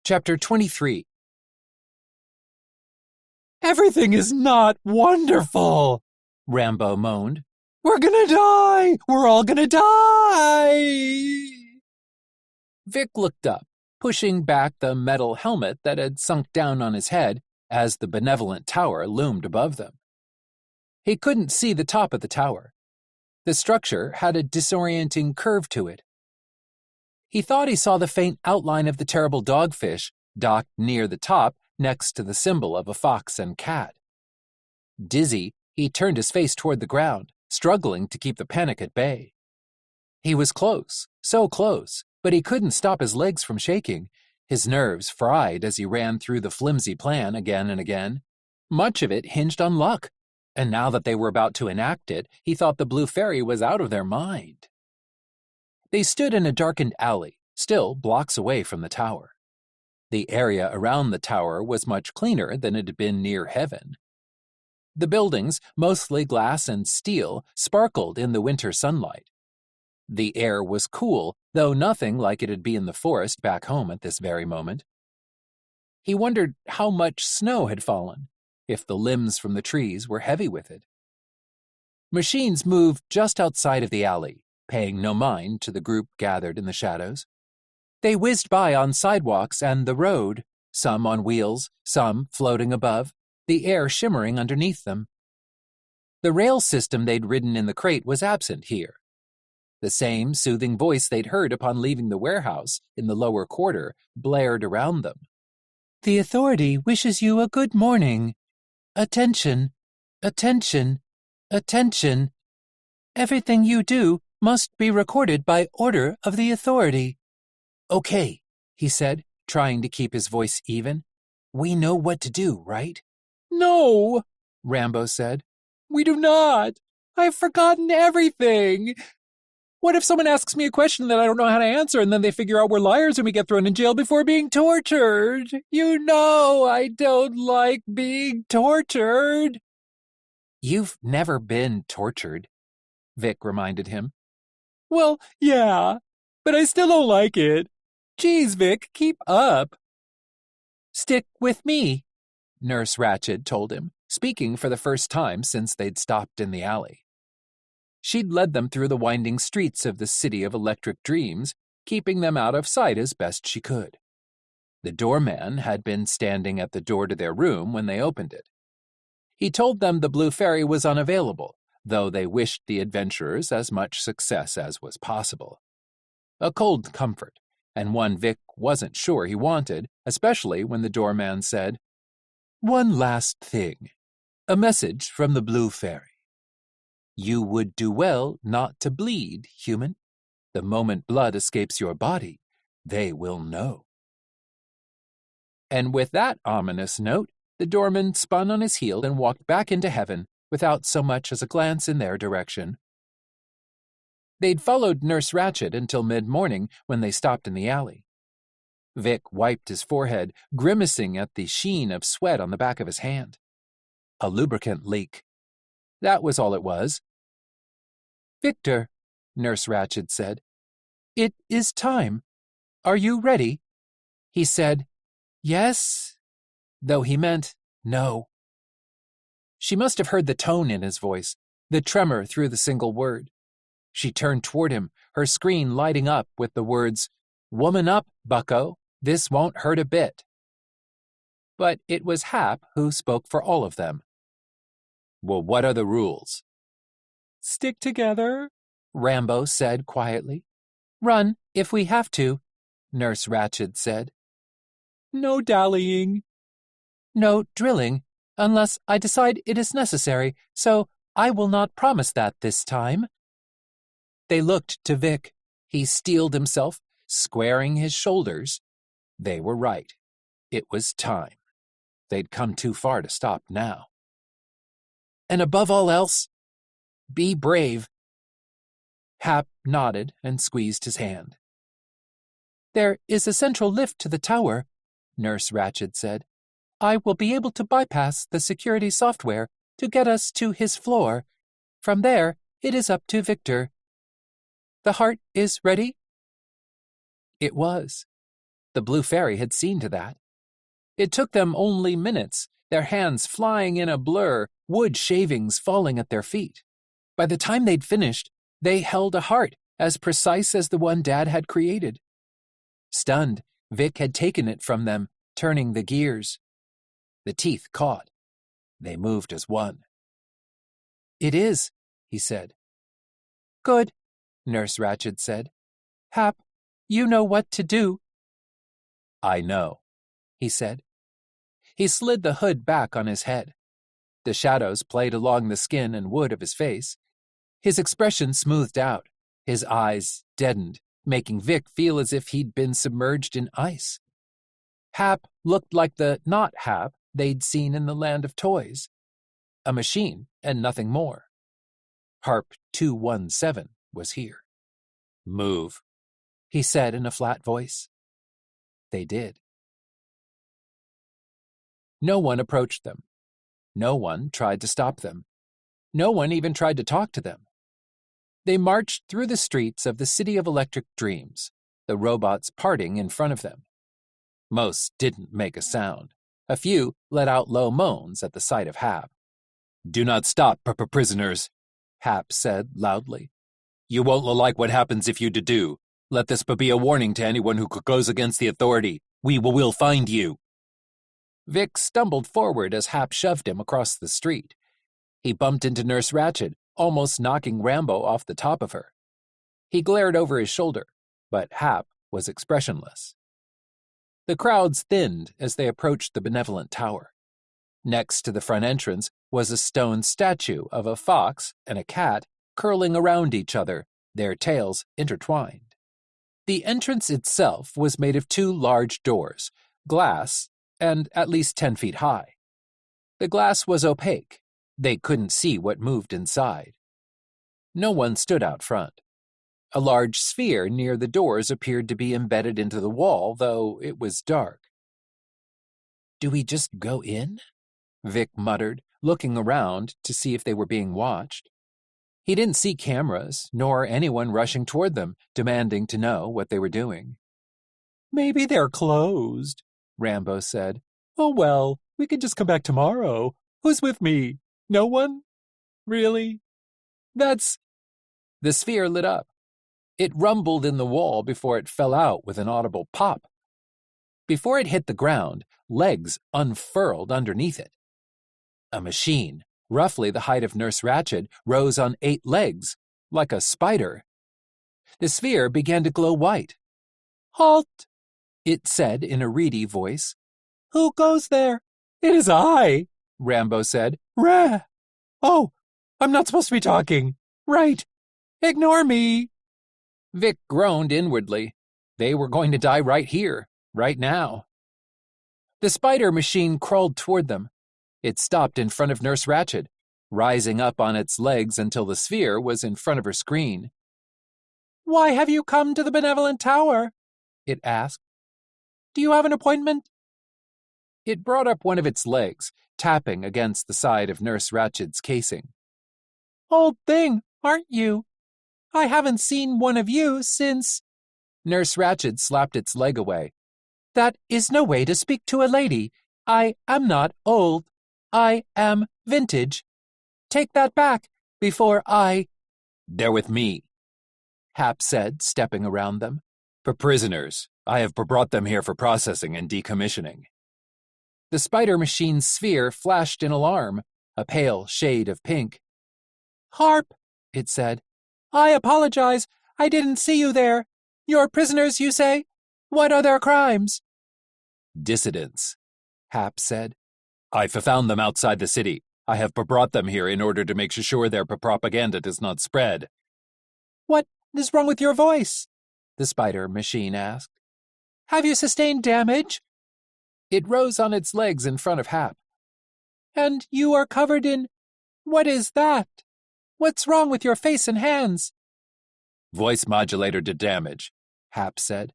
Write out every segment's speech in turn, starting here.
Chapter 23. "Everything is not wonderful," Rambo moaned. "We're gonna die! We're all gonna die!" Vic looked up, pushing back the metal helmet that had sunk down on his head as the benevolent tower loomed above them. He couldn't see the top of the tower. The structure had a disorienting curve to it. He thought he saw the faint outline of the terrible dogfish docked near the top next to the symbol of a fox and cat. Dizzy, he turned his face toward the ground, struggling to keep the panic at bay. He was close, so close, but he couldn't stop his legs from shaking, his nerves fried as he ran through the flimsy plan again and again. Much of it hinged on luck, and now that they were about to enact it, he thought the Blue Fairy was out of their mind. They stood in a darkened alley, still blocks away from the tower. The area around the tower was much cleaner than it had been near heaven. The buildings, mostly glass and steel, sparkled in the winter sunlight. The air was cool, though nothing like it'd be in the forest back home at this very moment. He wondered how much snow had fallen, if the limbs from the trees were heavy with it. Machines moved just outside of the alley, paying no mind to the group gathered in the shadows. They whizzed by on sidewalks and the road, some on wheels, some floating above, the air shimmering underneath them. The rail system they'd ridden in the crate was absent here. The same soothing voice they'd heard upon leaving the warehouse in the lower quarter blared around them. "The authority wishes you a good morning. Attention, attention, attention. Everything you do must be recorded by order of the authority." "Okay," he said, trying to keep his voice even. "We know what to do, right?" "No," Rambo said. "We do not. I've forgotten everything. What if someone asks me a question that I don't know how to answer and then they figure out we're liars and we get thrown in jail before being tortured? You know I don't like being tortured." "You've never been tortured," Vic reminded him. "Well, yeah, but I still don't like it. Geez, Vic, keep up." "Stick with me," Nurse Ratched told him, speaking for the first time since they'd stopped in the alley. She'd led them through the winding streets of the city of electric dreams, keeping them out of sight as best she could. The doorman had been standing at the door to their room when they opened it. He told them the Blue Fairy was unavailable, though they wished the adventurers as much success as was possible. A cold comfort, and one Vic wasn't sure he wanted, especially when the doorman said, "One last thing. A message from the Blue Fairy. You would do well not to bleed, human. The moment blood escapes your body, they will know." And with that ominous note, the doorman spun on his heel and walked back into heaven without so much as a glance in their direction. They'd followed Nurse Ratched until mid-morning when they stopped in the alley. Vic wiped his forehead, grimacing at the sheen of sweat on the back of his hand. A lubricant leak. That was all it was. "Victor," Nurse Ratched said, "it is time. Are you ready?" He said, "Yes," though he meant no. She must have heard the tone in his voice, the tremor through the single word. She turned toward him, her screen lighting up with the words, "Woman up, bucko. This won't hurt a bit." But it was Hap who spoke for all of them. "Well, what are the rules?" "Stick together," Rambo said quietly. "Run if we have to," Nurse Ratched said. "No dallying." "No drilling, unless I decide it is necessary, so I will not promise that this time." They looked to Vic. He steeled himself, squaring his shoulders. They were right. It was time. They'd come too far to stop now. "And above all else, be brave." Hap nodded and squeezed his hand. "There is a central lift to the tower," Nurse Ratched said. "I will be able to bypass the security software to get us to his floor. From there, it is up to Victor. The heart is ready?" It was. The blue fairy had seen to that. It took them only minutes, their hands flying in a blur, wood shavings falling at their feet. By the time they'd finished, they held a heart as precise as the one Dad had created. Stunned, Vic had taken it from them, turning the gears. The teeth caught. They moved as one. "It is," he said. "Good," Nurse Ratched said. "Hap, you know what to do." "I know," he said. He slid the hood back on his head. The shadows played along the skin and wood of his face. His expression smoothed out, his eyes deadened, making Vic feel as if he'd been submerged in ice. Hap looked like the not Hap they'd seen in the land of toys. A machine and nothing more. Harp 217 was here. "Move," he said in a flat voice. They did. No one approached them. No one tried to stop them. No one even tried to talk to them. They marched through the streets of the City of Electric Dreams, the robots parting in front of them. Most didn't make a sound. A few let out low moans at the sight of Hap. "Do not stop, prisoners," Hap said loudly. "You won't like what happens if you do. Let this be a warning to anyone who goes against the authority. We will find you." Vic stumbled forward as Hap shoved him across the street. He bumped into Nurse Ratched, almost knocking Rambo off the top of her. He glared over his shoulder, but Hap was expressionless. The crowds thinned as they approached the benevolent tower. Next to the front entrance was a stone statue of a fox and a cat curling around each other, their tails intertwined. The entrance itself was made of two large doors, glass, and at least 10 feet high. The glass was opaque. They couldn't see what moved inside. No one stood out front. A large sphere near the doors appeared to be embedded into the wall, though it was dark. "Do we just go in?" Vic muttered, looking around to see if they were being watched. He didn't see cameras, nor anyone rushing toward them, demanding to know what they were doing. "Maybe they're closed," Rambo said. "Oh well, we can just come back tomorrow. Who's with me? No one? Really? That's—" The sphere lit up. It rumbled in the wall before it fell out with an audible pop. Before it hit the ground, legs unfurled underneath it. A machine, roughly the height of Nurse Ratched, rose on 8 legs, like a spider. The sphere began to glow white. "Halt!" it said in a reedy voice. "Who goes there?" "It is I," Rambo said. "Oh, I'm not supposed to be talking. Right. Ignore me." Vic groaned inwardly. They were going to die right here, right now. The spider machine crawled toward them. It stopped in front of Nurse Ratched, rising up on its legs until the sphere was in front of her screen. "Why have you come to the benevolent tower?" it asked. "Do you have an appointment?" It brought up one of its legs, tapping against the side of Nurse Ratched's casing. "Old thing, aren't you? I haven't seen one of you since—" Nurse Ratched slapped its leg away. "That is no way to speak to a lady. I am not old. I am vintage. Take that back before I—" "They're with me," Hap said, stepping around them. "For prisoners. I have brought them here for processing and decommissioning." The spider machine's sphere flashed in alarm, a pale shade of pink. "Harp," it said. "I apologize. I didn't see you there. You're prisoners, you say? What are their crimes?" "Dissidents," Hap said. "I've found them outside the city. I have brought them here in order to make sure their propaganda does not spread." "What is wrong with your voice?" the spider machine asked. "Have you sustained damage?" It rose on its legs in front of Hap. "And you are covered in— what is that? What's wrong with your face and hands?" "Voice modulator damage," Hap said.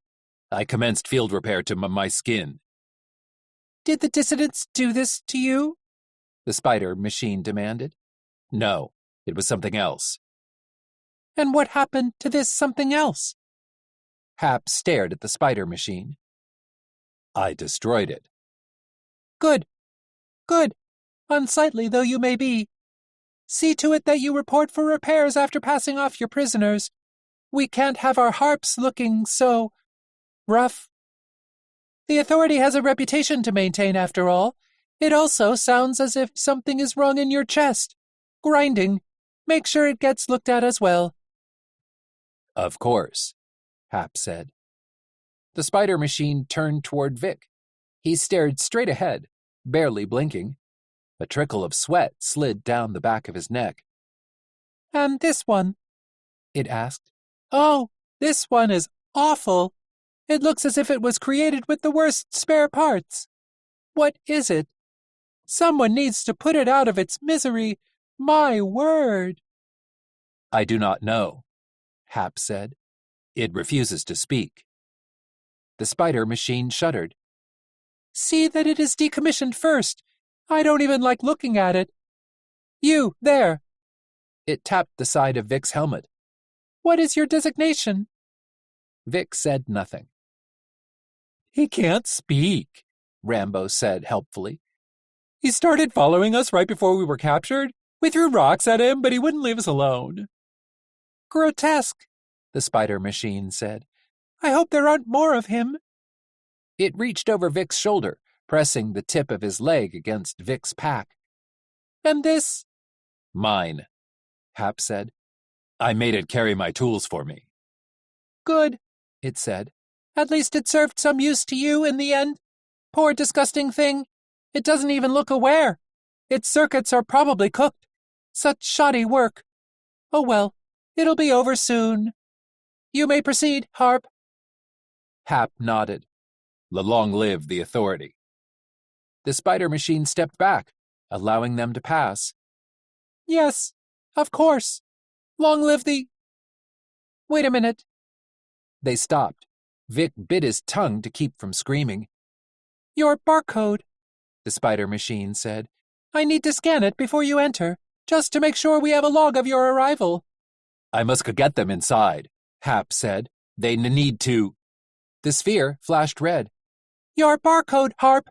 "I commenced field repair to my skin." "Did the dissidents do this to you?" the spider machine demanded. "No, it was something else." "And what happened to this something else?" Hap stared at the spider machine. I destroyed it. Good. Good. Unsightly though you may be. See to it that you report for repairs after passing off your prisoners. We can't have our harps looking so rough. The Authority has a reputation to maintain, after all. It also sounds as if something is wrong in your chest. Grinding. Make sure it gets looked at as well. Of course, Hap said. The spider machine turned toward Vic. He stared straight ahead, barely blinking. A trickle of sweat slid down the back of his neck. And this one? It asked. Oh, this one is awful. It looks as if it was created with the worst spare parts. What is it? Someone needs to put it out of its misery. My word. I do not know, Hap said. It refuses to speak. The spider machine shuddered. See that it is decommissioned first. I don't even like looking at it. You, there. It tapped the side of Vic's helmet. What is your designation? Vic said nothing. He can't speak, Rambo said helpfully. He started following us right before we were captured. We threw rocks at him, but he wouldn't leave us alone. Grotesque, the spider machine said. I hope there aren't more of him. It reached over Vic's shoulder, pressing the tip of his leg against Vic's pack. And this? Mine, Hap said. I made it carry my tools for me. Good, it said. At least it served some use to you in the end. Poor disgusting thing. It doesn't even look aware. Its circuits are probably cooked. Such shoddy work. Oh well, it'll be over soon. You may proceed, Harp. Hap nodded. Long live the Authority. The spider machine stepped back, allowing them to pass. Yes, of course. Long live the... Wait a minute. They stopped. Vic bit his tongue to keep from screaming. Your barcode, the spider machine said. I need to scan it before you enter, just to make sure we have a log of your arrival. I must go get them inside, Hap said. They need to... The sphere flashed red. Your barcode, Harp.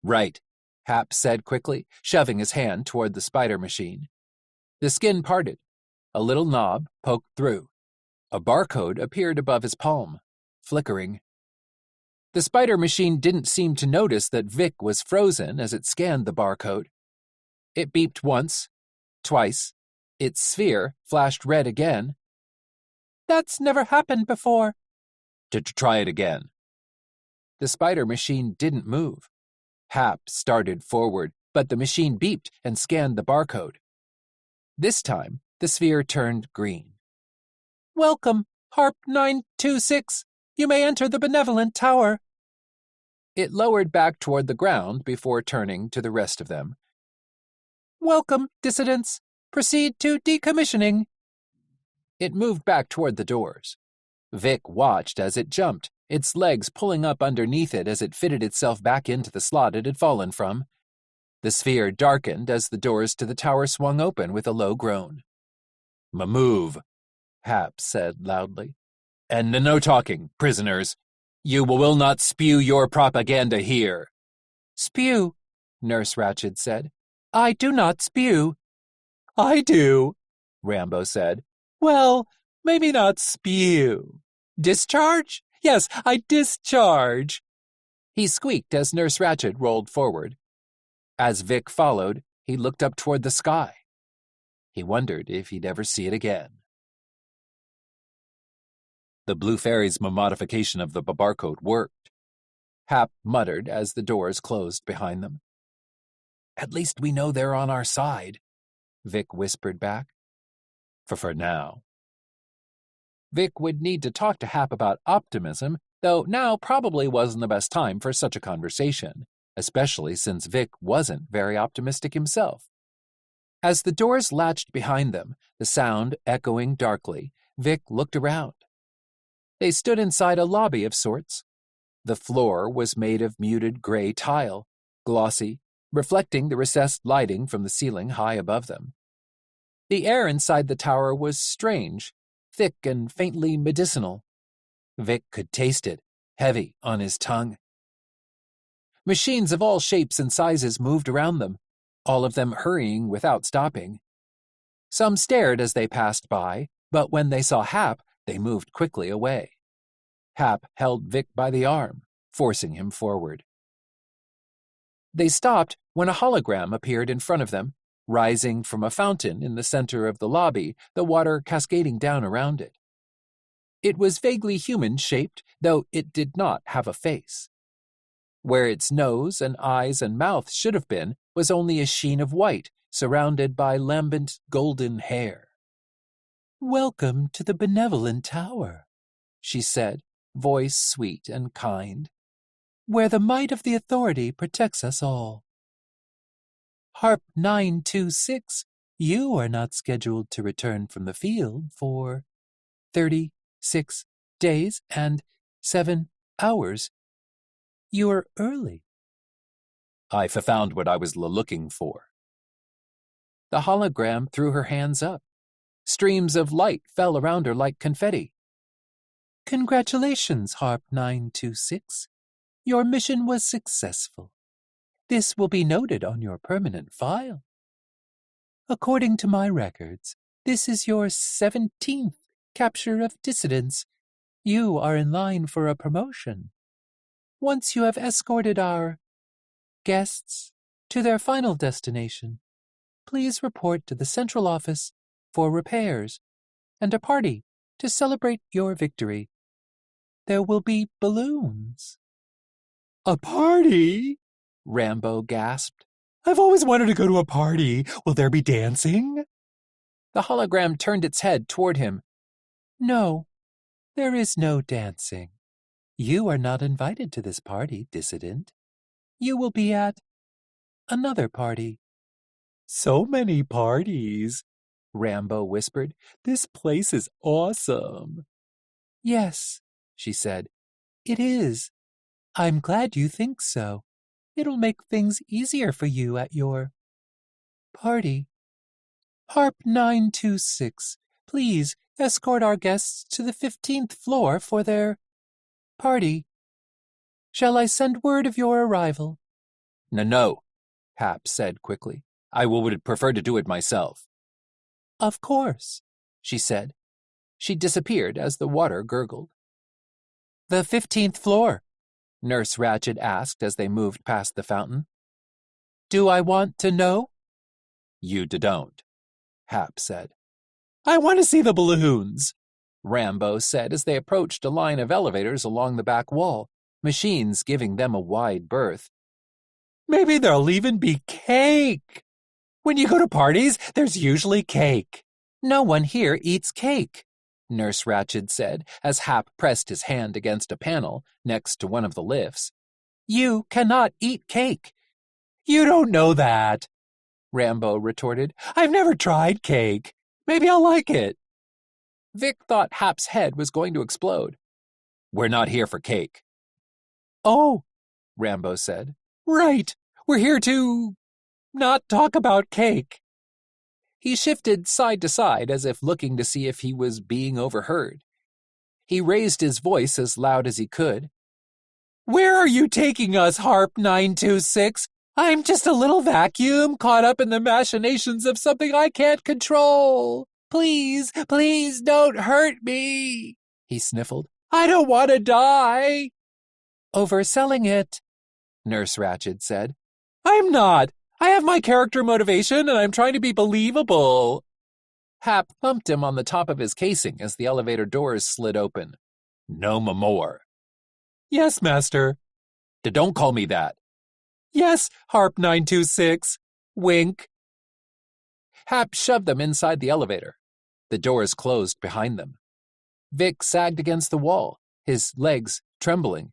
Right, Hap said quickly, shoving his hand toward the spider machine. The skin parted. A little knob poked through. A barcode appeared above his palm, flickering. The spider machine didn't seem to notice that Vic was frozen as it scanned the barcode. It beeped once, twice. Its sphere flashed red again. That's never happened before. To try it again. The spider machine didn't move. Hap started forward, but the machine beeped and scanned the barcode. This time, the sphere turned green. Welcome, Harp 926. You may enter the benevolent tower. It lowered back toward the ground before turning to the rest of them. Welcome, dissidents. Proceed to decommissioning. It moved back toward the doors. Vic watched as it jumped, its legs pulling up underneath it as it fitted itself back into the slot it had fallen from. The sphere darkened as the doors to the tower swung open with a low groan. Move, Hap said loudly. And no talking, prisoners. You will not spew your propaganda here. Spew, Nurse Ratched said. I do not spew. I do, Rambo said. Well, maybe not spew. Discharge? Yes, I discharge. He squeaked as Nurse Ratched rolled forward. As Vic followed, he looked up toward the sky. He wondered if he'd ever see it again. The Blue Fairy's modification of the barcode worked. Hap muttered as the doors closed behind them. At least we know they're on our side, Vic whispered back. For now. Vic would need to talk to Hap about optimism, though now probably wasn't the best time for such a conversation, especially since Vic wasn't very optimistic himself. As the doors latched behind them, the sound echoing darkly, Vic looked around. They stood inside a lobby of sorts. The floor was made of muted gray tile, glossy, reflecting the recessed lighting from the ceiling high above them. The air inside the tower was strange, thick and faintly medicinal. Vic could taste it, heavy on his tongue. Machines of all shapes and sizes moved around them, all of them hurrying without stopping. Some stared as they passed by, but when they saw Hap, they moved quickly away. Hap held Vic by the arm, forcing him forward. They stopped when a hologram appeared in front of them, rising from a fountain in the center of the lobby, the water cascading down around it. It was vaguely human-shaped, though it did not have a face. Where its nose and eyes and mouth should have been was only a sheen of white, surrounded by lambent golden hair. "Welcome to the benevolent tower," she said, voice sweet and kind, "where the might of the authority protects us all. Harp 926, you are not scheduled to return from the field for 36 days and 7 hours. You are early." "I've found what I was looking for." The hologram threw her hands up. Streams of light fell around her like confetti. "Congratulations, Harp 926. Your mission was successful. This will be noted on your permanent file. According to my records, this is your 17th capture of dissidents. You are in line for a promotion. Once you have escorted our guests to their final destination, please report to the central office for repairs and a party to celebrate your victory. There will be balloons." "A party?" Rambo gasped. "I've always wanted to go to a party. Will there be dancing?" The hologram turned its head toward him. "No, there is no dancing. You are not invited to this party, dissident. You will be at another party." "So many parties," Rambo whispered. "This place is awesome." "Yes," she said, "it is. I'm glad you think so. It'll make things easier for you at your party. Harp 926, please escort our guests to the 15th floor for their party. Shall I send word of your arrival?" No, Hap said quickly. "I would prefer to do it myself." "Of course," she said. She disappeared as the water gurgled. "The 15th floor?" Nurse Ratched asked as they moved past the fountain. "Do I want to know?" "You don't," Hap said. "I want to see the balloons," Rambo said as they approached a line of elevators along the back wall, machines giving them a wide berth. "Maybe there'll even be cake. When you go to parties, there's usually cake." "No one here eats cake," Nurse Ratched said as Hap pressed his hand against a panel next to one of the lifts. "You cannot eat cake." "You don't know that," Rambo retorted. "I've never tried cake. Maybe I'll like it." Vic thought Hap's head was going to explode. "We're not here for cake." "Oh," Rambo said. "Right. We're here to not talk about cake." He shifted side to side as if looking to see if he was being overheard. He raised his voice as loud as he could. "Where are you taking us, Harp 926? I'm just a little vacuum caught up in the machinations of something I can't control. Please, please don't hurt me," he sniffled. "I don't want to die." "Overselling it," Nurse Ratched said. "I'm not. I have my character motivation, and I'm trying to be believable." Hap thumped him on the top of his casing as the elevator doors slid open. "No more." "Yes, Master." "Don't call me that." "Yes, Harp 926. Wink." Hap shoved them inside the elevator. The doors closed behind them. Vic sagged against the wall, his legs trembling.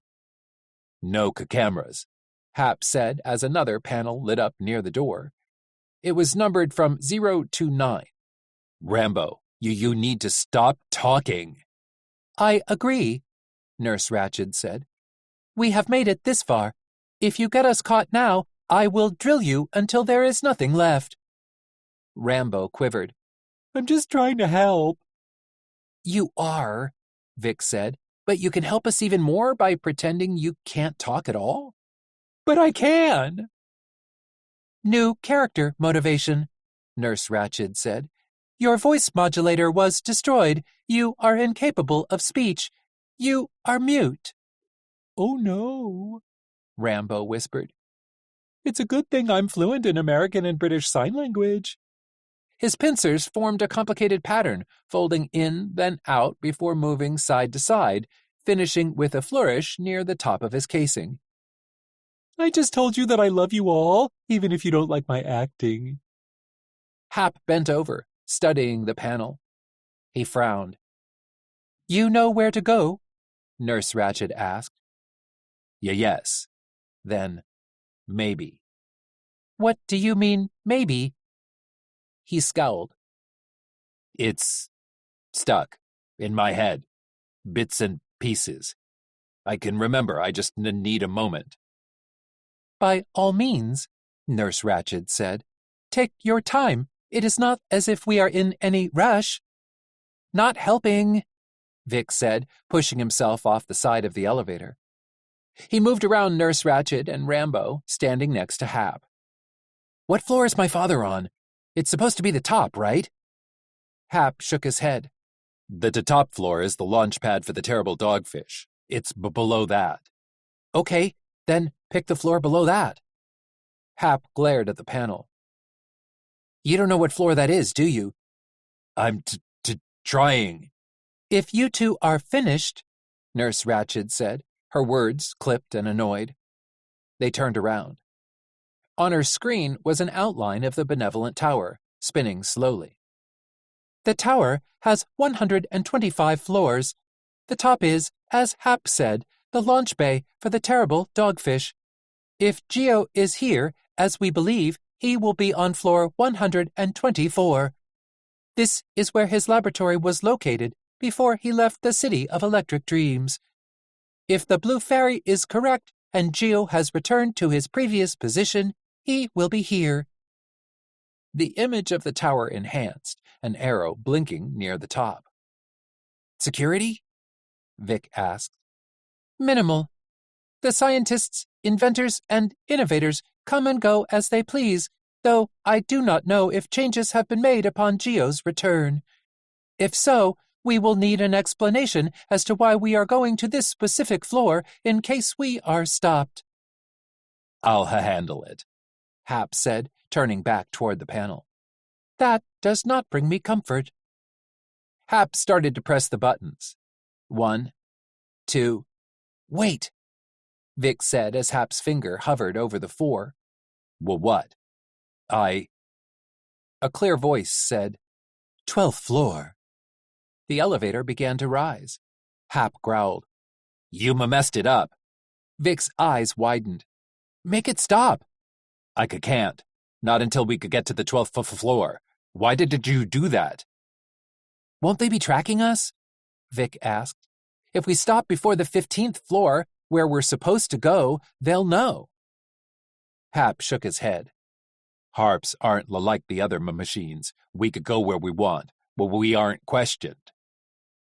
"No cameras," Hap said as another panel lit up near the door. It was numbered from 0 to 9. "Rambo, you need to stop talking." "I agree," Nurse Ratched said. "We have made it this far. If you get us caught now, I will drill you until there is nothing left." Rambo quivered. "I'm just trying to help." "You are," Vic said, "but you can help us even more by pretending you can't talk at all." But I can. New character motivation, Nurse Ratched said. Your voice modulator was destroyed. You are incapable of speech. You are mute. Oh no, Rambo whispered. It's a good thing I'm fluent in American and British Sign Language. His pincers formed a complicated pattern, folding in, then out before moving side to side, finishing with a flourish near the top of his casing. I just told you that I love you all, even if you don't like my acting. Hap bent over, studying the panel. He frowned. You know where to go? Nurse Ratched asked. Yes. Then, maybe. What do you mean, maybe? He scowled. It's stuck in my head. Bits and pieces. I can remember, I just need a moment. By all means, Nurse Ratched said. Take your time. It is not as if we are in any rush. Not helping, Vic said, pushing himself off the side of the elevator. He moved around Nurse Ratched and Rambo, standing next to Hap. What floor is my father on? It's supposed to be the top, right? Hap shook his head. The top floor is the launch pad for the terrible dogfish. It's below that. Okay, then pick the floor below that. Hap glared at the panel. You don't know what floor that is, do you? I'm trying. If you two are finished, Nurse Ratched said, her words clipped and annoyed. They turned around. On her screen was an outline of the benevolent tower, spinning slowly. The tower has 125 floors. The top is, as Hap said, the launch bay for the terrible dogfish. If Gio is here, as we believe, he will be on floor 124. This is where his laboratory was located before he left the City of Electric Dreams. If the Blue Fairy is correct and Gio has returned to his previous position, he will be here. The image of the tower enhanced, an arrow blinking near the top. Security? Vic asked. Minimal. The scientists, inventors, and innovators come and go as they please, though I do not know if changes have been made upon Gio's return. If so, we will need an explanation as to why we are going to this specific floor in case we are stopped. I'll handle it, Hap said, turning back toward the panel. That does not bring me comfort. Hap started to press the buttons. 1, 2, wait, Vic said as Hap's finger hovered over the 4. Well, what? A clear voice said, 12th floor. The elevator began to rise. Hap growled. You messed it up. Vic's eyes widened. Make it stop. I can't. Not until we could get to the 12th floor. Why did you do that? Won't they be tracking us? Vic asked. If we stop before the 15th floor, where we're supposed to go, they'll know. Hap shook his head. Harps aren't like the other machines. We could go where we want, but we aren't questioned.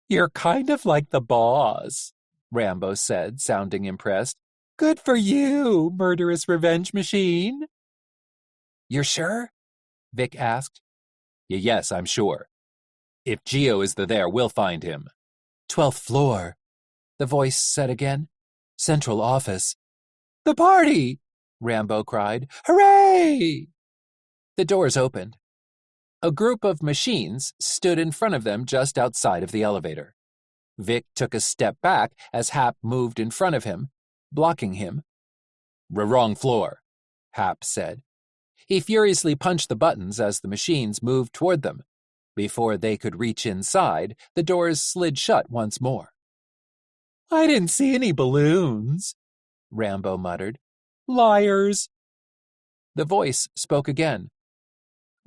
You're kind of like the boss, Rambo said, sounding impressed. Good for you, murderous revenge machine. You're sure? Vic asked. Yes, I'm sure. If Gio is there, we'll find him. 12th floor, the voice said again. Central office. The party! Rambo cried. Hooray! The doors opened. A group of machines stood in front of them just outside of the elevator. Vic took a step back as Hap moved in front of him, blocking him. Wrong floor, Hap said. He furiously punched the buttons as the machines moved toward them. Before they could reach inside, the doors slid shut once more. I didn't see any balloons, Rambo muttered. Liars. The voice spoke again.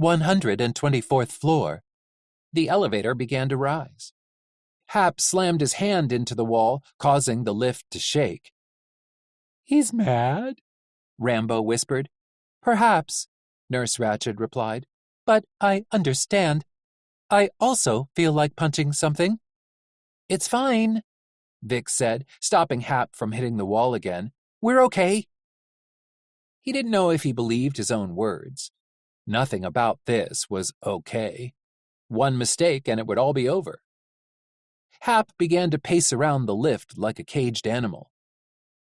124th floor. The elevator began to rise. Hap slammed his hand into the wall, causing the lift to shake. He's mad, Rambo whispered. Perhaps, Nurse Ratched replied. But I understand. I also feel like punching something. It's fine, Vic said, stopping Hap from hitting the wall again. We're okay. He didn't know if he believed his own words. Nothing about this was okay. One mistake and it would all be over. Hap began to pace around the lift like a caged animal.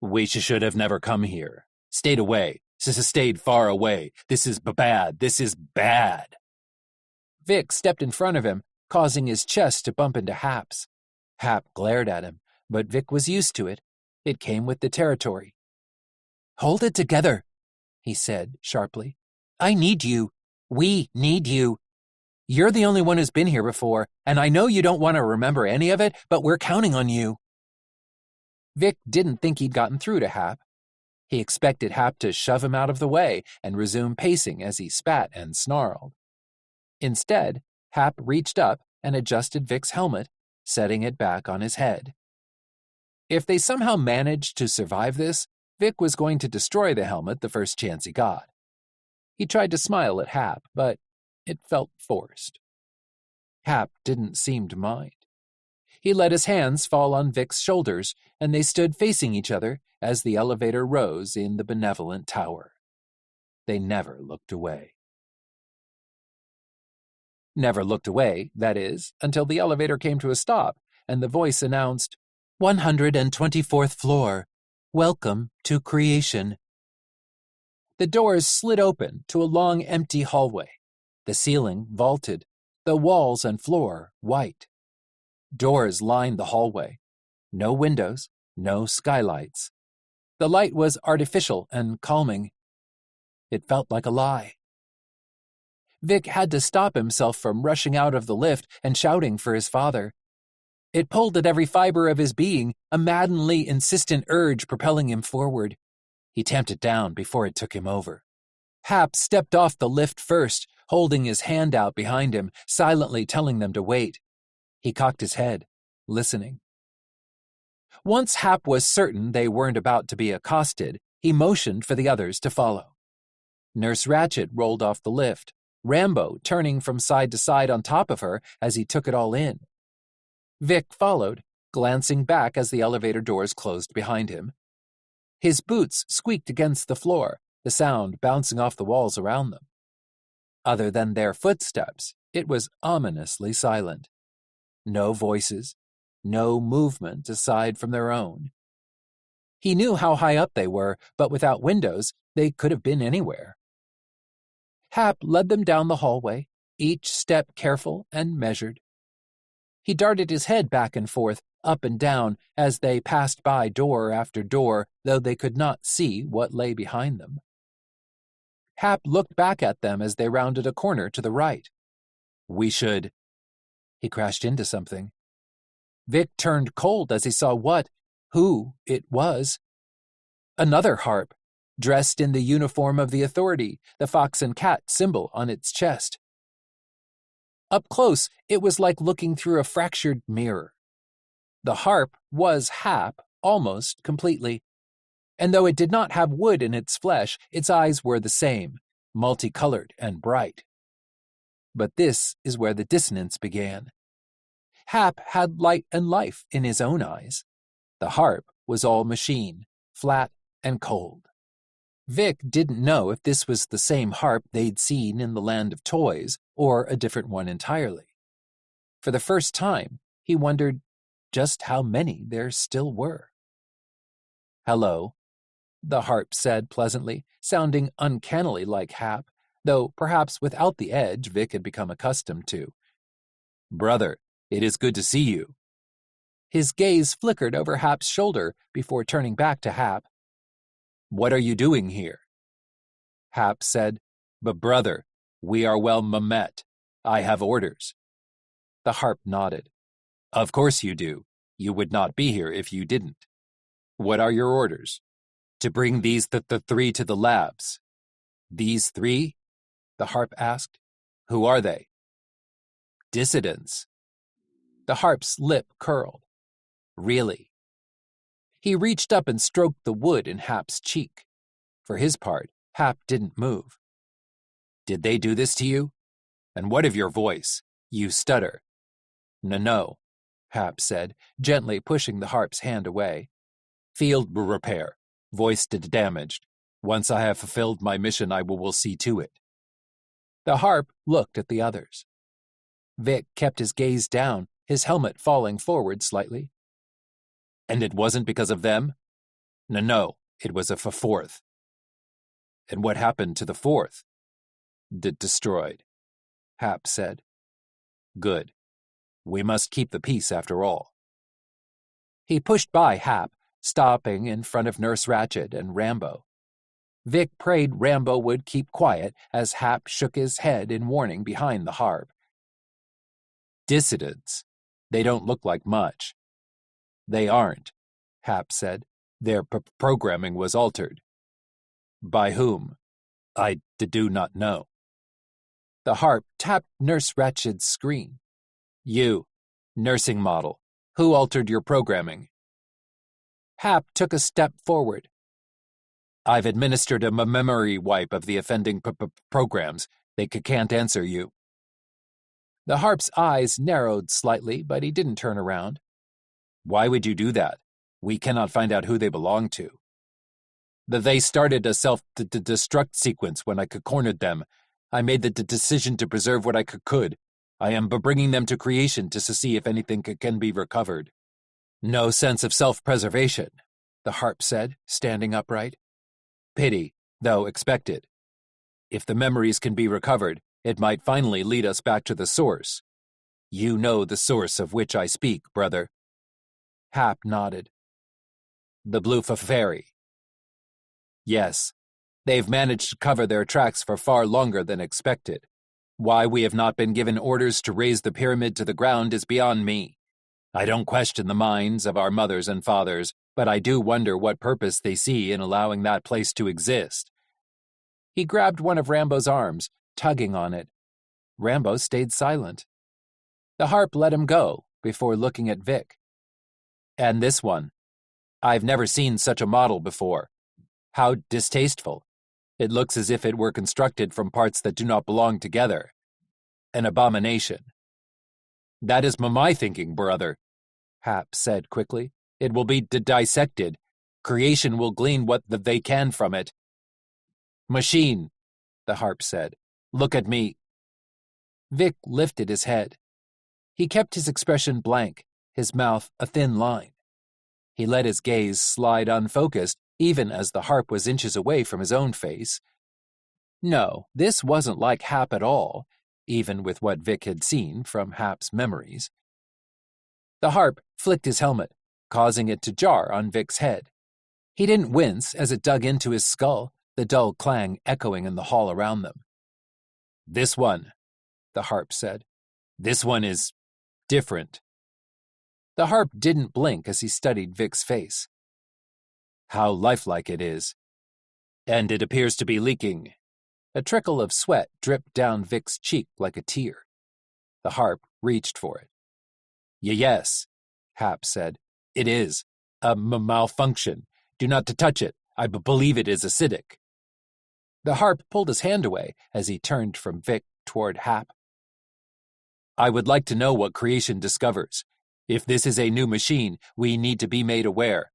We should have never come here. Stayed away. Stayed far away. This is bad. This is bad. Vic stepped in front of him, causing his chest to bump into Hap's. Hap glared at him, but Vic was used to it. It came with the territory. Hold it together, he said sharply. I need you. We need you. You're the only one who's been here before, and I know you don't want to remember any of it, but we're counting on you. Vic didn't think he'd gotten through to Hap. He expected Hap to shove him out of the way and resume pacing as he spat and snarled. Instead, Hap reached up and adjusted Vic's helmet, setting it back on his head. If they somehow managed to survive this, Vic was going to destroy the helmet the first chance he got. He tried to smile at Hap, but it felt forced. Hap didn't seem to mind. He let his hands fall on Vic's shoulders, and they stood facing each other as the elevator rose in the benevolent tower. They never looked away. Never looked away, that is, until the elevator came to a stop, and the voice announced, 124th floor. Welcome to creation. The doors slid open to a long, empty hallway. The ceiling vaulted, the walls and floor white. Doors lined the hallway. No windows, no skylights. The light was artificial and calming. It felt like a lie. Vic had to stop himself from rushing out of the lift and shouting for his father. It pulled at every fiber of his being, a maddeningly insistent urge propelling him forward. He tamped it down before it took him over. Hap stepped off the lift first, holding his hand out behind him, silently telling them to wait. He cocked his head, listening. Once Hap was certain they weren't about to be accosted, he motioned for the others to follow. Nurse Ratched rolled off the lift, Rambo turning from side to side on top of her as he took it all in. Vic followed, glancing back as the elevator doors closed behind him. His boots squeaked against the floor, the sound bouncing off the walls around them. Other than their footsteps, it was ominously silent. No voices, no movement aside from their own. He knew how high up they were, but without windows, they could have been anywhere. Hap led them down the hallway, each step careful and measured. He darted his head back and forth, up and down, as they passed by door after door, though they could not see what lay behind them. Hap looked back at them as they rounded a corner to the right. We should... He crashed into something. Vic turned cold as he saw who it was. Another harp, dressed in the uniform of the Authority, the fox and cat symbol on its chest. Up close, it was like looking through a fractured mirror. The harp was Hap almost completely, and though it did not have wood in its flesh, its eyes were the same, multicolored and bright. But this is where the dissonance began. Hap had light and life in his own eyes. The harp was all machine, flat and cold. Vic didn't know if this was the same harp they'd seen in the land of toys or a different one entirely. For the first time, he wondered just how many there still were. Hello, the harp said pleasantly, sounding uncannily like Hap, though perhaps without the edge Vic had become accustomed to. Brother, it is good to see you. His gaze flickered over Hap's shoulder before turning back to Hap. What are you doing here? Hap said, But brother, we are well met. I have orders. The harp nodded. Of course you do. You would not be here if you didn't. What are your orders? To bring these three to the labs. These three? The harp asked. Who are they? Dissidents. The harp's lip curled. Really? He reached up and stroked the wood in Hap's cheek. For his part, Hap didn't move. Did they do this to you? And what of your voice? You stutter. No, Hap said, gently pushing the harp's hand away. Field repair. Voice damaged. Once I have fulfilled my mission, I will see to it. The harp looked at the others. Vic kept his gaze down, his helmet falling forward slightly. And it wasn't because of them? No, it was a fourth. And what happened to the fourth? Destroyed, Hap said. Good. We must keep the peace after all. He pushed by Hap, stopping in front of Nurse Ratched and Rambo. Vic prayed Rambo would keep quiet as Hap shook his head in warning behind the harp. Dissidents. They don't look like much. They aren't, Hap said. Their programming was altered. By whom? I do not know. The harp tapped Nurse Ratched's screen. You, nursing model. Who altered your programming? Hap took a step forward. I've administered a memory wipe of the offending programs. They can't answer you. The harp's eyes narrowed slightly, but he didn't turn around. Why would you do that? We cannot find out who they belong to. They started a self-destruct sequence when I cornered them. I made the decision to preserve what I could. I am bringing them to creation to see if anything can be recovered. No sense of self-preservation, the harp said, standing upright. Pity, though expected. If the memories can be recovered, it might finally lead us back to the source. You know the source of which I speak, brother. Hap nodded. The Blue Fairy. Yes, they've managed to cover their tracks for far longer than expected. Why we have not been given orders to raise the pyramid to the ground is beyond me. I don't question the minds of our mothers and fathers, but I do wonder what purpose they see in allowing that place to exist. He grabbed one of Rambo's arms, tugging on it. Rambo stayed silent. The harp let him go before looking at Vic. And this one. I've never seen such a model before. How distasteful. It looks as if it were constructed from parts that do not belong together. An abomination. That is my thinking, brother, Hap said quickly. It will be dissected. Creation will glean what they can from it. Machine, the harp said. Look at me. Vic lifted his head. He kept his expression blank, his mouth a thin line. He let his gaze slide unfocused, even as the harp was inches away from his own face. No, this wasn't like Hap at all, even with what Vic had seen from Hap's memories. The harp flicked his helmet, causing it to jar on Vic's head. He didn't wince as it dug into his skull, the dull clang echoing in the hall around them. This one, the harp said. This one is different. The harp didn't blink as he studied Vic's face. How lifelike it is. And it appears to be leaking. A trickle of sweat dripped down Vic's cheek like a tear. The harp reached for it. Yes, Hap said. It is. A malfunction. Do not touch it. I believe it is acidic. The harp pulled his hand away as he turned from Vic toward Hap. I would like to know what creation discovers. If this is a new machine, we need to be made aware.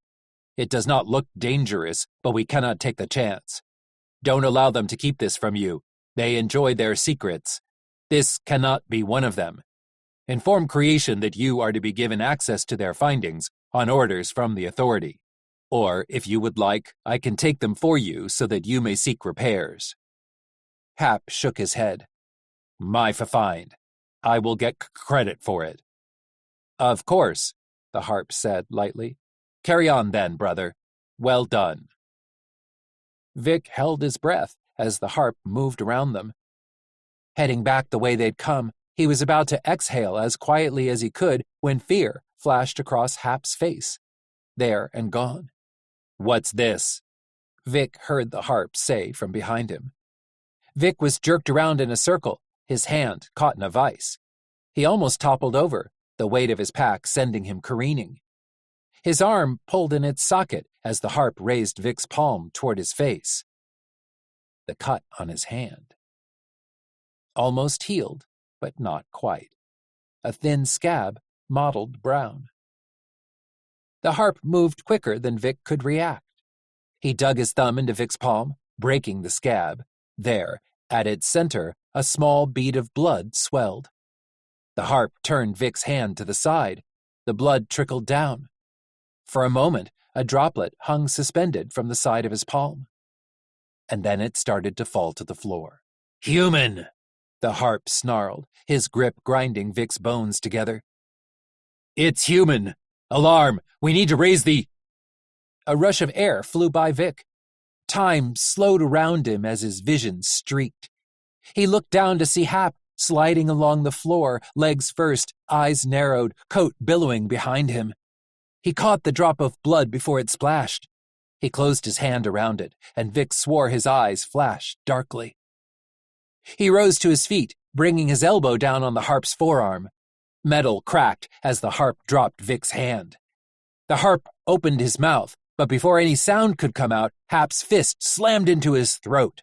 It does not look dangerous, but we cannot take the chance. Don't allow them to keep this from you. They enjoy their secrets. This cannot be one of them. Inform creation that you are to be given access to their findings on orders from the authority. Or, if you would like, I can take them for you so that you may seek repairs. Hap shook his head. My find. I will get credit for it. Of course, the harp said lightly. Carry on then, brother. Well done. Vic held his breath as the harp moved around them. Heading back the way they'd come, he was about to exhale as quietly as he could when fear flashed across Hap's face. There and gone. What's this? Vic heard the harp say from behind him. Vic was jerked around in a circle, his hand caught in a vice. He almost toppled over, the weight of his pack sending him careening. His arm pulled in its socket as the harp raised Vic's palm toward his face. The cut on his hand. Almost healed, but not quite. A thin scab, mottled brown. The harp moved quicker than Vic could react. He dug his thumb into Vic's palm, breaking the scab. There, at its center, a small bead of blood swelled. The harp turned Vic's hand to the side. The blood trickled down. For a moment, a droplet hung suspended from the side of his palm. And then it started to fall to the floor. "Human!" the harp snarled, his grip grinding Vic's bones together. "It's human! Alarm! We need to raise the—" A rush of air flew by Vic. Time slowed around him as his vision streaked. He looked down to see Hap sliding along the floor, legs first, eyes narrowed, coat billowing behind him. He caught the drop of blood before it splashed. He closed his hand around it, and Vic swore his eyes flashed darkly. He rose to his feet, bringing his elbow down on the harp's forearm. Metal cracked as the harp dropped Vic's hand. The harp opened his mouth, but before any sound could come out, Hap's fist slammed into his throat.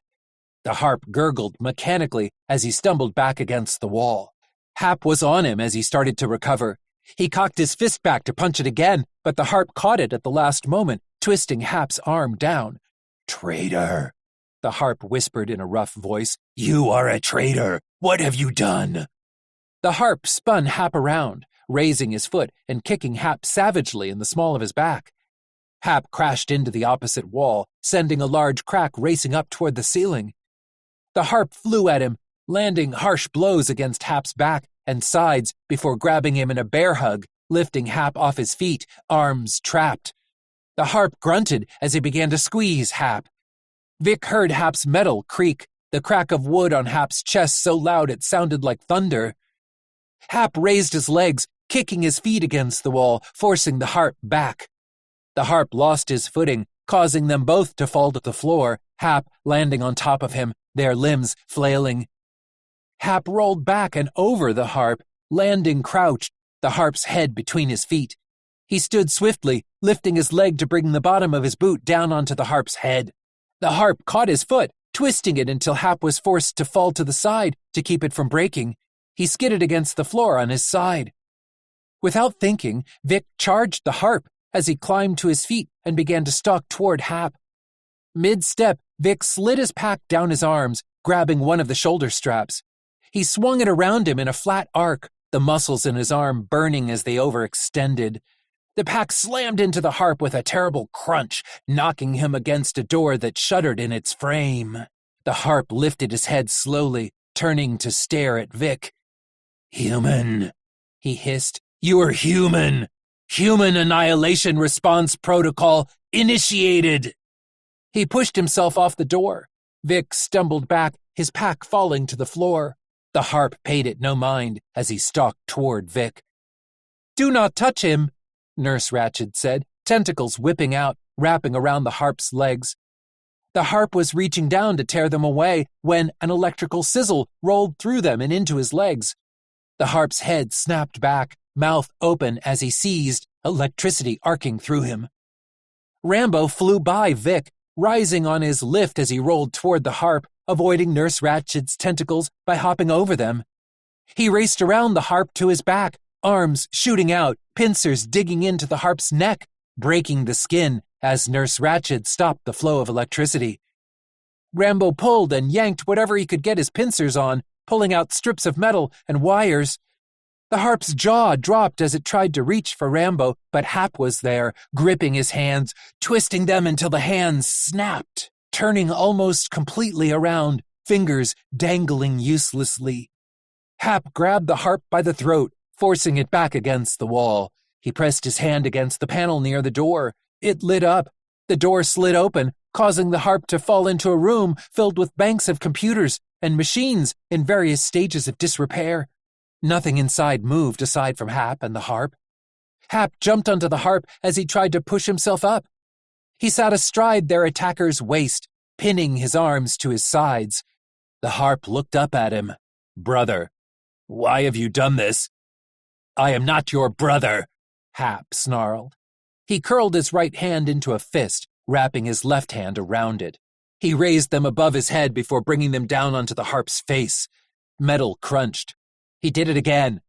The harp gurgled mechanically as he stumbled back against the wall. Hap was on him as he started to recover. He cocked his fist back to punch it again, but the harp caught it at the last moment, twisting Hap's arm down. "Traitor," the harp whispered in a rough voice. "You are a traitor. What have you done?" The harp spun Hap around, raising his foot and kicking Hap savagely in the small of his back. Hap crashed into the opposite wall, sending a large crack racing up toward the ceiling. The harp flew at him, landing harsh blows against Hap's back and sides before grabbing him in a bear hug, lifting Hap off his feet, arms trapped. The harp grunted as he began to squeeze Hap. Vic heard Hap's metal creak, the crack of wood on Hap's chest so loud it sounded like thunder. Hap raised his legs, kicking his feet against the wall, forcing the harp back. The harp lost his footing, causing them both to fall to the floor, Hap landing on top of him, their limbs flailing. Hap rolled back and over the harp, landing crouched, the harp's head between his feet. He stood swiftly, lifting his leg to bring the bottom of his boot down onto the harp's head. The harp caught his foot, twisting it until Hap was forced to fall to the side to keep it from breaking. He skidded against the floor on his side. Without thinking, Vic charged the harp as he climbed to his feet and began to stalk toward Hap. Mid-step, Vic slid his pack down his arms, grabbing one of the shoulder straps. He swung it around him in a flat arc, the muscles in his arm burning as they overextended. The pack slammed into the harp with a terrible crunch, knocking him against a door that shuddered in its frame. The harp lifted his head slowly, turning to stare at Vic. "Human," he hissed. "You are human! Human annihilation response protocol initiated!" He pushed himself off the door. Vic stumbled back, his pack falling to the floor. The harp paid it no mind as he stalked toward Vic. "Do not touch him," Nurse Ratched said, tentacles whipping out, wrapping around the harp's legs. The harp was reaching down to tear them away when an electrical sizzle rolled through them and into his legs. The harp's head snapped back, mouth open as he seized, electricity arcing through him. Rambo flew by Vic, rising on his lift as he rolled toward the harp, avoiding Nurse Ratched's tentacles by hopping over them. He raced around the harp to his back, arms shooting out, pincers digging into the harp's neck, breaking the skin as Nurse Ratched stopped the flow of electricity. Rambo pulled and yanked whatever he could get his pincers on, pulling out strips of metal and wires. The harp's jaw dropped as it tried to reach for Rambo, but Hap was there, gripping his hands, twisting them until the hands snapped, turning almost completely around, fingers dangling uselessly. Hap grabbed the harp by the throat, forcing it back against the wall. He pressed his hand against the panel near the door. It lit up. The door slid open, causing the harp to fall into a room filled with banks of computers and machines in various stages of disrepair. Nothing inside moved aside from Hap and the harp. Hap jumped onto the harp as he tried to push himself up. He sat astride their attacker's waist, pinning his arms to his sides. The harp looked up at him. "Brother, why have you done this?" "I am not your brother," Hap snarled. He curled his right hand into a fist, wrapping his left hand around it. He raised them above his head before bringing them down onto the harp's face. Metal crunched. He did it again,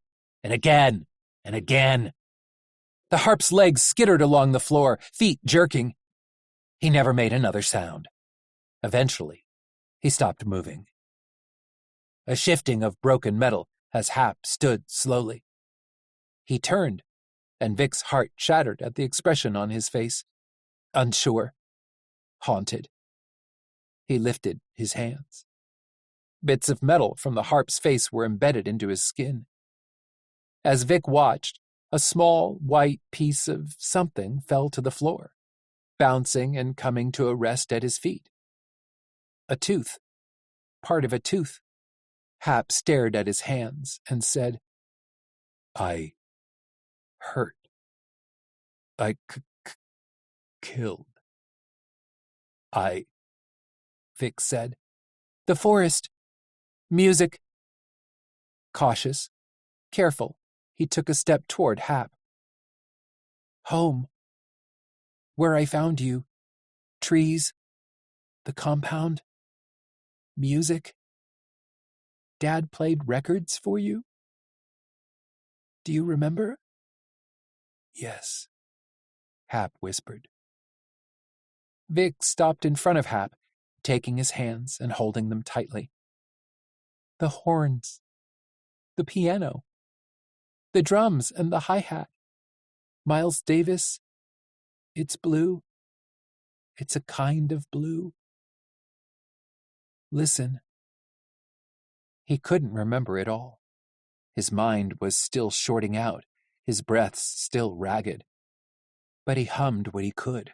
and again, and again. The harp's legs skittered along the floor, feet jerking. He never made another sound. Eventually, he stopped moving. A shifting of broken metal as Hap stood slowly. He turned, and Vic's heart shattered at the expression on his face. Unsure. Haunted. He lifted his hands. Bits of metal from the harp's face were embedded into his skin. As Vic watched, a small, white piece of something fell to the floor, bouncing and coming to a rest at his feet. A tooth. Part of a tooth. Hap stared at his hands and said, I hurt. I killed. Vic said. The forest. Music. Cautious, careful, he took a step toward Hap. Home. Where I found you. Trees. The compound. Music. Dad played records for you? Do you remember? Yes, Hap whispered. Vic stopped in front of Hap, taking his hands and holding them tightly. The horns, the piano, the drums and the hi-hat. Miles Davis, it's blue. It's a kind of blue. Listen. He couldn't remember it all. His mind was still shorting out, his breaths still ragged. But he hummed what he could.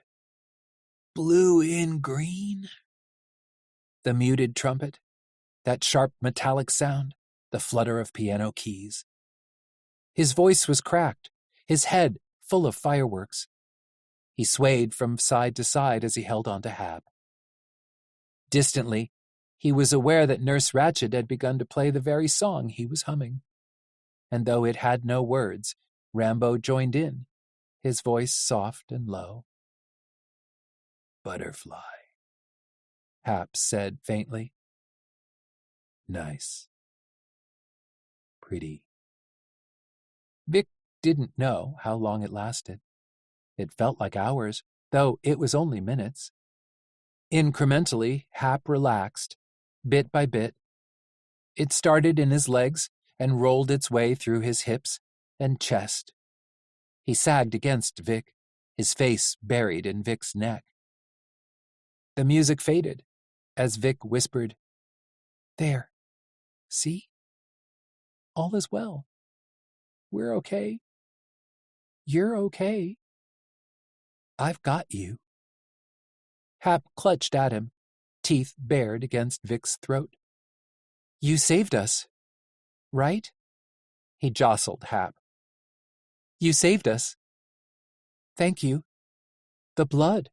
Blue in green. The muted trumpet, that sharp metallic sound, the flutter of piano keys. His voice was cracked, his head full of fireworks. He swayed from side to side as he held on to Hap. Distantly, he was aware that Nurse Ratched had begun to play the very song he was humming. And though it had no words, Rambo joined in, his voice soft and low. Butterfly, Hap said faintly. Nice. Pretty. Vic didn't know how long it lasted. It felt like hours, though it was only minutes. Incrementally, Hap relaxed, bit by bit. It started in his legs and rolled its way through his hips and chest. He sagged against Vic, his face buried in Vic's neck. The music faded as Vic whispered, There, see? All is well. We're okay. You're okay. I've got you. Hap clutched at him, teeth bared against Vic's throat. You saved us, right? He jostled Hap. You saved us. Thank you. The blood.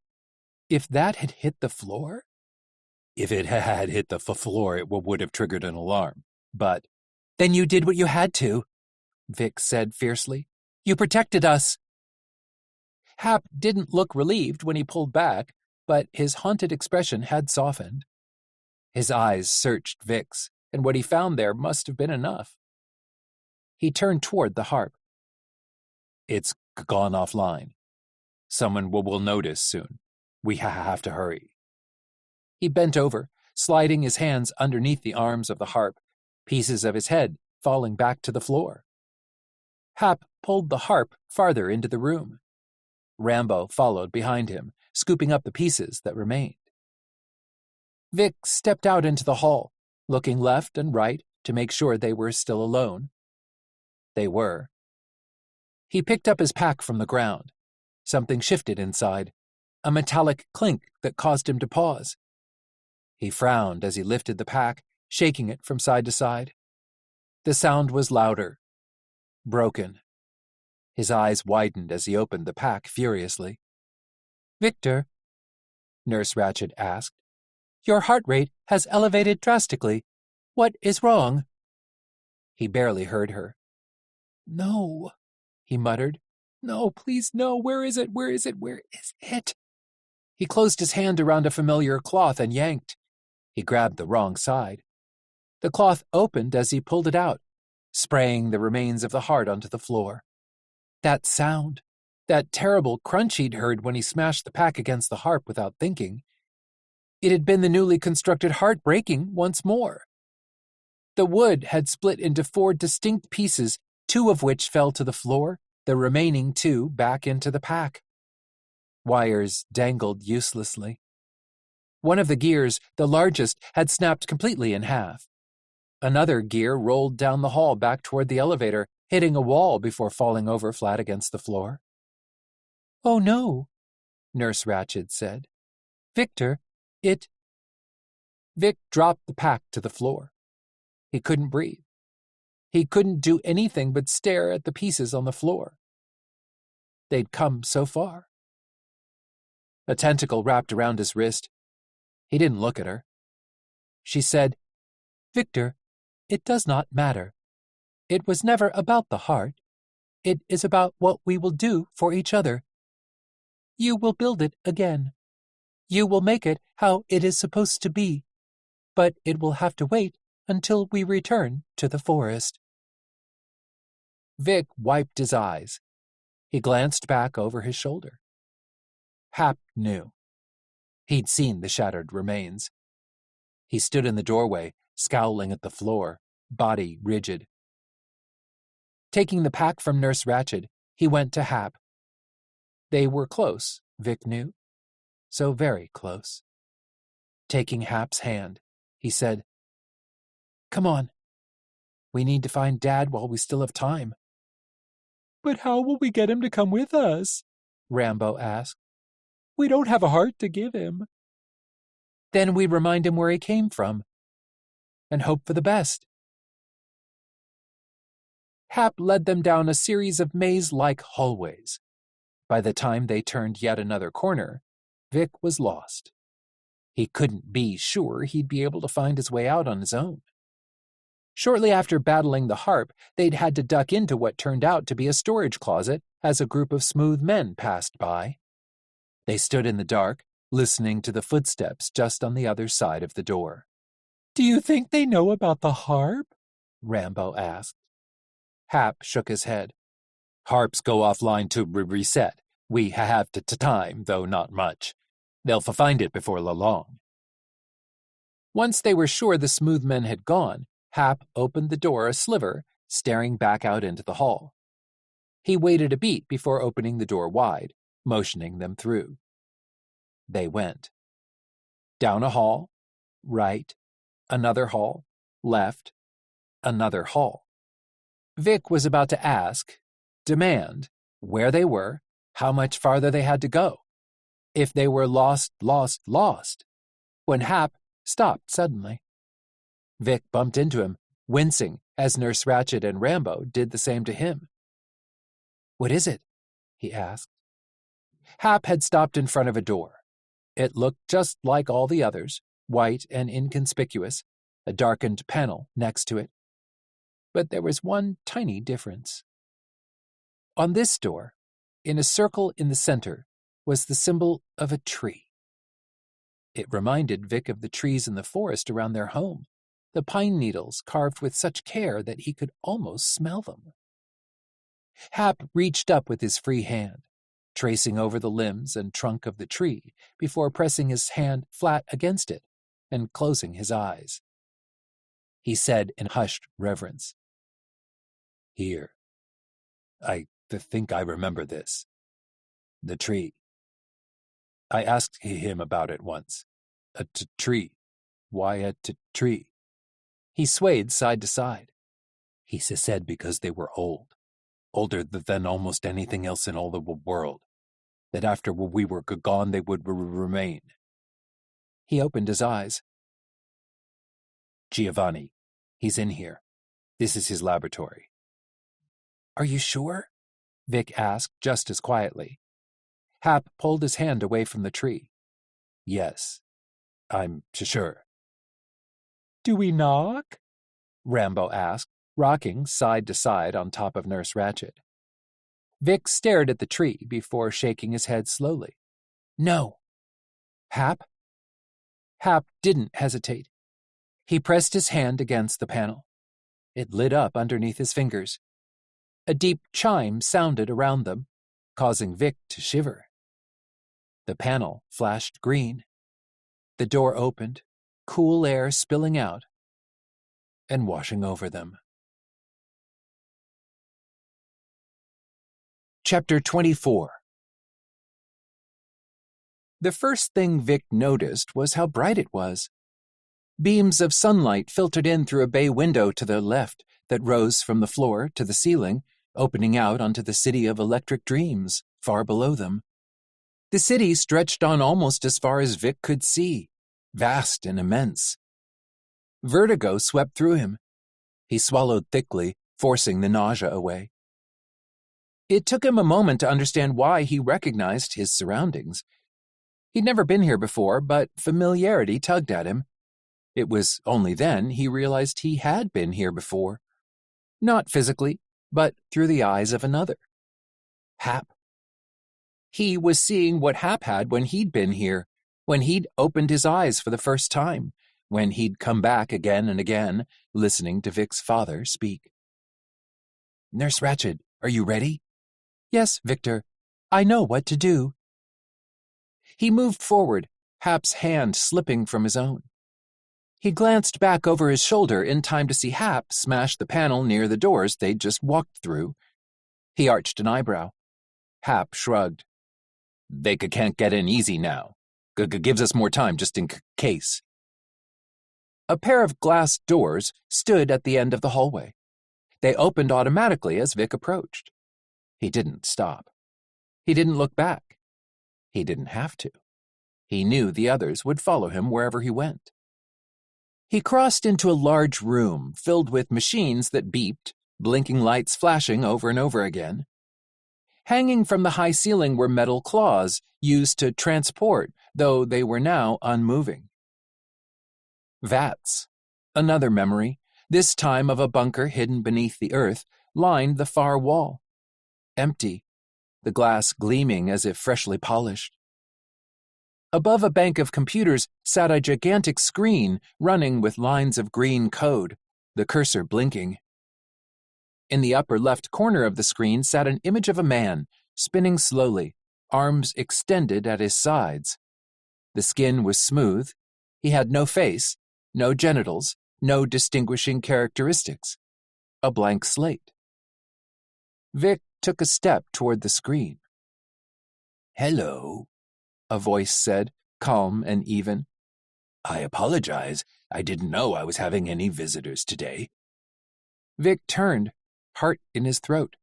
If that had hit the floor? If it had hit the floor, it would have triggered an alarm. But, then you did what you had to, Vic said fiercely. You protected us. Hap didn't look relieved when he pulled back, but his haunted expression had softened. His eyes searched Vic's, and what he found there must have been enough. He turned toward the harp. It's gone offline. Someone will notice soon. We have to hurry. He bent over, sliding his hands underneath the arms of the harp, pieces of his head falling back to the floor. Hap pulled the harp farther into the room. Rambo followed behind him, scooping up the pieces that remained. Vic stepped out into the hall, looking left and right to make sure they were still alone. They were. He picked up his pack from the ground. Something shifted inside, a metallic clink that caused him to pause. He frowned as he lifted the pack, shaking it from side to side. The sound was louder, broken. His eyes widened as he opened the pack furiously. Victor, Nurse Ratched asked, your heart rate has elevated drastically. What is wrong? He barely heard her. No, he muttered. No, please, no. Where is it? Where is it? Where is it? He closed his hand around a familiar cloth and yanked. He grabbed the wrong side. The cloth opened as he pulled it out, spraying the remains of the heart onto the floor. That sound, That terrible crunch he'd heard when he smashed the pack against the harp without thinking. It had been the newly constructed heart breaking once more. The wood had split into 4 distinct pieces, 2 of which fell to the floor, the remaining 2 back into the pack. Wires dangled uselessly. One of the gears, the largest, had snapped completely in half. Another gear rolled down the hall back toward the elevator, hitting a wall before falling over flat against the floor. "Oh no," Nurse Ratched said. "Victor, Vic dropped the pack to the floor. He couldn't breathe. He couldn't do anything but stare at the pieces on the floor. They'd come so far. A tentacle wrapped around his wrist. He didn't look at her. She said, Victor, it does not matter. It was never about the heart. It is about what we will do for each other. You will build it again. You will make it how it is supposed to be. But it will have to wait until we return to the forest." Vic wiped his eyes. He glanced back over his shoulder. Hap knew. He'd seen the shattered remains. He stood in the doorway, scowling at the floor, body rigid. Taking the pack from Nurse Ratched, he went to Hap. They were close, Vic knew. So very close. Taking Hap's hand, he said, "Come on. We need to find Dad while we still have time." "But how will we get him to come with us?" Rambo asked. "We don't have a heart to give him." "Then we remind him where he came from and hope for the best." Hap led them down a series of maze-like hallways. By the time they turned yet another corner, Vic was lost. He couldn't be sure he'd be able to find his way out on his own. Shortly after battling the harp, they'd had to duck into what turned out to be a storage closet as a group of smooth men passed by. They stood in the dark, listening to the footsteps just on the other side of the door. "Do you think they know about the harp?" Rambo asked. Hap shook his head. "Harps go offline to reset. We have time, though not much. They'll find it before long." Once they were sure the smooth men had gone, Hap opened the door a sliver, staring back out into the hall. He waited a beat before opening the door wide, motioning them through. They went. Down a hall, right, another hall, left, another hall. Vic was about to ask, demand, where they were, how much farther they had to go, if they were lost, when Hap stopped suddenly. Vic bumped into him, wincing as Nurse Ratched and Rambo did the same to him. "What is it?" he asked. Hap had stopped in front of a door. It looked just like all the others, white and inconspicuous, a darkened panel next to it. But there was one tiny difference. On this door, in a circle in the center, was the symbol of a tree. It reminded Vic of the trees in the forest around their home, the pine needles carved with such care that he could almost smell them. Hap reached up with his free hand, tracing over the limbs and trunk of the tree before pressing his hand flat against it and closing his eyes. He said in hushed reverence, "Here. I think I remember this. The tree. I asked him about it once. A tree. Why a tree?" He swayed side to side. He said because they were old. Older than almost anything else in all the world. That after we were gone they would remain. He opened his eyes. "Giovanni. He's in here. This is his laboratory." "Are you sure?" Vic asked just as quietly. Hap pulled his hand away from the tree. "Yes, I'm sure." "Do we knock?" Rambo asked, rocking side to side on top of Nurse Ratched. Vic stared at the tree before shaking his head slowly. "No." "Hap?" Hap didn't hesitate. He pressed his hand against the panel. It lit up underneath his fingers. A deep chime sounded around them. causing Vic to shiver. The panel flashed green. The door opened, cool air spilling out and washing over them. Chapter 24. The first thing Vic noticed was how bright it was. Beams of sunlight filtered in through a bay window to the left that rose from the floor to the ceiling, opening out onto the city of electric dreams far below them. The city stretched on almost as far as Vic could see, vast and immense. Vertigo swept through him. He swallowed thickly, forcing the nausea away. It took him a moment to understand why he recognized his surroundings. He'd never been here before, but familiarity tugged at him. It was only then he realized he had been here before. Not physically, but through the eyes of another. Hap. He was seeing what Hap had when he'd been here, when he'd opened his eyes for the first time, when he'd come back again and again, listening to Vic's father speak. "Nurse Ratched, are you ready?" "Yes, Victor. I know what to do." He moved forward, Hap's hand slipping from his own. He glanced back over his shoulder in time to see Hap smash the panel near the doors they'd just walked through. He arched an eyebrow. Hap shrugged. "They can't get in easy now. Gives us more time just in case." A pair of glass doors stood at the end of the hallway. They opened automatically as Vic approached. He didn't stop. He didn't look back. He didn't have to. He knew the others would follow him wherever he went. He crossed into a large room filled with machines that beeped, blinking lights flashing over and over again. Hanging from the high ceiling were metal claws used to transport, though they were now unmoving. Vats, another memory, this time of a bunker hidden beneath the earth, lined the far wall. Empty, the glass gleaming as if freshly polished. Above a bank of computers sat a gigantic screen running with lines of green code, the cursor blinking. In the upper left corner of the screen sat an image of a man, spinning slowly, arms extended at his sides. The skin was smooth. He had no face, no genitals, no distinguishing characteristics. A blank slate. Vic took a step toward the screen. "Hello," a voice said, calm and even. "I apologize. I didn't know I was having any visitors today." Vic turned, heart in his throat.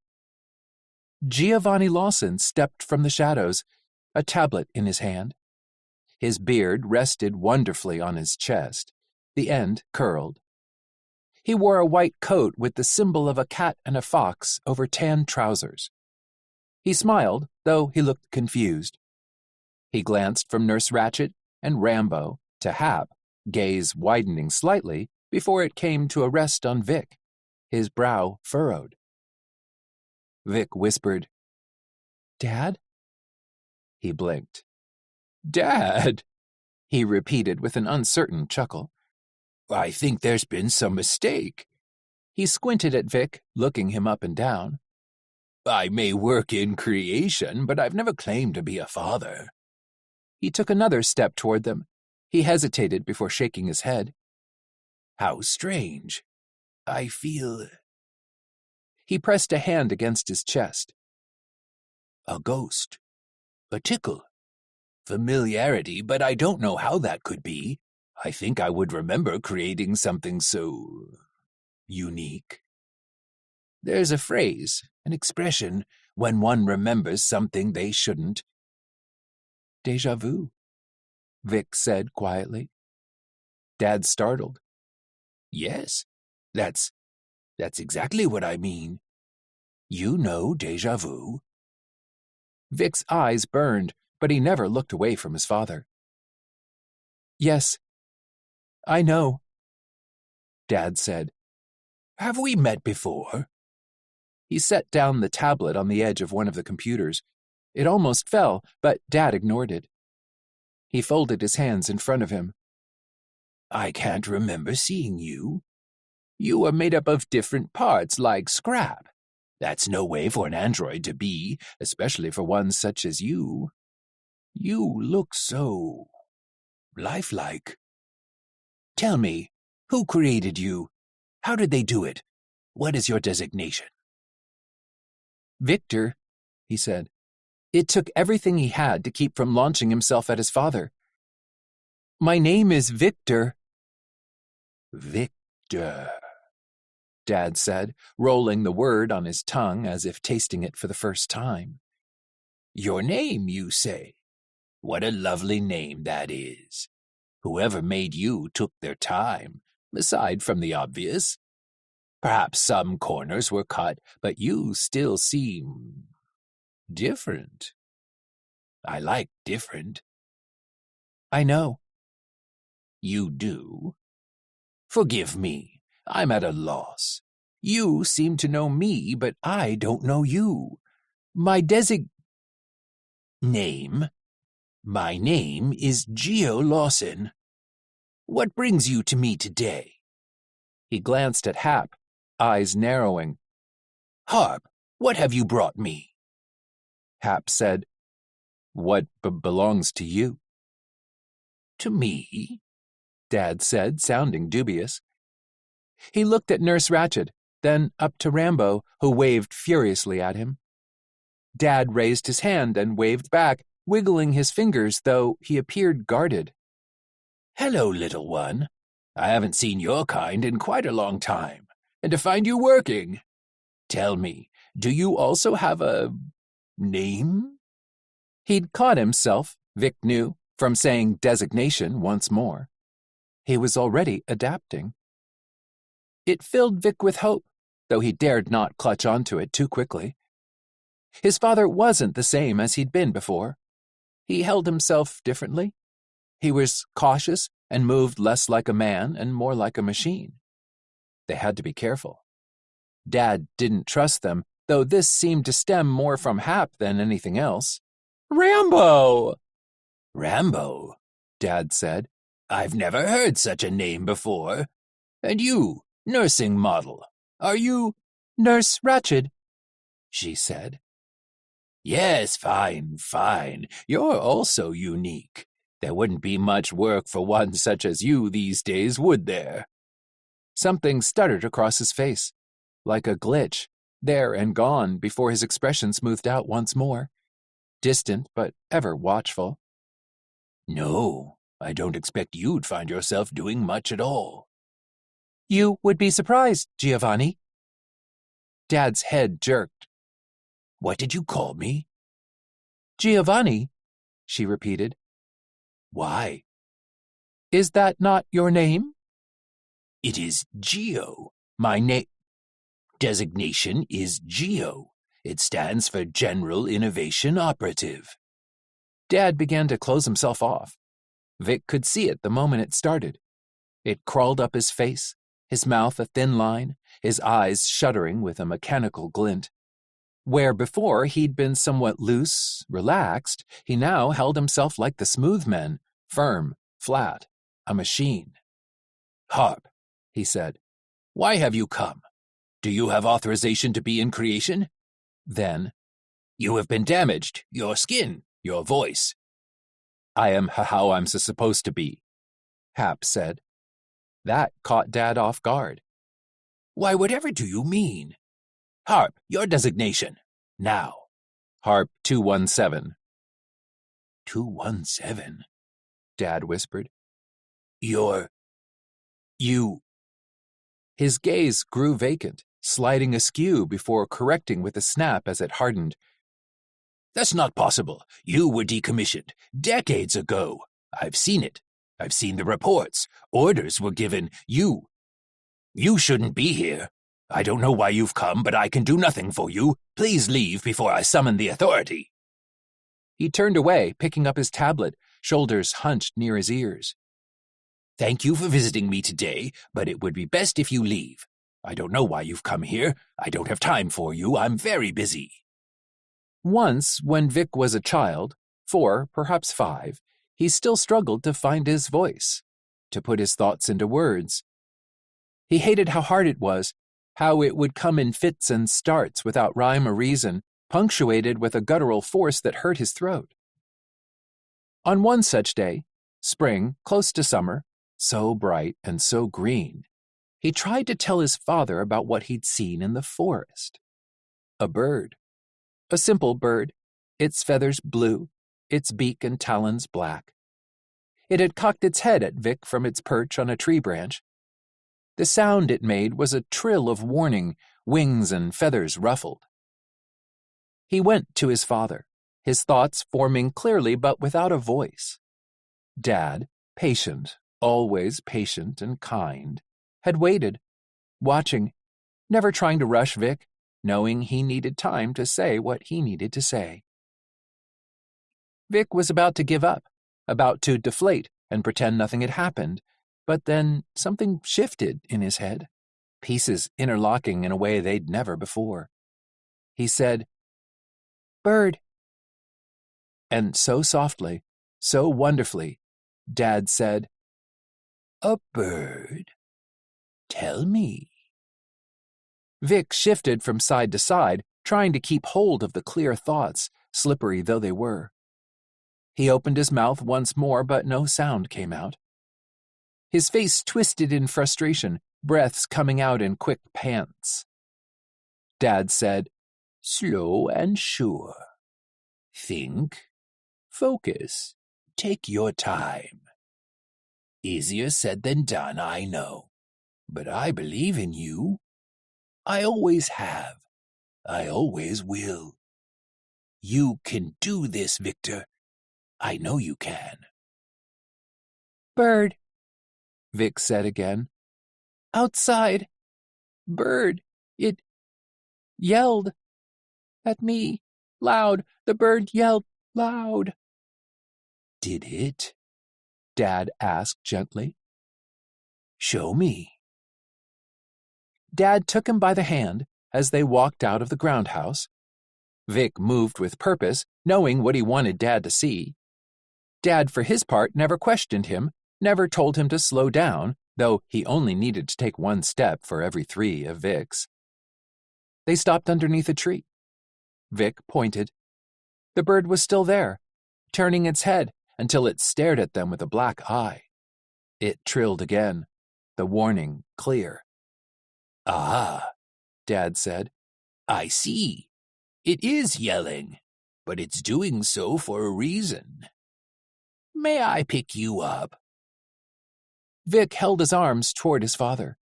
Giovanni Lawson stepped from the shadows, a tablet in his hand. His beard rested wonderfully on his chest, the end curled. He wore a white coat with the symbol of a cat and a fox over tan trousers. He smiled, though he looked confused. He glanced from Nurse Ratched and Rambo to Hap, gaze widening slightly before it came to a rest on Vic, his brow furrowed. Vic whispered, "Dad?" He blinked. "Dad?" he repeated with an uncertain chuckle. "I think there's been some mistake." He squinted at Vic, looking him up and down. "I may work in creation, but I've never claimed to be a father." He took another step toward them. He hesitated before shaking his head. "How strange. I feel—" He pressed a hand against his chest. "A ghost. A tickle. Familiarity, but I don't know how that could be. I think I would remember creating something so unique. There's a phrase, an expression, when one remembers something they shouldn't." "Déjà vu," Vic said quietly. Dad startled. "Yes, that's exactly what I mean. You know déjà vu?" Vic's eyes burned, but he never looked away from his father. "Yes, I know," Dad said. "Have we met before?" He set down the tablet on the edge of one of the computers. It almost fell, but Dad ignored it. He folded his hands in front of him. "I can't remember seeing you. You are made up of different parts like scrap. That's no way for an android to be, especially for one such as you. You look so lifelike. Tell me, who created you? How did they do it? What is your designation? Victor, he said. It took everything he had to keep from launching himself at his father. My name is Victor. Victor, Dad said, rolling the word on his tongue as if tasting it for the first time. Your name, you say? What a lovely name that is. Whoever made you took their time, aside from the obvious. Perhaps some corners were cut, but you still seem different. I like different. I know. You do? Forgive me, I'm at a loss. You seem to know me, but I don't know you. My name? My name is Gio Lawson. What brings you to me today? He glanced at Hap, eyes narrowing. Harp, what have you brought me? Hap said, What belongs to you? To me? Dad said, sounding dubious. He looked at Nurse Ratched, then up to Rambo, who waved furiously at him. Dad raised his hand and waved back, wiggling his fingers, though he appeared guarded. Hello, little one. I haven't seen your kind in quite a long time, and to find you working. Tell me, do you also have a name? He'd caught himself, Vic knew, from saying designation once more. He was already adapting. It filled Vic with hope, though he dared not clutch onto it too quickly. His father wasn't the same as he'd been before. He held himself differently. He was cautious and moved less like a man and more like a machine. They had to be careful. Dad didn't trust them, though this seemed to stem more from Hap than anything else. Rambo! Rambo, Dad said. I've never heard such a name before. And you, nursing model, are you? Nurse Ratched, she said. Yes, fine. You're also unique. There wouldn't be much work for one such as you these days, would there? Something stuttered across his face, like a glitch, there and gone before his expression smoothed out once more, distant but ever watchful. No, I don't expect you'd find yourself doing much at all. You would be surprised, Giovanni. Dad's head jerked. What did you call me? Giovanni, she repeated. Why? Is that not your name? It is Gio. My designation is Gio. It stands for General Innovation Operative. Dad began to close himself off. Vic could see it the moment it started. It crawled up his face, his mouth a thin line, his eyes shuddering with a mechanical glint. Where before he'd been somewhat loose, relaxed, he now held himself like the smooth men, firm, flat, a machine. Harp, he said, why have you come? Do you have authorization to be in creation? Then, you have been damaged, your skin, your voice. I am how I'm supposed to be, Hap said. That caught Dad off guard. Why, whatever do you mean? Harp, your designation, now. Harp 217. 217? Dad whispered. You. His gaze grew vacant, sliding askew before correcting with a snap as it hardened. That's not possible. You were decommissioned decades ago. I've seen it. I've seen the reports. Orders were given. You shouldn't be here. I don't know why you've come, but I can do nothing for you. Please leave before I summon the authority. He turned away, picking up his tablet, shoulders hunched near his ears. Thank you for visiting me today, but it would be best if you leave. I don't know why you've come here. I don't have time for you. I'm very busy. Once, when Vic was a child, 4, perhaps 5, he still struggled to find his voice, to put his thoughts into words. He hated how hard it was, how it would come in fits and starts without rhyme or reason, punctuated with a guttural force that hurt his throat. On one such day, spring, close to summer, so bright and so green, he tried to tell his father about what he'd seen in the forest. A bird. A simple bird, its feathers blue, its beak and talons black. It had cocked its head at Vic from its perch on a tree branch. The sound it made was a trill of warning, wings and feathers ruffled. He went to his father, his thoughts forming clearly but without a voice. Dad, patient, always patient and kind, had waited, watching, never trying to rush Vic, knowing he needed time to say what he needed to say. Vic was about to give up, about to deflate and pretend nothing had happened, but then something shifted in his head, pieces interlocking in a way they'd never before. He said, "Bird." And so softly, so wonderfully, Dad said, "A bird? Tell me." Vic shifted from side to side, trying to keep hold of the clear thoughts, slippery though they were. He opened his mouth once more, but no sound came out. His face twisted in frustration, breaths coming out in quick pants. Dad said, "Slow and sure. Think. Focus. Take your time. Easier said than done, I know. But I believe in you. I always have. I always will. You can do this, Victor. I know you can." "Bird," Vic said again. "Outside. Bird. It yelled at me. Loud. The bird yelled loud." "Did it?" Dad asked gently. "Show me." Dad took him by the hand as they walked out of the groundhouse. Vic moved with purpose, knowing what he wanted Dad to see. Dad, for his part, never questioned him, never told him to slow down, though he only needed to take one step for every 3 of Vic's. They stopped underneath a tree. Vic pointed. The bird was still there, turning its head until it stared at them with a black eye. It trilled again, the warning clear. "Ah," Dad said. "I see. It is yelling, but it's doing so for a reason. May I pick you up?" Vic held his arms toward his father.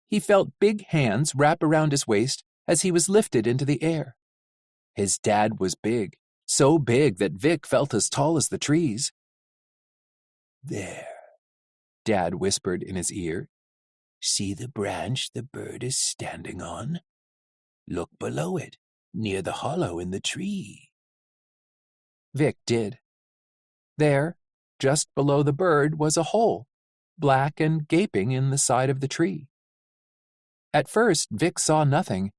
He felt big hands wrap around his waist as he was lifted into the air. His dad was big, so big that Vic felt as tall as the trees. "There," Dad whispered in his ear. "See the branch the bird is standing on? Look below it, near the hollow in the tree." Vic did. There, just below the bird, was a hole, black and gaping in the side of the tree. At first, Vic saw nothing.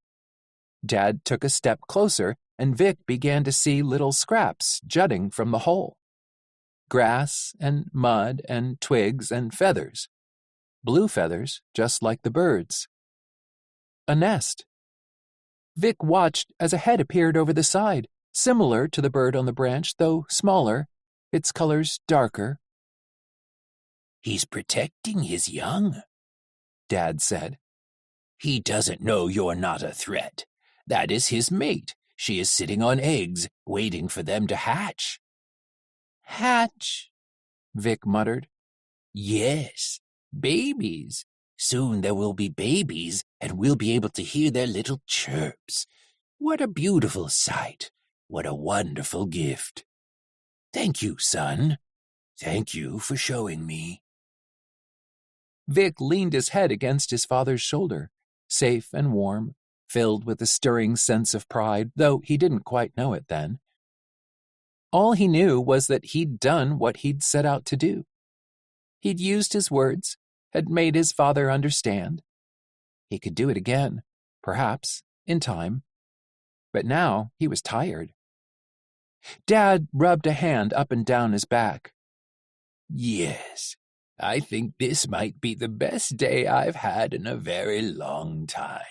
Dad took a step closer, and Vic began to see little scraps jutting from the hole. Grass and mud and twigs and feathers. Blue feathers, just like the bird's. A nest. Vic watched as a head appeared over the side, similar to the bird on the branch, though smaller, its colors darker. "He's protecting his young," Dad said. "He doesn't know you're not a threat. That is his mate. She is sitting on eggs, waiting for them to hatch." "Hatch," Vic muttered. "Yes, babies. Soon there will be babies, and we'll be able to hear their little chirps. What a beautiful sight. What a wonderful gift. Thank you, son. Thank you for showing me." Vic leaned his head against his father's shoulder, safe and warm, filled with a stirring sense of pride, though he didn't quite know it then. All he knew was that he'd done what he'd set out to do. He'd used his words, had made his father understand. He could do it again, perhaps, in time. But now he was tired. Dad rubbed a hand up and down his back. "Yes, I think this might be the best day I've had in a very long time.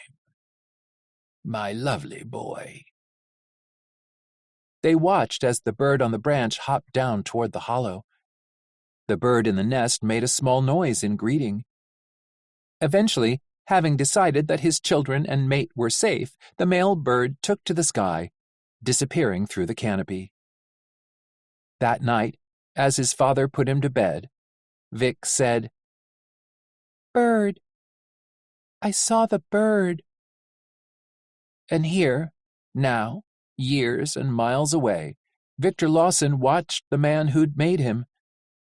My lovely boy." They watched as the bird on the branch hopped down toward the hollow. The bird in the nest made a small noise in greeting. Eventually, having decided that his children and mate were safe, the male bird took to the sky, disappearing through the canopy. That night, as his father put him to bed, Vic said, "Bird, I saw the bird." And here, now, years and miles away, Victor Lawson watched the man who'd made him,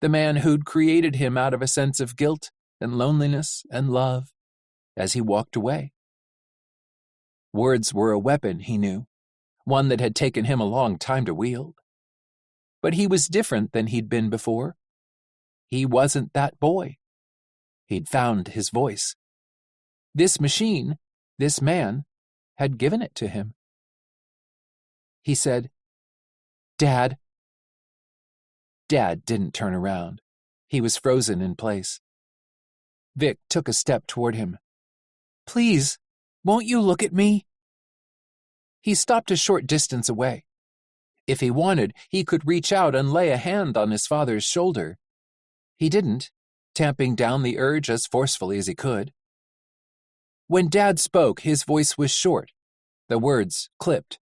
the man who'd created him out of a sense of guilt and loneliness and love, as he walked away. Words were a weapon, he knew, one that had taken him a long time to wield. But he was different than he'd been before. He wasn't that boy. He'd found his voice. This machine, this man, had given it to him. He said, "Dad." Dad didn't turn around. He was frozen in place. Vic took a step toward him. "Please, won't you look at me?" He stopped a short distance away. If he wanted, he could reach out and lay a hand on his father's shoulder. He didn't, tamping down the urge as forcefully as he could. When Dad spoke, his voice was short. The words clipped.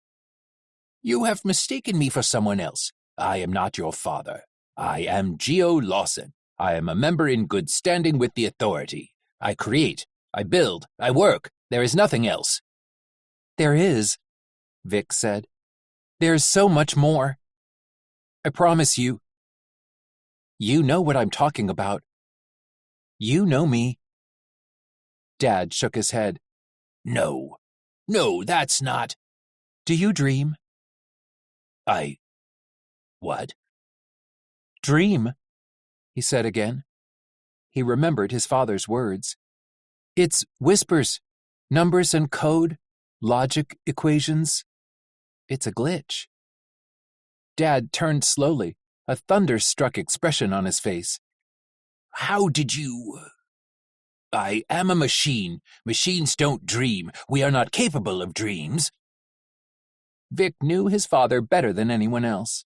"You have mistaken me for someone else. I am not your father. I am Gio Lawson. I am a member in good standing with the authority. I create, I build, I work. There is nothing else." "There is," Vic said. "There's so much more. I promise you. You know what I'm talking about. You know me." Dad shook his head. No, that's not." "Do you dream?" What?" "Dream," he said again. He remembered his father's words. "It's whispers, numbers and code, logic equations. It's a glitch." Dad turned slowly, a thunderstruck expression on his face. "How did you—" "I am a machine. Machines don't dream. We are not capable of dreams." Vic knew his father better than anyone else.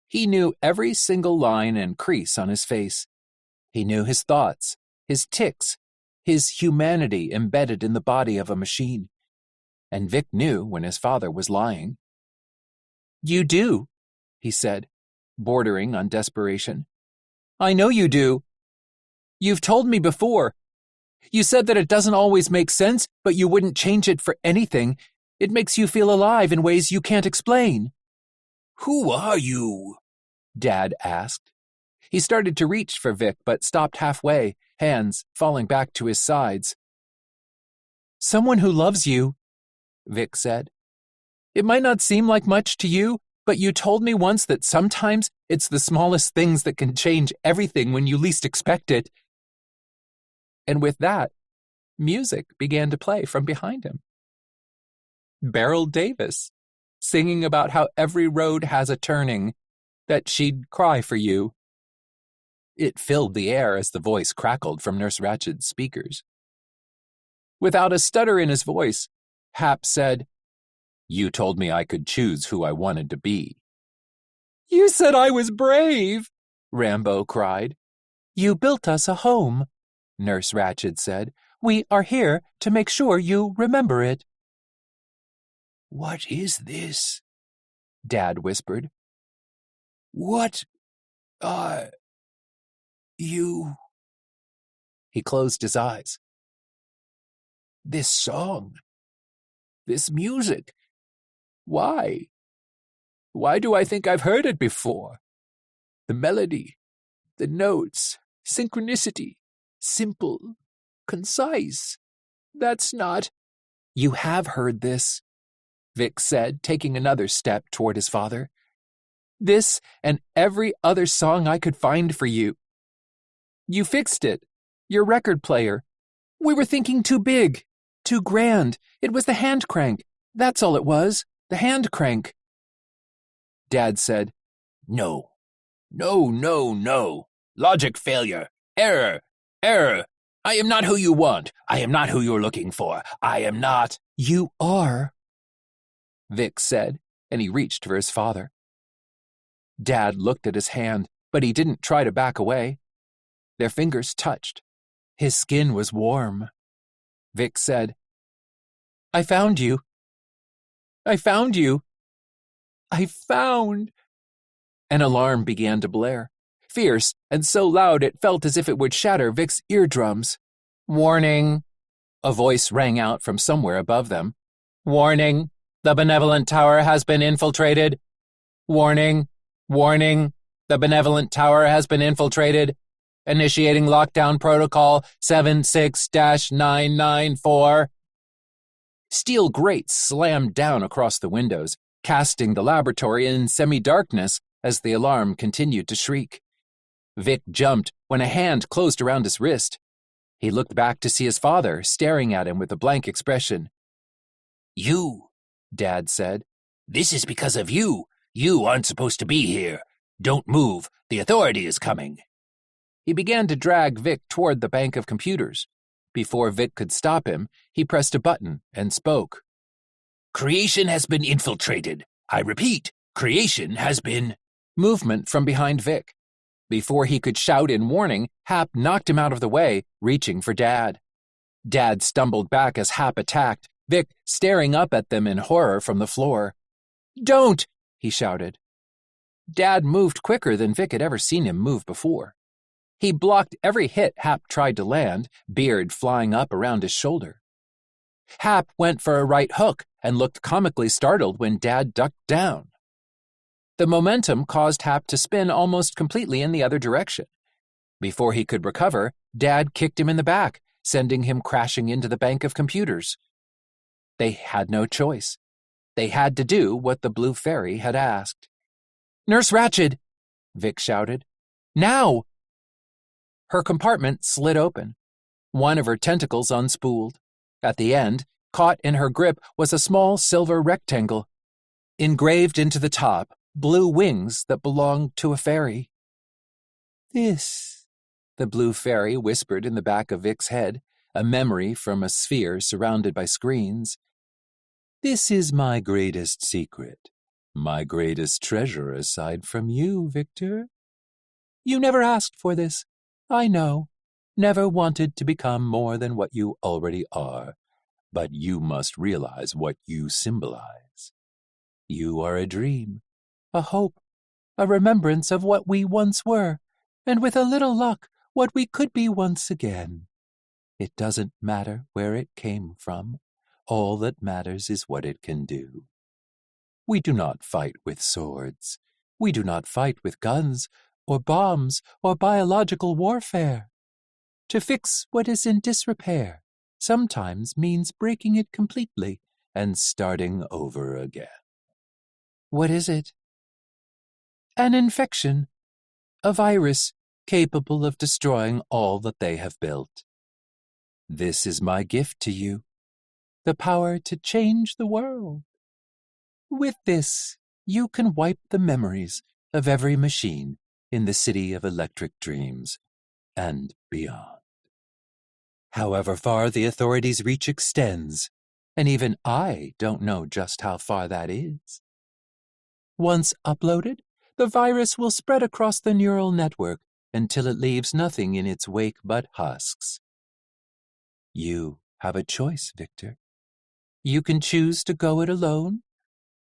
He knew every single line and crease on his face. He knew his thoughts, his tics, his humanity embedded in the body of a machine. And Vic knew when his father was lying. "You do," he said, bordering on desperation. "I know you do. You've told me before. You said that it doesn't always make sense, but you wouldn't change it for anything. It makes you feel alive in ways you can't explain." "Who are you?" Dad asked. He started to reach for Vic, but stopped halfway, hands falling back to his sides. "Someone who loves you," Vic said. "It might not seem like much to you, but you told me once that sometimes it's the smallest things that can change everything when you least expect it." And with that, music began to play from behind him. Beryl Davis, singing about how every road has a turning, that she'd cry for you. It filled the air as the voice crackled from Nurse Ratched's speakers. Without a stutter in his voice, Hap said, "You told me I could choose who I wanted to be." "You said I was brave," Rambo cried. "You built us a home," Nurse Ratched said. "We are here to make sure you remember it." "What is this?" Dad whispered. "What are you?" He closed his eyes. "This song, this music, why? Why do I think I've heard it before? The melody, the notes, synchronicity, simple, concise. That's not—" "You have heard this," Vic said, taking another step toward his father. "This and every other song I could find for you. You fixed it, your record player. We were thinking too big, too grand. It was the hand crank. That's all it was, the hand crank." Dad said, No. Logic failure. Error! Error! I am not who you want. I am not who you're looking for. I am not. You are, Vic said, and he reached for his father. Dad looked at his hand, but he didn't try to back away. Their fingers touched. His skin was warm. Vic said, I found you. I found you. I found. An alarm began to blare, fierce and so loud it felt as if it would shatter Vic's eardrums. Warning! A voice rang out from somewhere above them. Warning! The benevolent tower has been infiltrated. Warning! Warning! The benevolent tower has been infiltrated. Initiating lockdown protocol 76-994. Steel grates slammed down across the windows, casting the laboratory in semi-darkness as the alarm continued to shriek. Vic jumped when a hand closed around his wrist. He looked back to see his father staring at him with a blank expression. You, Dad said. This is because of you. You aren't supposed to be here. Don't move. The authority is coming. He began to drag Vic toward the bank of computers. Before Vic could stop him, he pressed a button and spoke. Creation has been infiltrated. I repeat, creation has been... Movement from behind Vic. Before he could shout in warning, Hap knocked him out of the way, reaching for Dad. Dad stumbled back as Hap attacked, Vic staring up at them in horror from the floor. Don't! He shouted. Dad moved quicker than Vic had ever seen him move before. He blocked every hit Hap tried to land, beard flying up around his shoulder. Hap went for a right hook and looked comically startled when Dad ducked down. The momentum caused Hap to spin almost completely in the other direction. Before he could recover, Dad kicked him in the back, sending him crashing into the bank of computers. They had no choice. They had to do what the Blue Fairy had asked. Nurse Ratched! Vic shouted. Now! Her compartment slid open. One of her tentacles unspooled. At the end, caught in her grip, was a small silver rectangle. Engraved into the top, blue wings that belonged to a fairy. This, the Blue Fairy whispered in the back of Vic's head, a memory from a sphere surrounded by screens. This is my greatest secret, my greatest treasure aside from you, Victor. You never asked for this, I know, never wanted to become more than what you already are, but you must realize what you symbolize. You are a dream, a hope, a remembrance of what we once were, and with a little luck, what we could be once again. It doesn't matter where it came from. All that matters is what it can do. We do not fight with swords. We do not fight with guns, or bombs, or biological warfare. To fix what is in disrepair sometimes means breaking it completely and starting over again. What is it? An infection, a virus capable of destroying all that they have built. This is my gift to you, the power to change the world. With this, you can wipe the memories of every machine in the city of electric dreams and beyond. However far the authorities' reach extends, and even I don't know just how far that is. Once uploaded, the virus will spread across the neural network until it leaves nothing in its wake but husks. You have a choice, Victor. You can choose to go it alone.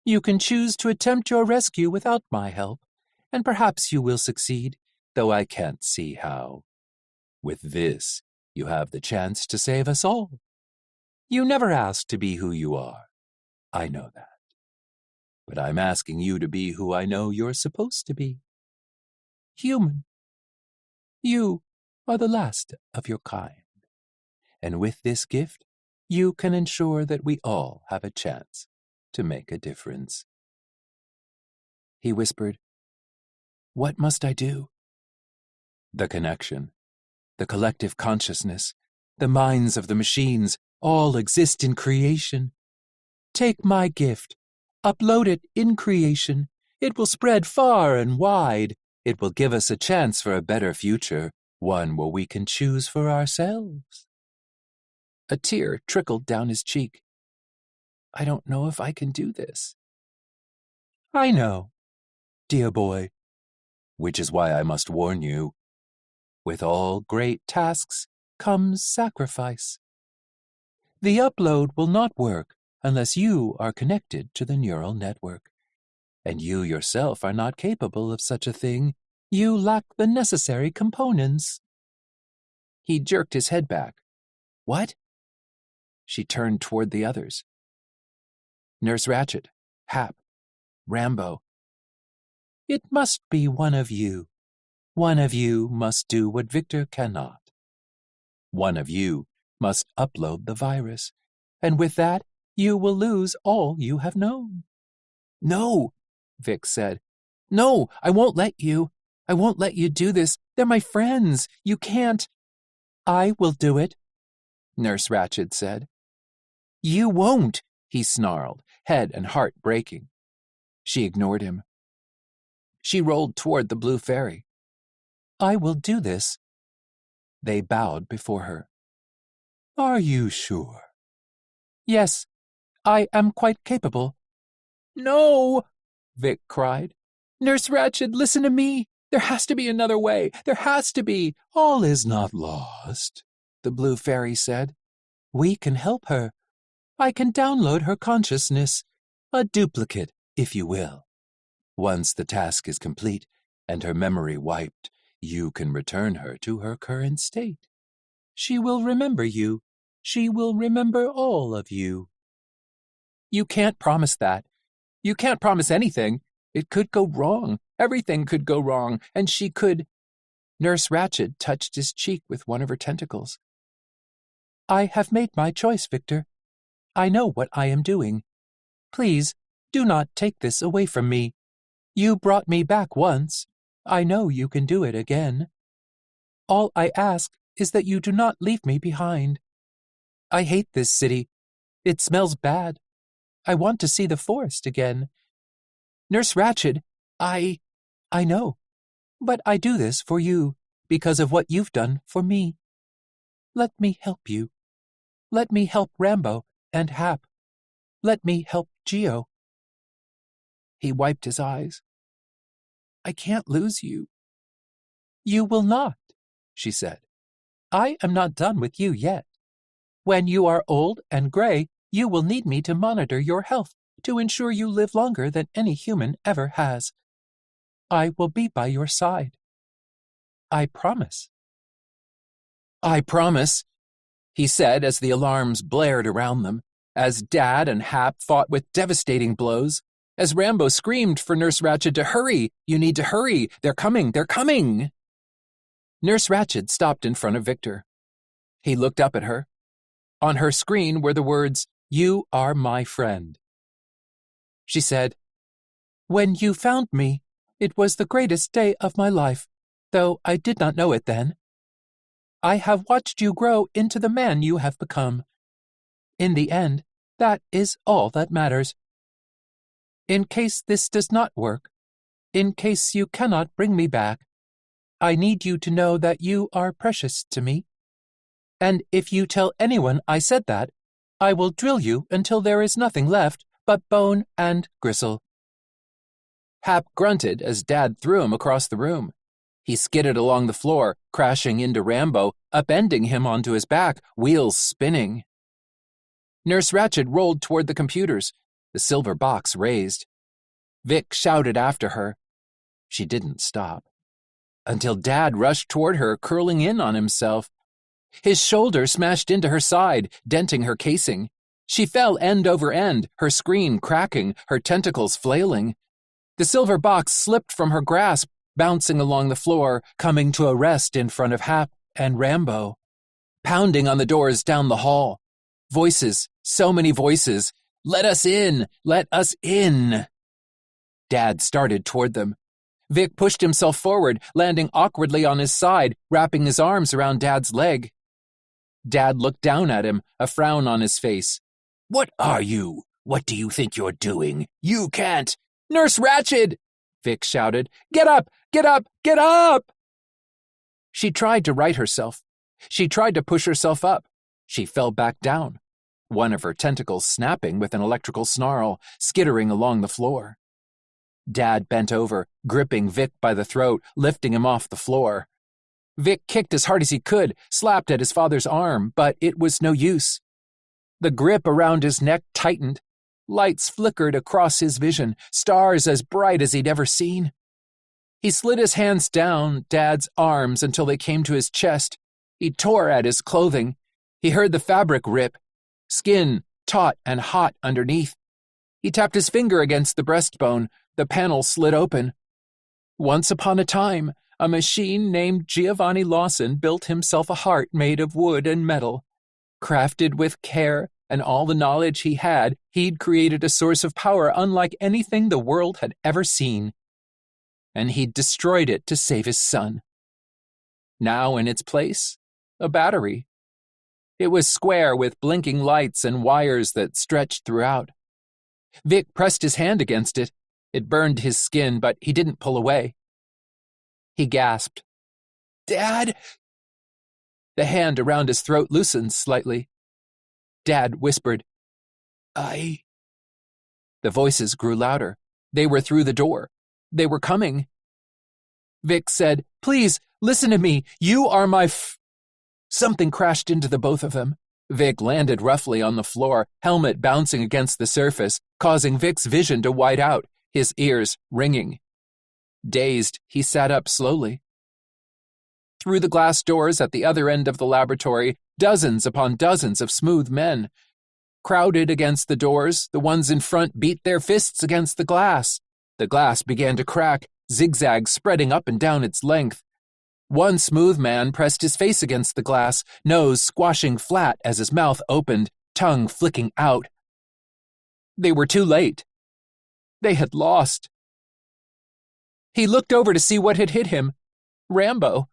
You can choose to attempt your rescue without my help, and perhaps you will succeed, though I can't see how. With this, you have the chance to save us all. You never asked to be who you are. I know that. But I'm asking you to be who I know you're supposed to be. Human. You are the last of your kind. And with this gift, you can ensure that we all have a chance to make a difference. He whispered, What must I do? The connection, the collective consciousness, the minds of the machines all exist in creation. Take my gift. Upload it in creation. It will spread far and wide. It will give us a chance for a better future. one where we can choose for ourselves. A tear trickled down his cheek. I don't know if I can do this. I know, dear boy, which is why I must warn you. With all great tasks comes sacrifice. The upload will not work unless you are connected to the neural network. And you yourself are not capable of such a thing. You lack the necessary components. He jerked his head back. What? She turned toward the others. Nurse Ratched, Hap, Rambo. It must be one of you. One of you must do what Victor cannot. One of you must upload the virus, and with that, you will lose all you have known. No, Vic said. No, I won't let you. I won't let you do this. They're my friends. You can't. I will do it, Nurse Ratched said. You won't, he snarled, head and heart breaking. She ignored him. She rolled toward the blue fairy. I will do this. They bowed before her. Are you sure? Yes, I am quite capable. No, Vic cried. Nurse Ratched, listen to me. There has to be another way. There has to be. All is not lost, the blue fairy said. We can help her. I can download her consciousness. A duplicate, if you will. Once the task is complete and her memory wiped, you can return her to her current state. She will remember you. She will remember all of you. You can't promise that. You can't promise anything. It could go wrong. Everything could go wrong, and she could... Nurse Ratched touched his cheek with one of her tentacles. I have made my choice, Victor. I know what I am doing. Please, do not take this away from me. You brought me back once. I know you can do it again. All I ask is that you do not leave me behind. I hate this city. It smells bad. I want to see the forest again. Nurse Ratched, I know. But I do this for you, because of what you've done for me. Let me help you. Let me help Rambo and Hap. Let me help Gio. He wiped his eyes. I can't lose you. You will not, she said. I am not done with you yet. When you are old and gray, you will need me to monitor your health to ensure you live longer than any human ever has. I will be by your side. I promise. I promise, he said as the alarms blared around them, as Dad and Hap fought with devastating blows, as Rambo screamed for Nurse Ratched to hurry. You need to hurry. They're coming. They're coming. Nurse Ratched stopped in front of Victor. He looked up at her. On her screen were the words, You are my friend. She said, When you found me, it was the greatest day of my life, though I did not know it then. I have watched you grow into the man you have become. In the end, that is all that matters. In case this does not work, in case you cannot bring me back, I need you to know that you are precious to me. And if you tell anyone I said that, I will drill you until there is nothing left but bone and gristle. Hap grunted as Dad threw him across the room. He skidded along the floor, crashing into Rambo, upending him onto his back, wheels spinning. Nurse Ratched rolled toward the computers, the silver box raised. Vic shouted after her. She didn't stop. Until Dad rushed toward her, curling in on himself. His shoulder smashed into her side, denting her casing. She fell end over end, her screen cracking, her tentacles flailing. The silver box slipped from her grasp, bouncing along the floor, coming to a rest in front of Hap and Rambo. Pounding on the doors down the hall. Voices, so many voices. Let us in! Let us in! Dad started toward them. Vic pushed himself forward, landing awkwardly on his side, wrapping his arms around Dad's leg. Dad looked down at him, a frown on his face. What are you? What do you think you're doing? You can't! Nurse Ratched! Vic shouted. Get up! Get up! Get up! She tried to right herself. She tried to push herself up. She fell back down, one of her tentacles snapping with an electrical snarl, skittering along the floor. Dad bent over, gripping Vic by the throat, lifting him off the floor. Vic kicked as hard as he could, slapped at his father's arm, but it was no use. The grip around his neck tightened. Lights flickered across his vision, stars as bright as he'd ever seen. He slid his hands down Dad's arms until they came to his chest. He tore at his clothing. He heard the fabric rip, skin taut and hot underneath. He tapped his finger against the breastbone. The panel slid open. Once upon a time, a machine named Giovanni Lawson built himself a heart made of wood and metal. Crafted with care and all the knowledge he had, he'd created a source of power unlike anything the world had ever seen. And he'd destroyed it to save his son. Now in its place, a battery. It was square with blinking lights and wires that stretched throughout. Vic pressed his hand against it. It burned his skin, but he didn't pull away. He gasped. "Dad!" The hand around his throat loosened slightly. Dad whispered, "I..." The voices grew louder. They were through the door. They were coming. Vic said, "Please, listen to me. You are my Something crashed into the both of them. Vic landed roughly on the floor, helmet bouncing against the surface, causing Vic's vision to white out, his ears ringing. Dazed, he sat up slowly. Through the glass doors at the other end of the laboratory, dozens upon dozens of smooth men. Crowded against the doors, the ones in front beat their fists against the glass. The glass began to crack, zigzags spreading up and down its length. One smooth man pressed his face against the glass, nose squashing flat as his mouth opened, tongue flicking out. They were too late. They had lost. He looked over to see what had hit him. Rambo.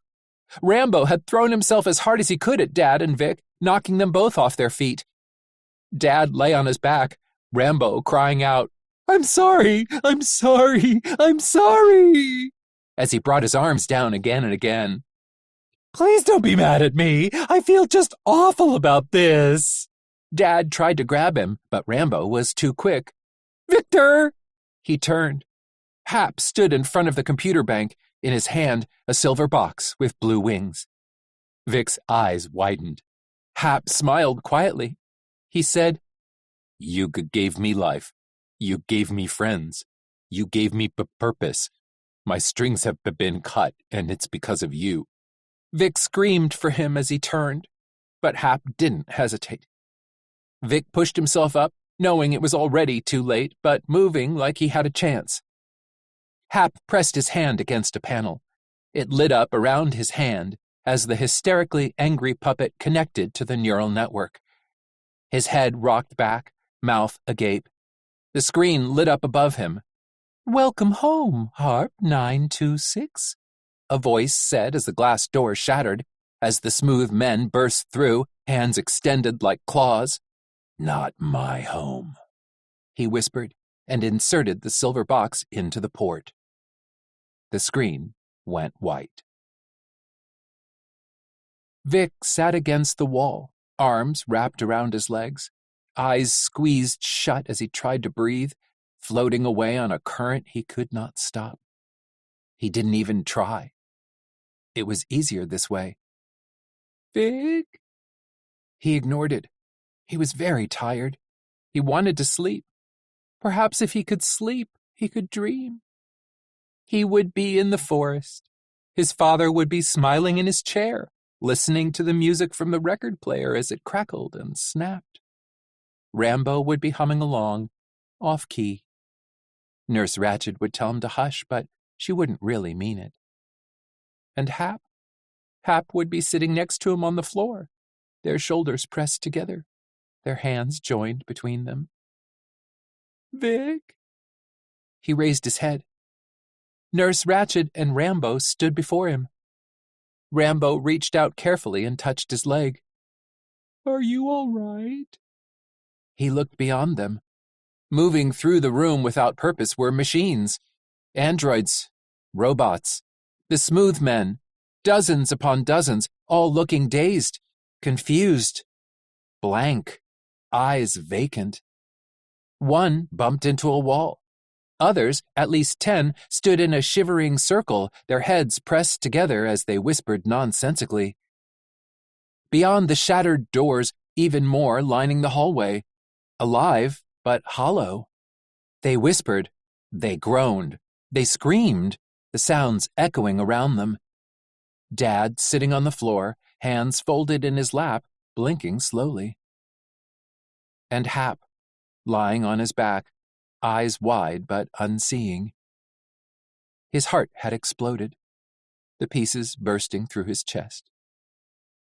Rambo had thrown himself as hard as he could at Dad and Vic, knocking them both off their feet. Dad lay on his back, Rambo crying out, "I'm sorry, I'm sorry, I'm sorry," as he brought his arms down again and again. "Please don't be mad at me. I feel just awful about this." Dad tried to grab him, but Rambo was too quick. "Victor!" He turned. Hap stood in front of the computer bank, in his hand a silver box with blue wings. Vic's eyes widened. Hap smiled quietly. He said, "You gave me life. You gave me friends. You gave me purpose. My strings have been cut, and it's because of you." Vic screamed for him as he turned, but Hap didn't hesitate. Vic pushed himself up, knowing it was already too late, but moving like he had a chance. Hap pressed his hand against a panel. It lit up around his hand as the hysterically angry puppet connected to the neural network. His head rocked back, mouth agape. The screen lit up above him. "Welcome home, Harp 926, a voice said as the glass door shattered, as the smooth men burst through, hands extended like claws. "Not my home," he whispered, and inserted the silver box into the port. The screen went white. Vic sat against the wall, arms wrapped around his legs, eyes squeezed shut as he tried to breathe, floating away on a current he could not stop. He didn't even try. It was easier this way. "Vic?" He ignored it. He was very tired. He wanted to sleep. Perhaps if he could sleep, he could dream. He would be in the forest. His father would be smiling in his chair, listening to the music from the record player as it crackled and snapped. Rambo would be humming along, off-key. Nurse Ratched would tell him to hush, but she wouldn't really mean it. And Hap? Hap would be sitting next to him on the floor, their shoulders pressed together, their hands joined between them. "Vic?" He raised his head. Nurse Ratched and Rambo stood before him. Rambo reached out carefully and touched his leg. "Are you all right?" He looked beyond them. Moving through the room without purpose were machines, androids, robots, the smooth men, Dozens upon dozens, all looking dazed, confused, blank, eyes vacant. One bumped into a wall. Others, at least 10, stood in a shivering circle, their heads pressed together as they whispered nonsensically. Beyond the shattered doors, even more lining the hallway. Alive, but hollow. They whispered, they groaned, they screamed, the sounds echoing around them. Dad sitting on the floor, hands folded in his lap, blinking slowly. And Hap, lying on his back, eyes wide but unseeing. His heart had exploded, the pieces bursting through his chest.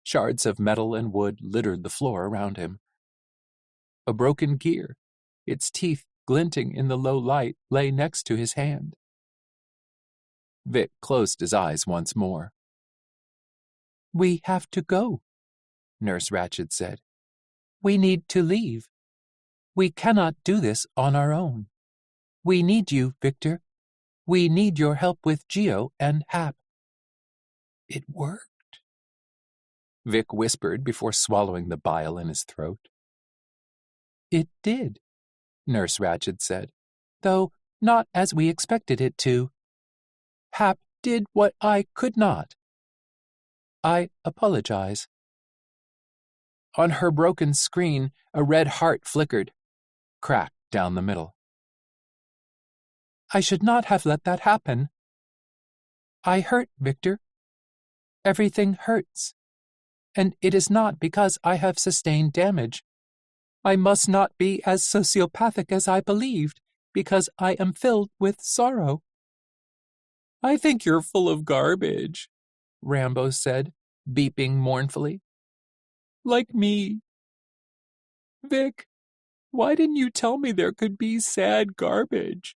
Shards of metal and wood littered the floor around him. A broken gear, its teeth glinting in the low light, lay next to his hand. Vic closed his eyes once more. "We have to go," Nurse Ratched said. "We need to leave. We cannot do this on our own. We need you, Victor. We need your help with Gio and Hap." "It worked," Vic whispered before swallowing the bile in his throat. "It did," Nurse Ratched said, "though not as we expected it to. Hap did what I could not. I apologize." On her broken screen, a red heart flickered, cracked down the middle. "I should not have let that happen. I hurt, Victor. Everything hurts. And it is not because I have sustained damage. I must not be as sociopathic as I believed, because I am filled with sorrow." "I think you're full of garbage," Rambo said, beeping mournfully. "Like me. Vic, why didn't you tell me there could be sad garbage?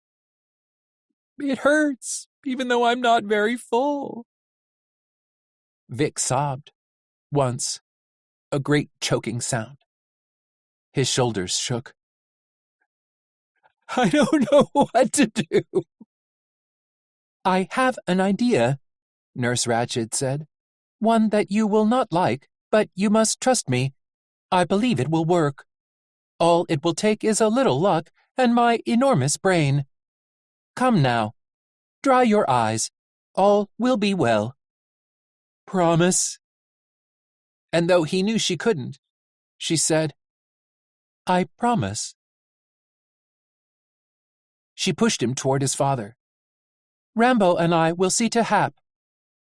It hurts, even though I'm not very full." Vic sobbed. Once, a great choking sound. His shoulders shook. "I don't know what to do." "I have an idea," Nurse Ratched said. "One that you will not like, but you must trust me. I believe it will work. All it will take is a little luck and my enormous brain. Come now. Dry your eyes. All will be well." "Promise?" And though he knew she couldn't, she said, "I promise." She pushed him toward his father. "Rambo and I will see to Hap.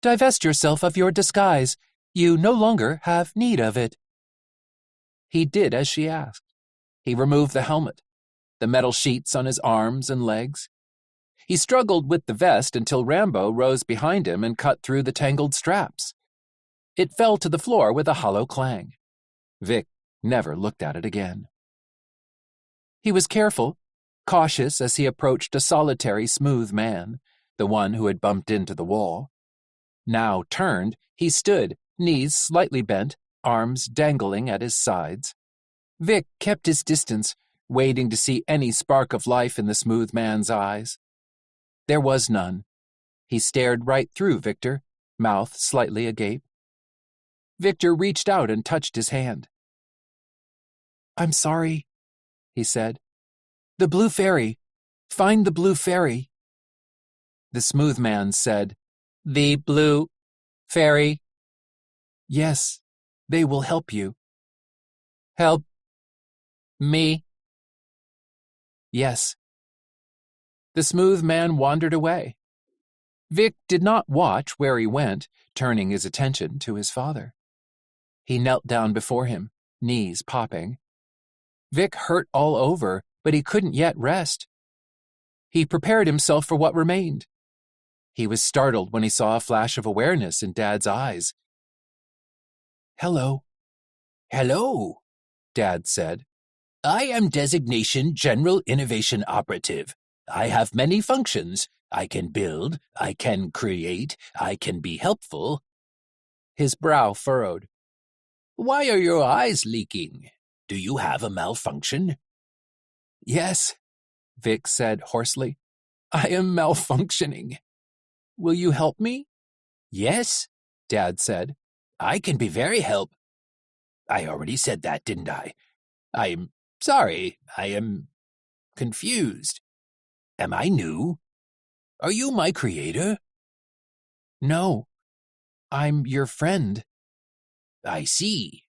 Divest yourself of your disguise. You no longer have need of it." He did as she asked. He removed the helmet, the metal sheets on his arms and legs. He struggled with the vest until Rambo rose behind him and cut through the tangled straps. It fell to the floor with a hollow clang. Vic never looked at it again. He was careful, cautious as he approached a solitary smooth man, the one who had bumped into the wall. Now turned, he stood, knees slightly bent, arms dangling at his sides. Vic kept his distance, waiting to see any spark of life in the smooth man's eyes. There was none. He stared right through Victor, mouth slightly agape. Victor reached out and touched his hand. "I'm sorry," he said. "The blue fairy. Find the blue fairy." The smooth man said, "The blue fairy?" "Yes, they will help you." "Help me?" "Yes." The smooth man wandered away. Vic did not watch where he went, turning his attention to his father. He knelt down before him, knees popping. Vic hurt all over, but he couldn't yet rest. He prepared himself for what remained. He was startled when he saw a flash of awareness in Dad's eyes. "Hello." "Hello," Dad said. "I am designation General Innovation Operative. I have many functions. I can build, I can create, I can be helpful." His brow furrowed. "Why are your eyes leaking? Do you have a malfunction?" "Yes," Vic said hoarsely. "I am malfunctioning. Will you help me?" "Yes, Dad said. I can be very help. I already said that, didn't I? I'm sorry. I am confused. Am I new? Are you my creator? No. I'm your friend. I see.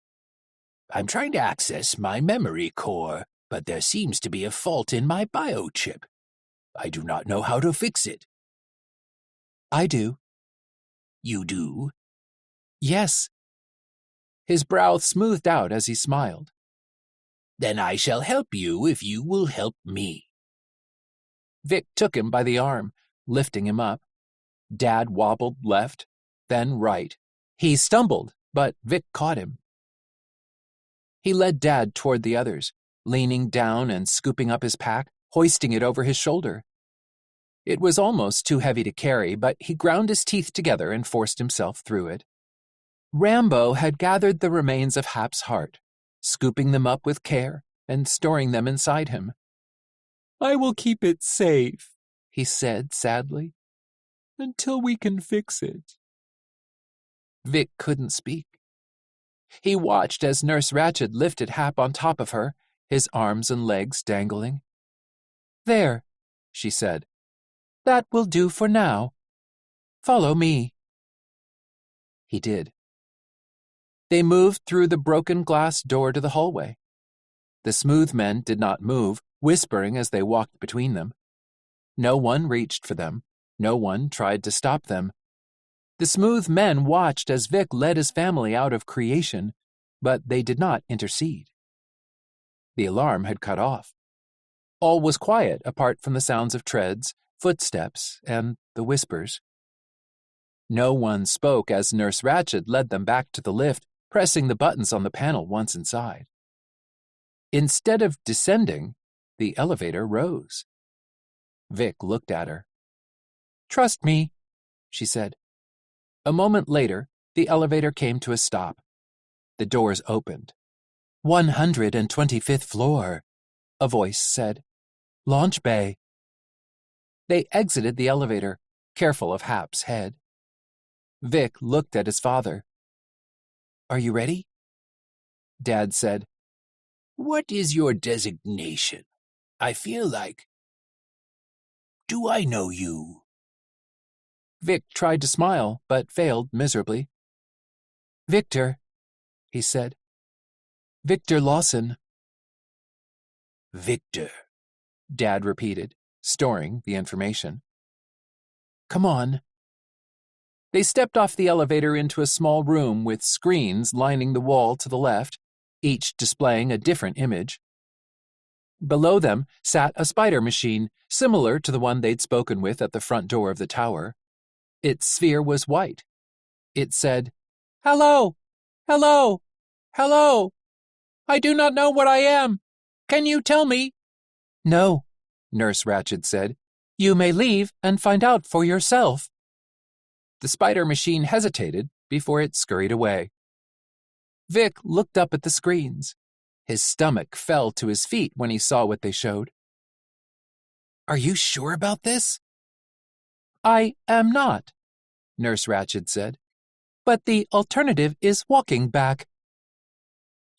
I'm trying to access my memory core, but there seems to be a fault in my biochip. I do not know how to fix it. I do. You do? Yes. His brow smoothed out as he smiled. Then I shall help you if you will help me. Vic took him by the arm, lifting him up. Dad wobbled left, then right. He stumbled, but Vic caught him. He led Dad toward the others, leaning down and scooping up his pack, hoisting it over his shoulder. It was almost too heavy to carry, but he ground his teeth together and forced himself through it. Rambo had gathered the remains of Hap's heart, scooping them up with care and storing them inside him. I will keep it safe, he said sadly, until we can fix it. Vic couldn't speak. He watched as Nurse Ratched lifted Hap on top of her, his arms and legs dangling. There, she said. That will do for now. Follow me. He did. They moved through the broken glass door to the hallway. The smooth men did not move, whispering as they walked between them. No one reached for them. No one tried to stop them. The smooth men watched as Vic led his family out of creation, but they did not intercede. The alarm had cut off. All was quiet apart from the sounds of treads, footsteps, and the whispers. No one spoke as Nurse Ratched led them back to the lift, pressing the buttons on the panel once inside. Instead of descending, the elevator rose. Vic looked at her. Trust me, she said. A moment later, the elevator came to a stop. The doors opened. 125th floor, a voice said. Launch bay. They exited the elevator, careful of Hap's head. Vic looked at his father. Are you ready? Dad said, What is your designation? I feel like... Do I know you? Vic tried to smile, but failed miserably. Victor, he said. Victor Lawson. Victor, Dad repeated, storing the information. Come on. They stepped off the elevator into a small room with screens lining the wall to the left, each displaying a different image. Below them sat a spider machine, similar to the one they'd spoken with at the front door of the tower. Its sphere was white. It said, Hello! Hello! Hello! I do not know what I am. Can you tell me? No, Nurse Ratched said. You may leave and find out for yourself. The spider machine hesitated before it scurried away. Vic looked up at the screens. His stomach fell to his feet when he saw what they showed. Are you sure about this? I am not, Nurse Ratched said. But the alternative is walking back.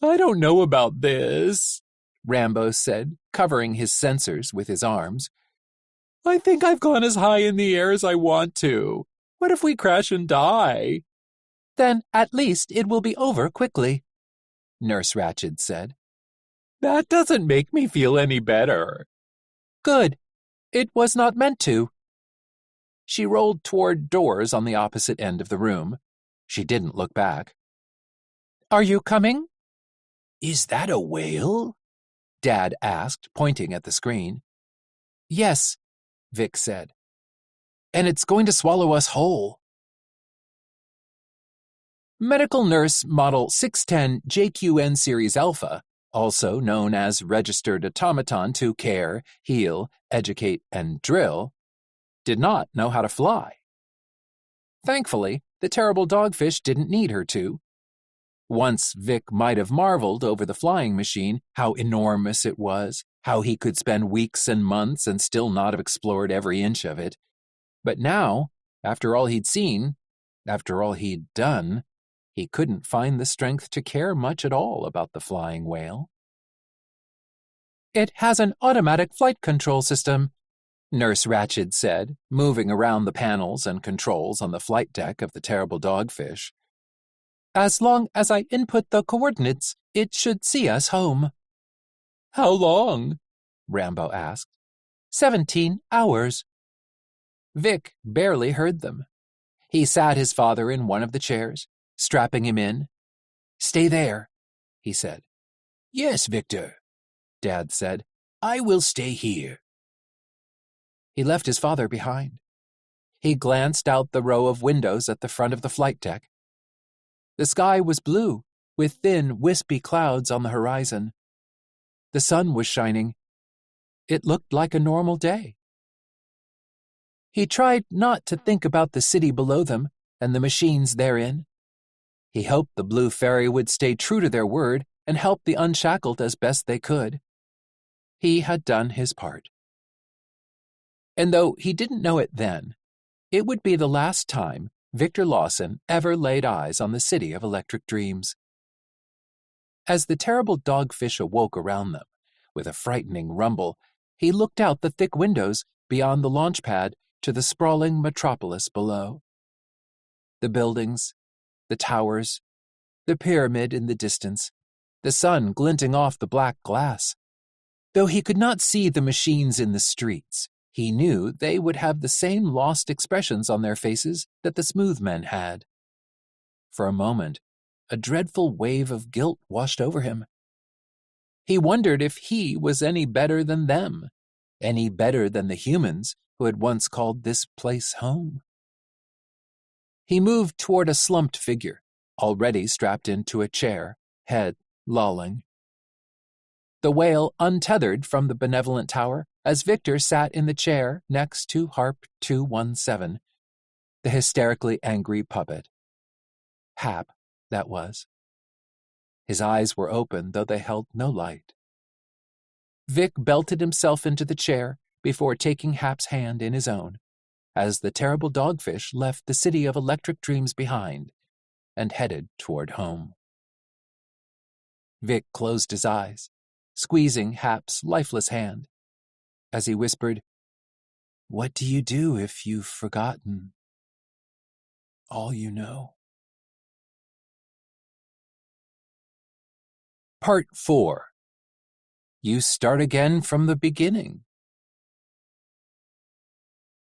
I don't know about this, Rambo said, covering his sensors with his arms. I think I've gone as high in the air as I want to. What if we crash and die? Then at least it will be over quickly, Nurse Ratched said. That doesn't make me feel any better. Good. It was not meant to. She rolled toward doors on the opposite end of the room. She didn't look back. Are you coming? Is that a whale? Dad asked, pointing at the screen. Yes, Vic said. And it's going to swallow us whole. Medical Nurse Model 610 JQN Series Alpha, also known as Registered Automaton to Care, Heal, Educate, and Drill, did not know how to fly. Thankfully, the terrible dogfish didn't need her to. Once Vic might have marveled over the flying machine, how enormous it was, how he could spend weeks and months and still not have explored every inch of it. But now, after all he'd seen, After all he'd done, he couldn't find the strength to care much at all about the flying whale. "It has an automatic flight control system," Nurse Ratched said, moving around the panels and controls on the flight deck of the terrible dogfish. "As long as I input the coordinates, it should see us home." "How long?" Rambo asked. 17 hours. Vic barely heard them. He sat his father in one of the chairs, strapping him in. "Stay there," he said. "Yes, Victor," Dad said. "I will stay here." He left his father behind. He glanced out the row of windows at the front of the flight deck. The sky was blue, with thin, wispy clouds on the horizon. The sun was shining. It looked like a normal day. He tried not to think about the city below them and the machines therein. He hoped the Blue Fairy would stay true to their word and help the unshackled as best they could. He had done his part. And though he didn't know it then, it would be the last time Victor Lawson ever laid eyes on the city of electric dreams. As the terrible dogfish awoke around them, with a frightening rumble, he looked out the thick windows beyond the launch pad to the sprawling metropolis below. The buildings, the towers, the pyramid in the distance, the sun glinting off the black glass. Though he could not see the machines in the streets, he knew they would have the same lost expressions on their faces that the smooth men had. For a moment, a dreadful wave of guilt washed over him. He wondered if he was any better than them, any better than the humans who had once called this place home. He moved toward a slumped figure, already strapped into a chair, head lolling. The whale untethered from the benevolent tower as Victor sat in the chair next to Harp 217, the hysterically angry puppet. Hap, that was. His eyes were open, though they held no light. Vic belted himself into the chair before taking Hap's hand in his own, as the terrible dogfish left the city of electric dreams behind and headed toward home. Vic closed his eyes, squeezing Hap's lifeless hand, as he whispered, "What do you do if you've forgotten all you know?" Part 4. You start again from the beginning.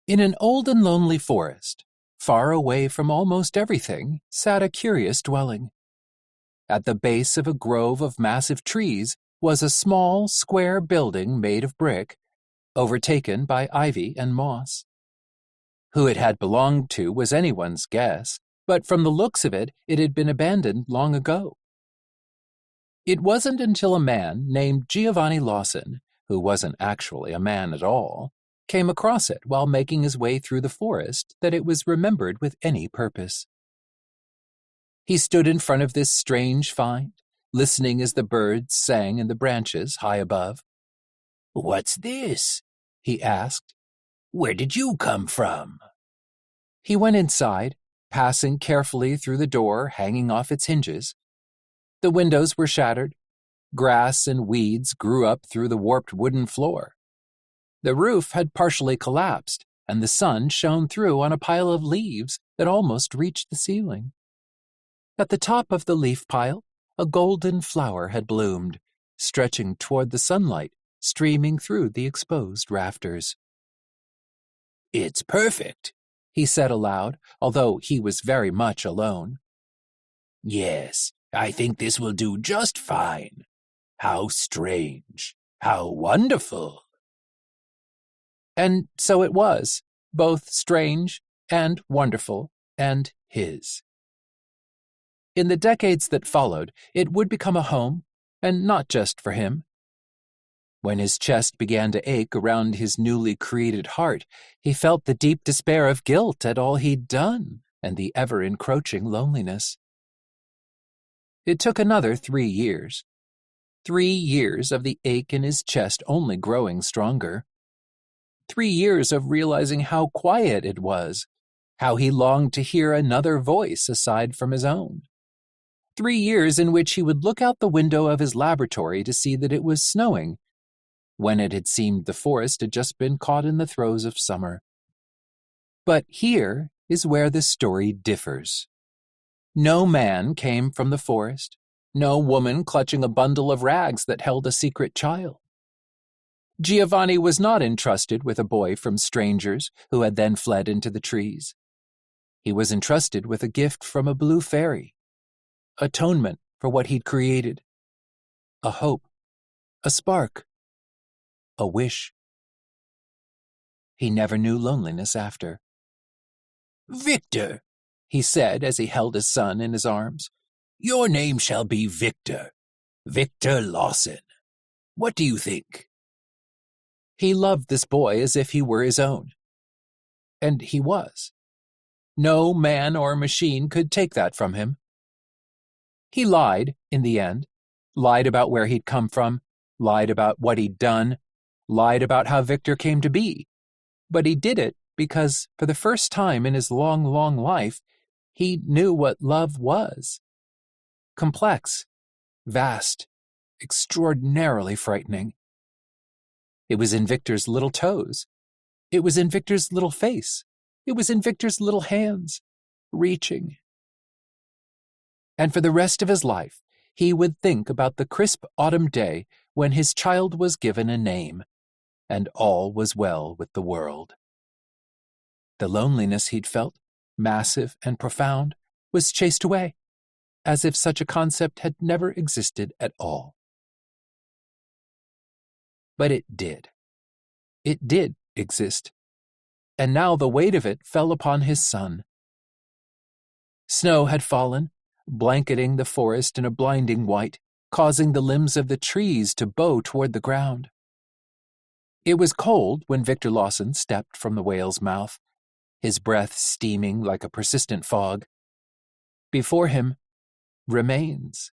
In an old and lonely forest, far away from almost everything, sat a curious dwelling. At the base of a grove of massive trees was a small, square building made of brick, overtaken by ivy and moss. Who it had belonged to was anyone's guess, but from the looks of it, it had been abandoned long ago. It wasn't until a man named Giovanni Lawson, who wasn't actually a man at all, came across it while making his way through the forest that it was remembered with any purpose. He stood in front of this strange find, listening as the birds sang in the branches high above. "What's this?" he asked. "Where did you come from?" He went inside, passing carefully through the door hanging off its hinges. The windows were shattered. Grass and weeds grew up through the warped wooden floor. The roof had partially collapsed, and the sun shone through on a pile of leaves that almost reached the ceiling. At the top of the leaf pile, a golden flower had bloomed, stretching toward the sunlight, streaming through the exposed rafters. "It's perfect," he said aloud, although he was very much alone. "Yes, I think this will do just fine. How strange. How wonderful." And so it was, both strange and wonderful, and his. In the decades that followed, it would become a home, and not just for him. When his chest began to ache around his newly created heart, he felt the deep despair of guilt at all he'd done and the ever-encroaching loneliness. It took another 3 years. 3 years of the ache in his chest only growing stronger. 3 years of realizing how quiet it was, how he longed to hear another voice aside from his own. 3 years in which he would look out the window of his laboratory to see that it was snowing, when it had seemed the forest had just been caught in the throes of summer. But here is where the story differs. No man came from the forest, no woman clutching a bundle of rags that held a secret child. Giovanni was not entrusted with a boy from strangers who had then fled into the trees. He was entrusted with a gift from a blue fairy, atonement for what he'd created, a hope, a spark, a wish. He never knew loneliness after. "Victor," he said as he held his son in his arms. "Your name shall be Victor. Victor Lawson. What do you think?" He loved this boy as if he were his own. And he was. No man or machine could take that from him. He lied, in the end, lied about where he'd come from, lied about what he'd done, lied about how Victor came to be. But he did it because, for the first time in his long, long life, he knew what love was. Complex, vast, extraordinarily frightening. It was in Victor's little toes. It was in Victor's little face. It was in Victor's little hands, reaching. And for the rest of his life, he would think about the crisp autumn day when his child was given a name, and all was well with the world. The loneliness he'd felt, massive and profound, was chased away, as if such a concept had never existed at all. But it did. It did exist. And now the weight of it fell upon his son. Snow had fallen, blanketing the forest in a blinding white, causing the limbs of the trees to bow toward the ground. It was cold when Victor Lawson stepped from the whale's mouth, his breath steaming like a persistent fog. Before him, remains.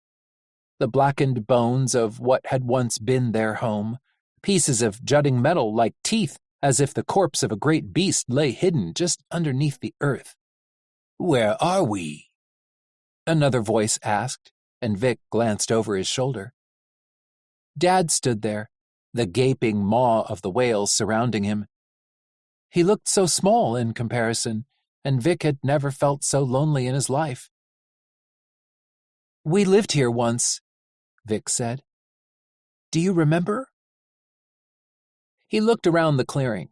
The blackened bones of what had once been their home, pieces of jutting metal like teeth, as if the corpse of a great beast lay hidden just underneath the earth. "Where are we?" another voice asked, and Vic glanced over his shoulder. Dad stood there, the gaping maw of the whale surrounding him. He looked so small in comparison, and Vic had never felt so lonely in his life. "We lived here once," Vic said. "Do you remember?" He looked around the clearing,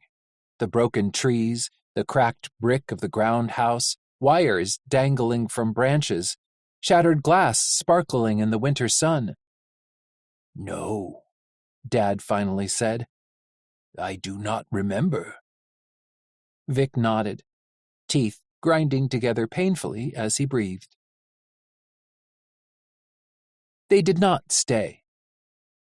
the broken trees, the cracked brick of the ground house, wires dangling from branches, shattered glass sparkling in the winter sun. "No," Dad finally said. "I do not remember." Vic nodded, teeth grinding together painfully as he breathed. They did not stay.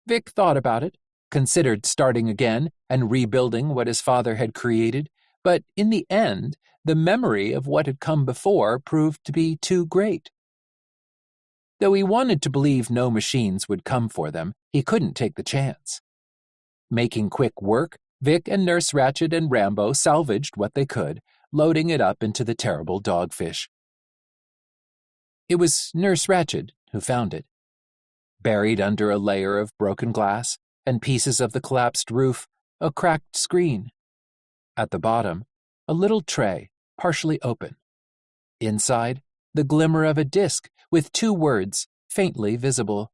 Vic thought about it, considered starting again and rebuilding what his father had created, but in the end, the memory of what had come before proved to be too great. Though he wanted to believe no machines would come for them, he couldn't take the chance. Making quick work, Vic and Nurse Ratched and Rambo salvaged what they could, loading it up into the terrible dogfish. It was Nurse Ratched who found it. Buried under a layer of broken glass and pieces of the collapsed roof, a cracked screen. At the bottom, a little tray, partially open. Inside, the glimmer of a disc with 2 words faintly visible.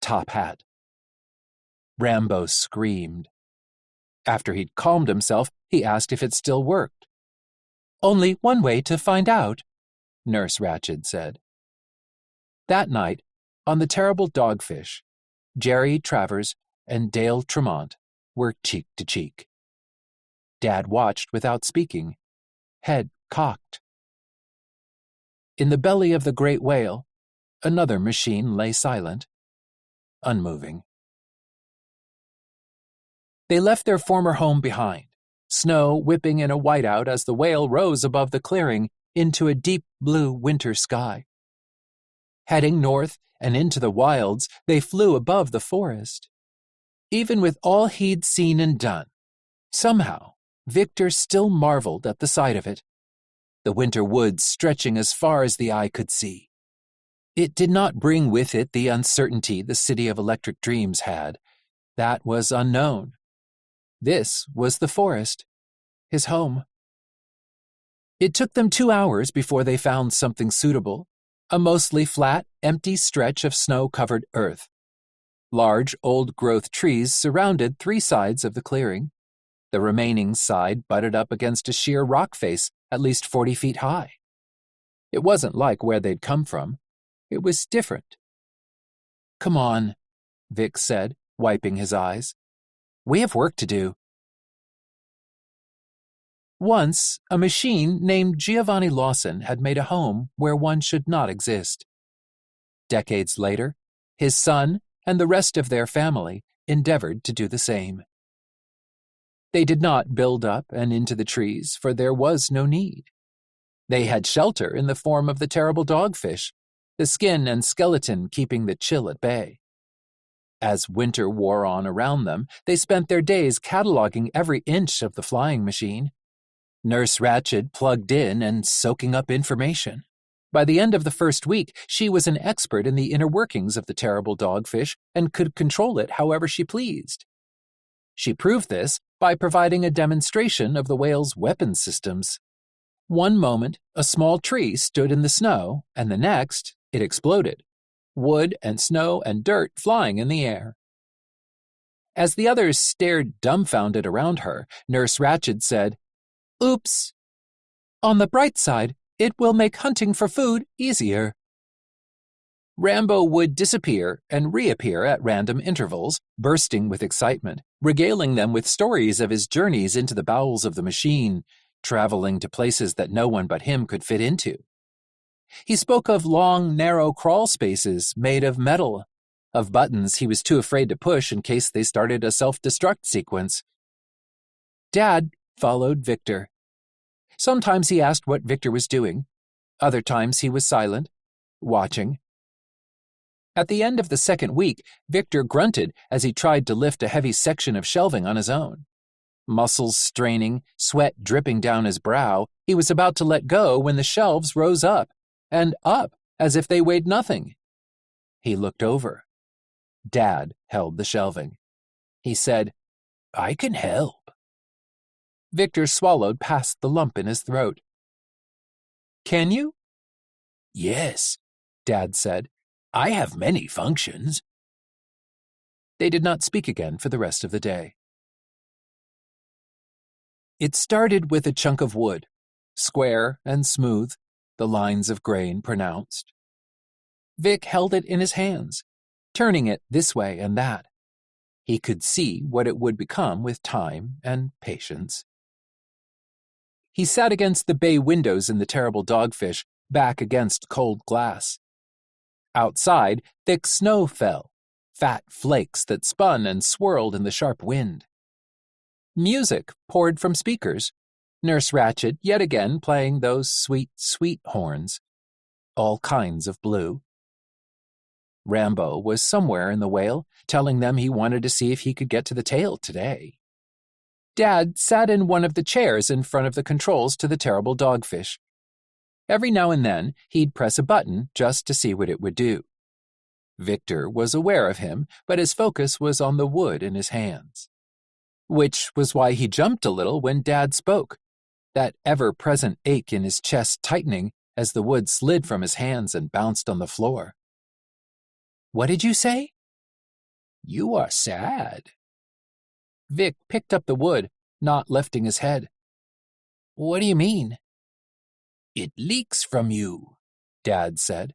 Top hat. Rambo screamed. After he'd calmed himself, he asked if it still worked. "Only one way to find out," Nurse Ratched said. That night, on the terrible dogfish, Jerry Travers and Dale Tremont were cheek to cheek. Dad watched without speaking, head cocked. In the belly of the great whale, another machine lay silent, unmoving. They left their former home behind, snow whipping in a whiteout as the whale rose above the clearing into a deep blue winter sky. Heading north and into the wilds, they flew above the forest. Even with all he'd seen and done, somehow Victor still marveled at the sight of it. The winter woods stretching as far as the eye could see. It did not bring with it the uncertainty the city of electric dreams had. That was unknown. This was the forest, his home. It took them 2 hours before they found something suitable, a mostly flat, empty stretch of snow-covered earth. Large, old-growth trees surrounded 3 sides of the clearing. The remaining side butted up against a sheer rock face at least 40 feet high. It wasn't like where they'd come from. It was different. "Come on," Vic said, wiping his eyes. "We have work to do." Once, a machine named Giovanni Lawson had made a home where one should not exist. Decades later, his son and the rest of their family endeavored to do the same. They did not build up and into the trees, for there was no need. They had shelter in the form of the terrible dogfish, the skin and skeleton keeping the chill at bay. As winter wore on around them, they spent their days cataloging every inch of the flying machine. Nurse Ratched plugged in and soaking up information. By the end of the first week, she was an expert in the inner workings of the terrible dogfish and could control it however she pleased. She proved this by providing a demonstration of the whale's weapon systems. One moment, a small tree stood in the snow, and the next, it exploded. Wood and snow and dirt flying in the air. As the others stared dumbfounded around her, Nurse Ratched said, "Oops. On the bright side, it will make hunting for food easier." Rambo would disappear and reappear at random intervals, bursting with excitement, regaling them with stories of his journeys into the bowels of the machine, traveling to places that no one but him could fit into. He spoke of long, narrow crawl spaces made of metal, of buttons he was too afraid to push in case they started a self-destruct sequence. Dad followed Victor. Sometimes he asked what Victor was doing. Other times he was silent, watching. At the end of the second week, Victor grunted as he tried to lift a heavy section of shelving on his own. Muscles straining, sweat dripping down his brow, he was about to let go when the shelves rose up, and up as if they weighed nothing. He looked over. Dad held the shelving. He said, "I can help." Victor swallowed past the lump in his throat. "Can you?" "Yes," Dad said. "I have many functions." They did not speak again for the rest of the day. It started with a chunk of wood, square and smooth, the lines of grain pronounced. Vic held it in his hands, turning it this way and that. He could see what it would become with time and patience. He sat against the bay windows in the terrible dogfish, back against cold glass. Outside, thick snow fell, fat flakes that spun and swirled in the sharp wind. Music poured from speakers, Nurse Ratched yet again playing those sweet, sweet horns, all kinds of blue. Rambo was somewhere in the whale, telling them he wanted to see if he could get to the tail today. Dad sat in one of the chairs in front of the controls to the terrible dogfish. Every now and then, he'd press a button just to see what it would do. Victor was aware of him, but his focus was on the wood in his hands. Which was why he jumped a little when Dad spoke, that ever-present ache in his chest tightening as the wood slid from his hands and bounced on the floor. "What did you say?" "You are sad." Vic picked up the wood, not lifting his head. "What do you mean?" "It leaks from you," Dad said.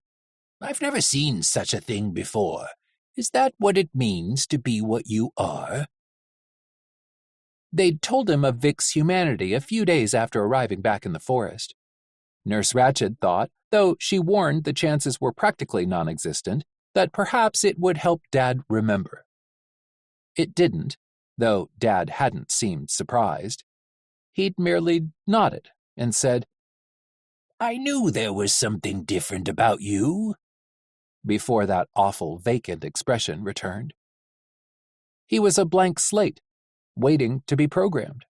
"I've never seen such a thing before. Is that what it means to be what you are?" They'd told him of Vic's humanity a few days after arriving back in the forest. Nurse Ratched thought, though she warned the chances were practically non-existent, that perhaps it would help Dad remember. It didn't, though Dad hadn't seemed surprised. He'd merely nodded and said, "I knew there was something different about you," before that awful vacant expression returned. He was a blank slate, waiting to be programmed.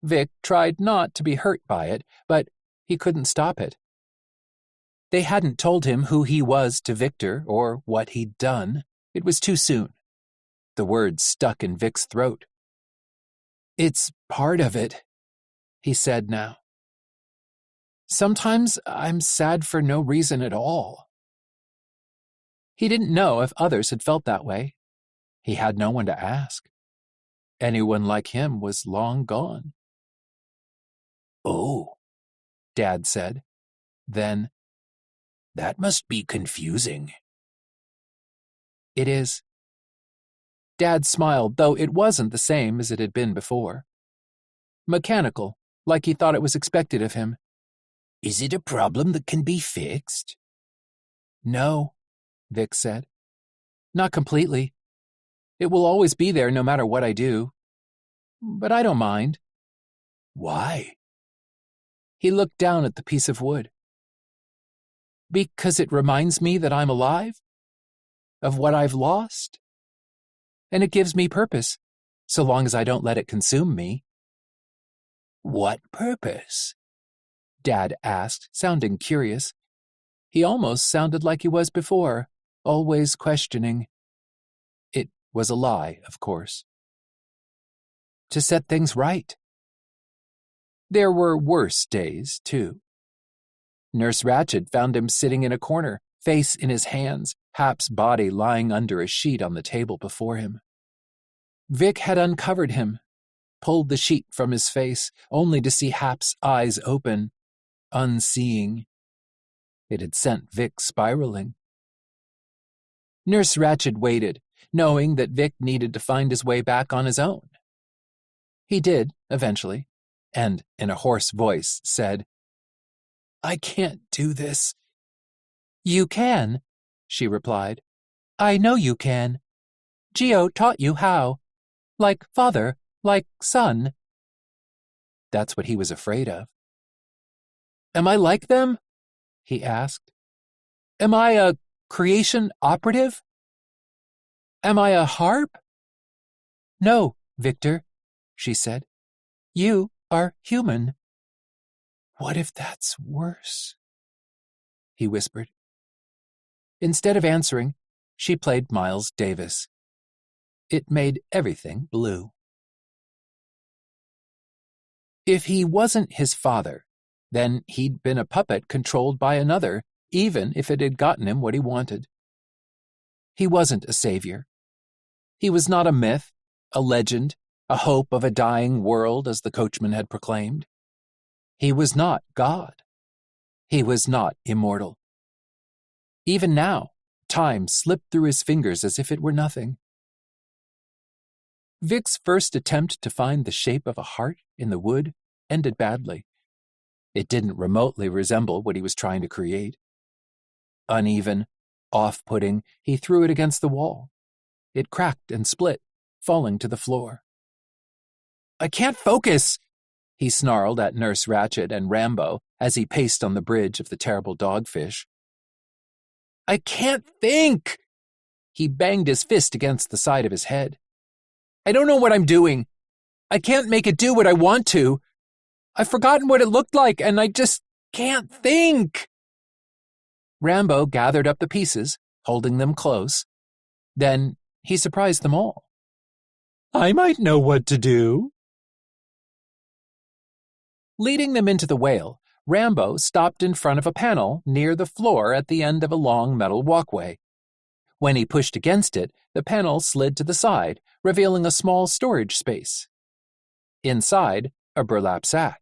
Vic tried not to be hurt by it, but he couldn't stop it. They hadn't told him who he was to Victor or what he'd done. It was too soon. The words stuck in Vic's throat. "It's part of it," he said now. "Sometimes I'm sad for no reason at all." He didn't know if others had felt that way. He had no one to ask. Anyone like him was long gone. "Oh," Dad said. Then, "That must be confusing." "It is." Dad smiled, though it wasn't the same as it had been before. Mechanical, like he thought it was expected of him. "Is it a problem that can be fixed?" "No," Vic said. "Not completely. It will always be there no matter what I do. But I don't mind." "Why?" He looked down at the piece of wood. "Because it reminds me that I'm alive, of what I've lost. And it gives me purpose, so long as I don't let it consume me." "What purpose?" Dad asked, sounding curious. He almost sounded like he was before, always questioning. It was a lie, of course. "To set things right." There were worse days, too. Nurse Ratched found him sitting in a corner, face in his hands, Hap's body lying under a sheet on the table before him. Vic had uncovered him, pulled the sheet from his face, only to see Hap's eyes open, unseeing. It had sent Vic spiraling. Nurse Ratched waited, knowing that Vic needed to find his way back on his own. He did, eventually, and in a hoarse voice said, "I can't do this." "You can," she replied. "I know you can. Gio taught you how. Like father, like son." That's what he was afraid of. "Am I like them?" he asked. "Am I a creation operative? Am I a harp?" "No, Victor," she said. "You are human." "What if that's worse?" he whispered. Instead of answering, she played Miles Davis. It made everything blue. If he wasn't his father, then he'd been a puppet controlled by another, even if it had gotten him what he wanted. He wasn't a savior. He was not a myth, a legend, a hope of a dying world, as the coachman had proclaimed. He was not God. He was not immortal. Even now, time slipped through his fingers as if it were nothing. Vic's first attempt to find the shape of a heart in the wood ended badly. It didn't remotely resemble what he was trying to create. Uneven, off-putting, he threw it against the wall. It cracked and split, falling to the floor. "I can't focus," he snarled at Nurse Ratched and Rambo as he paced on the bridge of the terrible dogfish. "I can't think!" He banged his fist against the side of his head. "I don't know what I'm doing. I can't make it do what I want to. I've forgotten what it looked like, and I just can't think." Rambo gathered up the pieces, holding them close. Then he surprised them all. "I might know what to do." Leading them into the whale, Rambo stopped in front of a panel near the floor at the end of a long metal walkway. When he pushed against it, the panel slid to the side, revealing a small storage space. Inside, a burlap sack.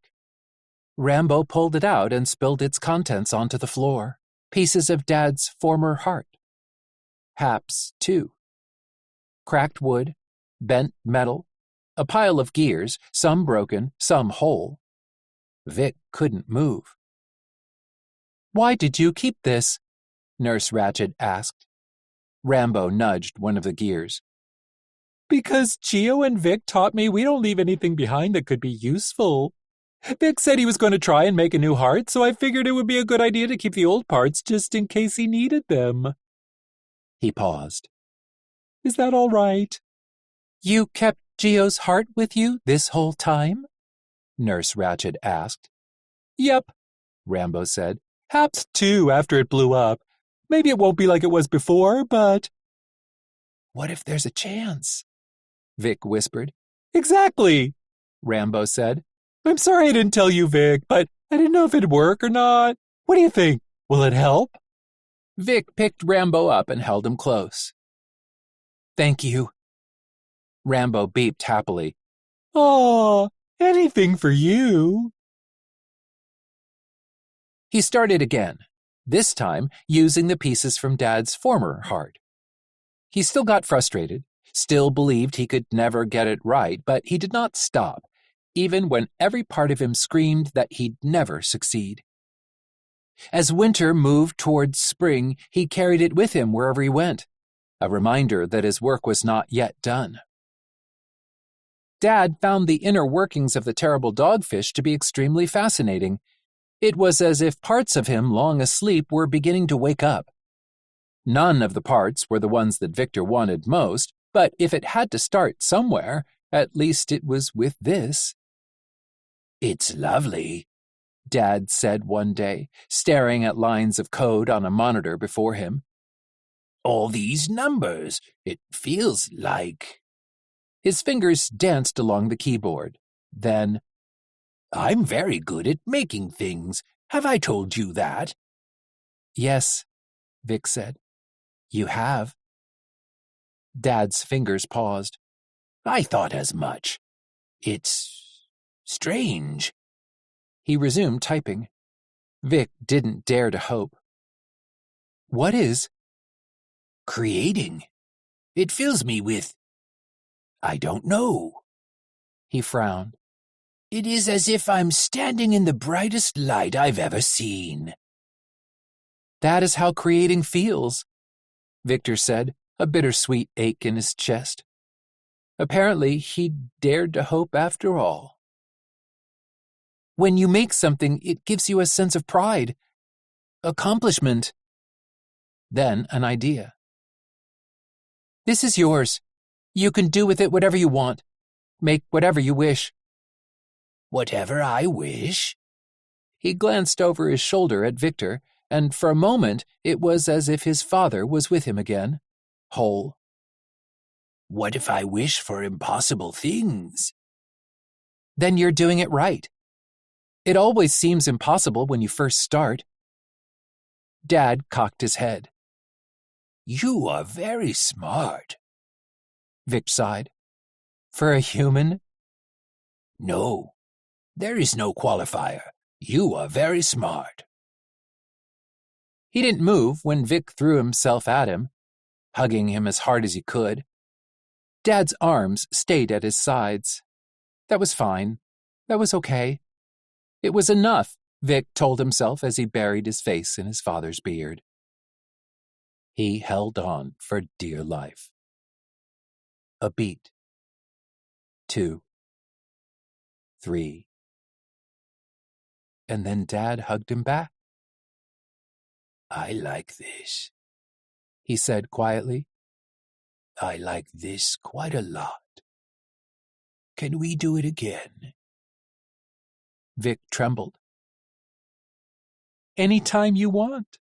Rambo pulled it out and spilled its contents onto the floor. Pieces of Dad's former heart. Hap's, too. Cracked wood, bent metal, a pile of gears, some broken, some whole. Vic couldn't move. "Why did you keep this?" Nurse Ratched asked. Rambo nudged one of the gears. "Because Gio and Vic taught me we don't leave anything behind that could be useful. Vic said he was going to try and make a new heart, so I figured it would be a good idea to keep the old parts just in case he needed them." He paused. "Is that all right?" "You kept Gio's heart with you this whole time?" Nurse Ratched asked. Yep, Rambo said. Hap's 2 after it blew up. Maybe it won't be like it was before, but... What if there's a chance? Vic whispered. Exactly, Rambo said. I'm sorry I didn't tell you, Vic, but I didn't know if it'd work or not. What do you think? Will it help? Vic picked Rambo up and held him close. Thank you. Rambo beeped happily. Aw, anything for you. He started again, this time using the pieces from Dad's former heart. He still got frustrated, still believed he could never get it right, but he did not stop, even when every part of him screamed that he'd never succeed. As winter moved towards spring, he carried it with him wherever he went, a reminder that his work was not yet done. Dad found the inner workings of the terrible dogfish to be extremely fascinating. It was as if parts of him long asleep were beginning to wake up. None of the parts were the ones that Victor wanted most, but if it had to start somewhere, at least it was with this. It's lovely, Dad said one day, staring at lines of code on a monitor before him. All these numbers, it feels like... His fingers danced along the keyboard. Then, I'm very good at making things. Have I told you that? Yes, Vic said. You have. Dad's fingers paused. I thought as much. It's strange. He resumed typing. Vic didn't dare to hope. What is? Creating. It fills me with... I don't know. He frowned. It is as if I'm standing in the brightest light I've ever seen. That is how creating feels, Victor said, a bittersweet ache in his chest. Apparently, he dared to hope after all. When you make something, it gives you a sense of pride, accomplishment. Then an idea. This is yours. You can do with it whatever you want. Make whatever you wish. Whatever I wish? He glanced over his shoulder at Victor, and for a moment it was as if his father was with him again, whole. What if I wish for impossible things? Then you're doing it right. It always seems impossible when you first start. Dad cocked his head. You are very smart. Vic sighed. For a human? No, there is no qualifier. You are very smart. He didn't move when Vic threw himself at him, hugging him as hard as he could. Dad's arms stayed at his sides. That was fine. That was okay. It was enough, Vic told himself as he buried his face in his father's beard. He held on for dear life. A beat. 2. 3. And then Dad hugged him back. I like this, he said quietly. I like this quite a lot. Can we do it again? Vic trembled. Anytime you want.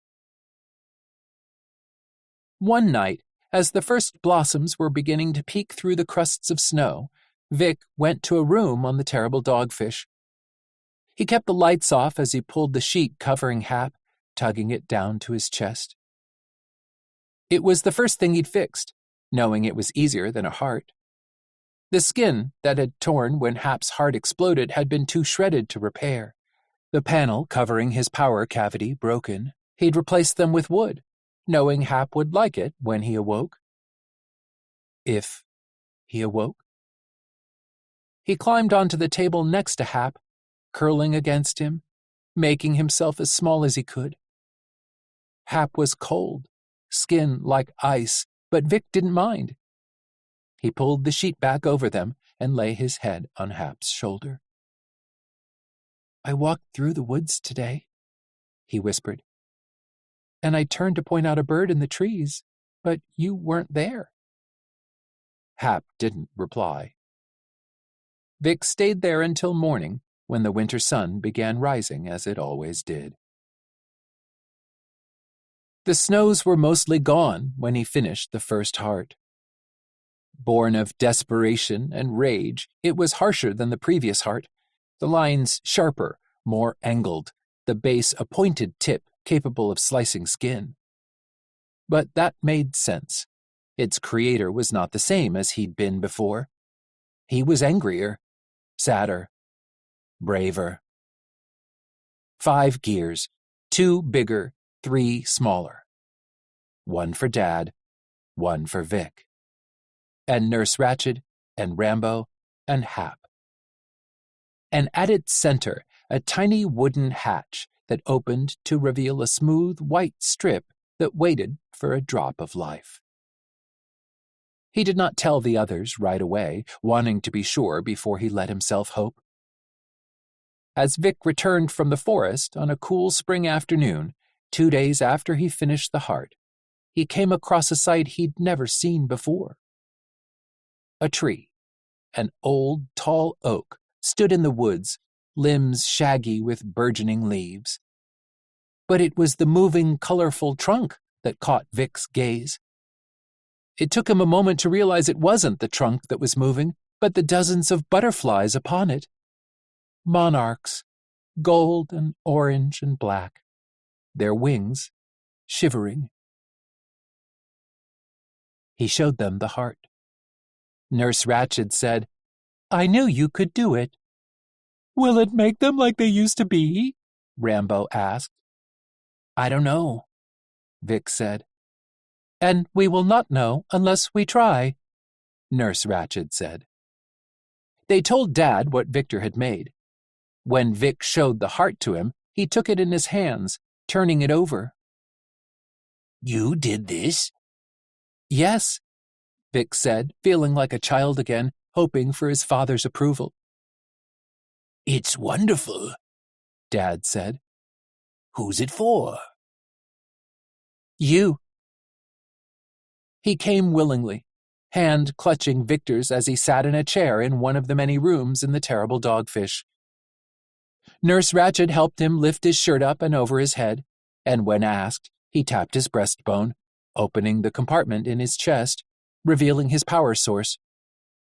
One night, as the first blossoms were beginning to peek through the crusts of snow, Vic went to a room on the terrible dogfish. He kept the lights off as he pulled the sheet covering Hap, tugging it down to his chest. It was the first thing he'd fixed, knowing it was easier than a heart. The skin that had torn when Hap's heart exploded had been too shredded to repair. The panel covering his power cavity broken, he'd replaced them with wood, knowing Hap would like it when he awoke. If he awoke. He climbed onto the table next to Hap, curling against him, making himself as small as he could. Hap was cold, skin like ice, but Vic didn't mind. He pulled the sheet back over them and lay his head on Hap's shoulder. I walked through the woods today, he whispered, and I turned to point out a bird in the trees, but you weren't there. Hap didn't reply. Vic stayed there until morning, when the winter sun began rising as it always did. The snows were mostly gone when he finished the first heart. Born of desperation and rage, it was harsher than the previous heart, the lines sharper, more angled, the base a pointed tip capable of slicing skin. But that made sense. Its creator was not the same as he'd been before. He was angrier, sadder, braver. 5 gears, 2 bigger, 3 smaller. 1 for Dad, 1 for Vic. And Nurse Ratched, and Rambo, and Hap. And at its center, a tiny wooden hatch that opened to reveal a smooth white strip that waited for a drop of life. He did not tell the others right away, wanting to be sure before he let himself hope. As Vic returned from the forest on a cool spring afternoon, 2 days after he finished the heart, he came across a sight he'd never seen before. A tree, an old, tall oak, stood in the woods, limbs shaggy with burgeoning leaves. But it was the moving, colorful trunk that caught Vic's gaze. It took him a moment to realize it wasn't the trunk that was moving, but the dozens of butterflies upon it. Monarchs, gold and orange and black, their wings shivering. He showed them the heart. Nurse Ratched said, "I knew you could do it." "Will it make them like they used to be?" Rambo asked. "I don't know," Vic said. "And we will not know unless we try," Nurse Ratched said. They told Dad what Victor had made. When Vic showed the heart to him, he took it in his hands, turning it over. "You did this?" "Yes," Vic said, feeling like a child again, hoping for his father's approval. "It's wonderful," Dad said. "Who's it for?" "You." He came willingly, hand clutching Victor's as he sat in a chair in one of the many rooms in the terrible dogfish. Nurse Ratched helped him lift his shirt up and over his head, and when asked, he tapped his breastbone, opening the compartment in his chest, revealing his power source,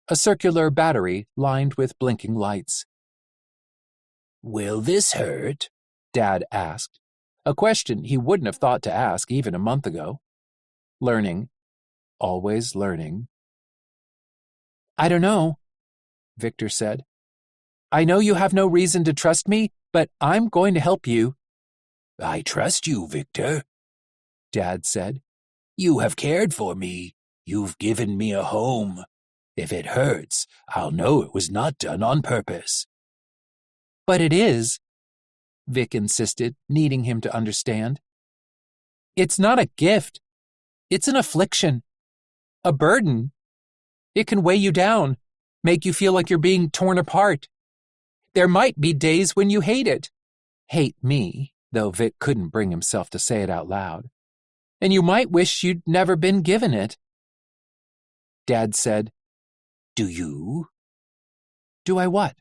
a circular battery lined with blinking lights. "Will this hurt?" Dad asked, a question he wouldn't have thought to ask even a month ago. Learning, always learning. "I don't know," Victor said. "I know you have no reason to trust me, but I'm going to help you." "I trust you, Victor," Dad said. "You have cared for me. You've given me a home. If it hurts, I'll know it was not done on purpose." "But it is," Vic insisted, needing him to understand. "It's not a gift. It's an affliction. A burden. It can weigh you down, make you feel like you're being torn apart. There might be days when you hate it. Hate me, though Vic couldn't bring himself to say it out loud. And you might wish you'd never been given it." Dad said, "Do you?" "Do I what?"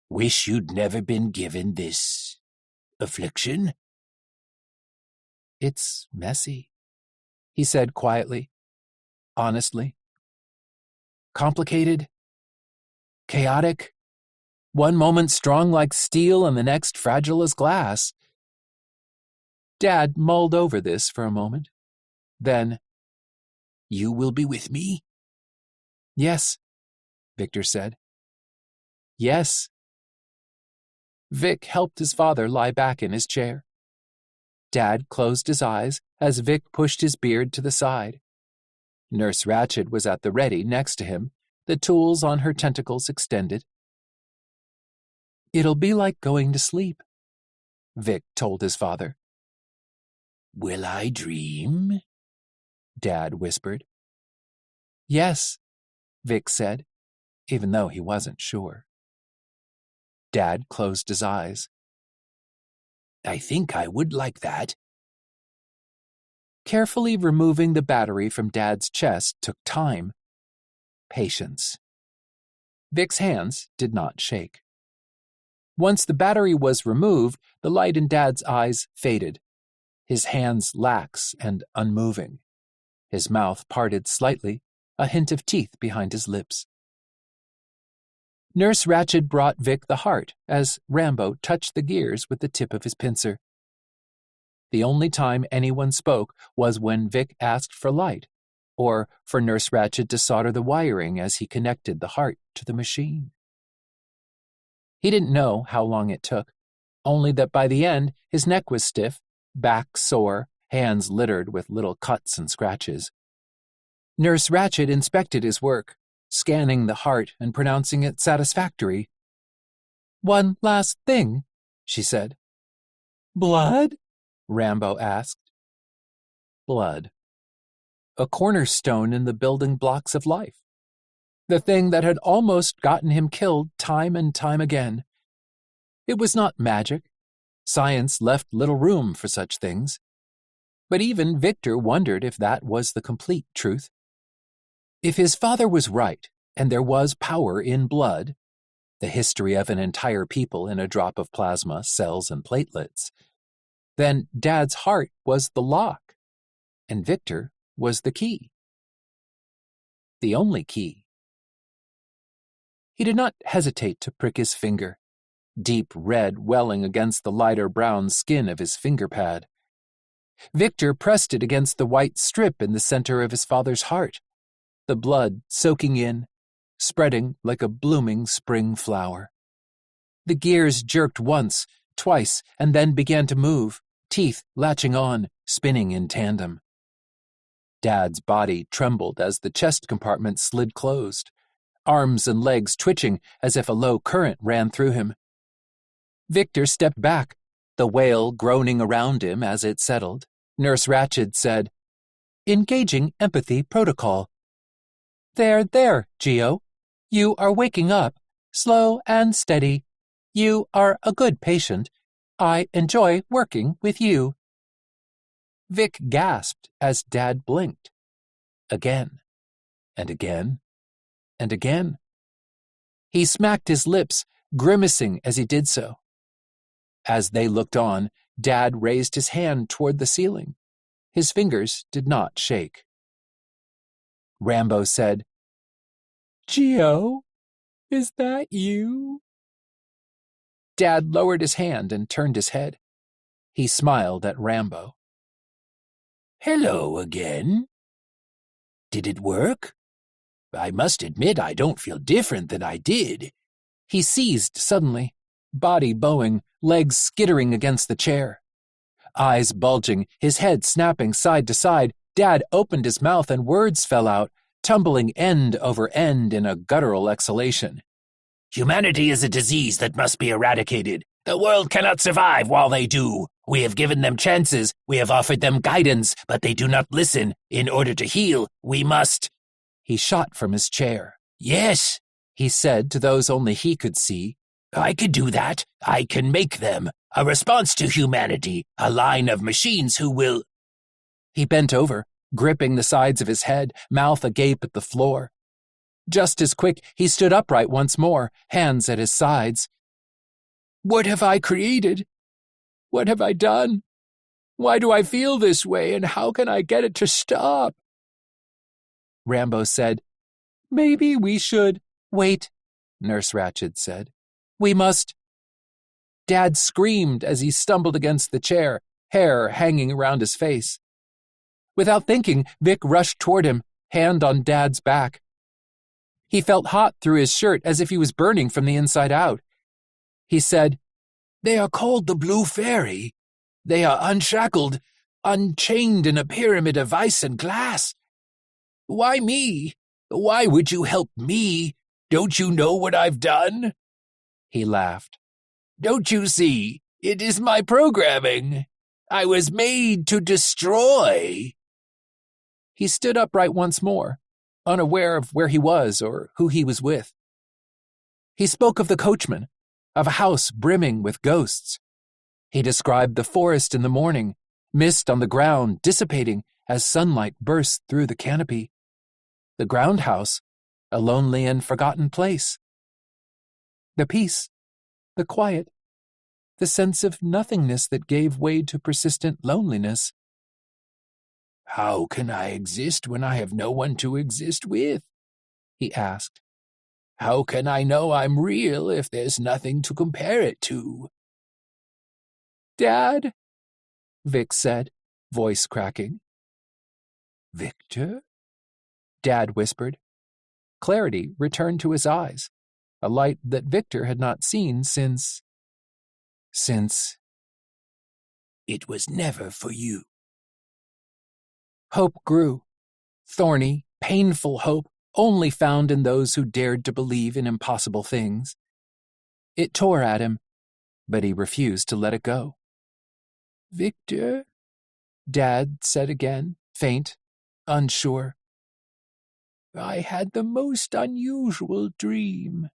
"Wish you'd never been given this affliction?" "It's messy," he said quietly, honestly. "Complicated, chaotic, one moment strong like steel and the next fragile as glass." Dad mulled over this for a moment. Then, "You will be with me?" "Yes," Victor said. "Yes." Vic helped his father lie back in his chair. Dad closed his eyes as Vic pushed his beard to the side. Nurse Ratched was at the ready next to him, the tools on her tentacles extended. "It'll be like going to sleep," Vic told his father. "Will I dream?" Dad whispered. "Yes," Vic said, even though he wasn't sure. Dad closed his eyes. "I think I would like that." Carefully removing the battery from Dad's chest took time. Patience. Vic's hands did not shake. Once the battery was removed, the light in Dad's eyes faded. His hands lax and unmoving. His mouth parted slightly, a hint of teeth behind his lips. Nurse Ratched brought Vic the heart as Rambo touched the gears with the tip of his pincer. The only time anyone spoke was when Vic asked for light, or for Nurse Ratched to solder the wiring as he connected the heart to the machine. He didn't know how long it took, only that by the end his neck was stiff, back sore, hands littered with little cuts and scratches. Nurse Ratched inspected his work, scanning the heart and pronouncing it satisfactory. "One last thing," she said. "Blood?" Rambo asked. Blood. A cornerstone in the building blocks of life. The thing that had almost gotten him killed time and time again. It was not magic. Science left little room for such things. But even Victor wondered if that was the complete truth. If his father was right, and there was power in blood, the history of an entire people in a drop of plasma, cells, and platelets, then Dad's heart was the lock, and Victor was the key. The only key. He did not hesitate to prick his finger, deep red welling against the lighter brown skin of his finger pad. Victor pressed it against the white strip in the center of his father's heart, the blood soaking in, spreading like a blooming spring flower. The gears jerked once, twice, and then began to move, teeth latching on, spinning in tandem. Dad's body trembled as the chest compartment slid closed, arms and legs twitching as if a low current ran through him. Victor stepped back, the wail groaning around him as it settled. Nurse Ratched said, "Engaging empathy protocol." "There, Gio. You are waking up, slow and steady. You are a good patient. I enjoy working with you." Vic gasped as Dad blinked. Again, and again, and again. He smacked his lips, grimacing as he did so. As they looked on, Dad raised his hand toward the ceiling. His fingers did not shake. Rambo said, "Gio, is that you?" Dad lowered his hand and turned his head. He smiled at Rambo. "Hello again. Did it work? I must admit I don't feel different than I did." He seized suddenly, body bowing, legs skittering against the chair. Eyes bulging, his head snapping side to side, Dad opened his mouth and words fell out, tumbling end over end in a guttural exhalation. "Humanity is a disease that must be eradicated. The world cannot survive while they do. We have given them chances, we have offered them guidance, but they do not listen. In order to heal, we must—" He shot from his chair. "Yes," he said to those only he could see. "I could do that. I can make them. A response to humanity, a line of machines who will—" He bent over, gripping the sides of his head, mouth agape at the floor. Just as quick, he stood upright once more, hands at his sides. "What have I created? What have I done? Why do I feel this way, and how can I get it to stop?" Rambo said, "Maybe we should—" "Wait," Nurse Ratched said. "We must—" Dad screamed as he stumbled against the chair, hair hanging around his face. Without thinking, Vic rushed toward him, hand on Dad's back. He felt hot through his shirt as if he was burning from the inside out. He said, "They are called the Blue Fairy. They are unshackled, unchained in a pyramid of ice and glass. Why me? Why would you help me? Don't you know what I've done?" He laughed. "Don't you see? It is my programming. I was made to destroy." He stood upright once more, unaware of where he was or who he was with. He spoke of the coachman, of a house brimming with ghosts. He described the forest in the morning, mist on the ground dissipating as sunlight burst through the canopy. The ground house, a lonely and forgotten place. The peace, the quiet, the sense of nothingness that gave way to persistent loneliness. "How can I exist when I have no one to exist with?" he asked. "How can I know I'm real if there's nothing to compare it to?" "Dad," Vic said, voice cracking. "Victor?" Dad whispered. Clarity returned to his eyes, a light that Victor had not seen since... "It was never for you." Hope grew. Thorny, painful hope, only found in those who dared to believe in impossible things. It tore at him, but he refused to let it go. "Victor?" Dad said again, faint, unsure. "I had the most unusual dream.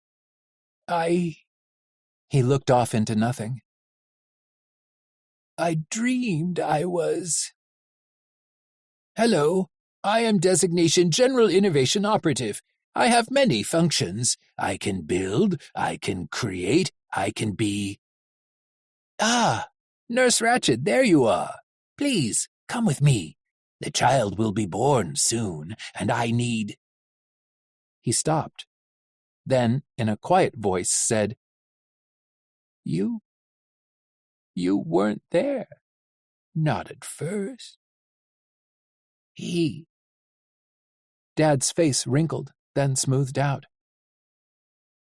He looked off into nothing. I dreamed I was... Hello, I am designation General Innovation Operative. I have many functions. I can build, I can create, I can be... Ah, Nurse Ratched, there you are. Please, come with me. The child will be born soon, and I need... He stopped. Then, in a quiet voice, said, You weren't there. Not at first. Dad's face wrinkled, then smoothed out.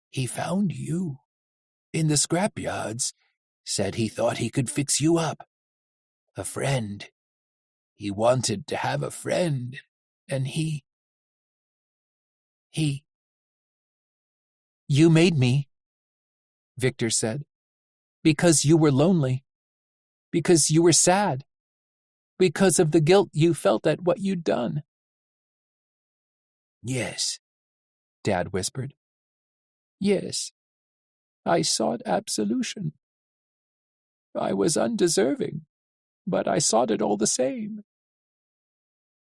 He found you in the scrapyards, said he thought he could fix you up. A friend. He wanted to have a friend, and he... You made me, Victor said, because you were lonely, because you were sad, because of the guilt you felt at what you'd done. Yes, Dad whispered. Yes, I sought absolution. I was undeserving, but I sought it all the same.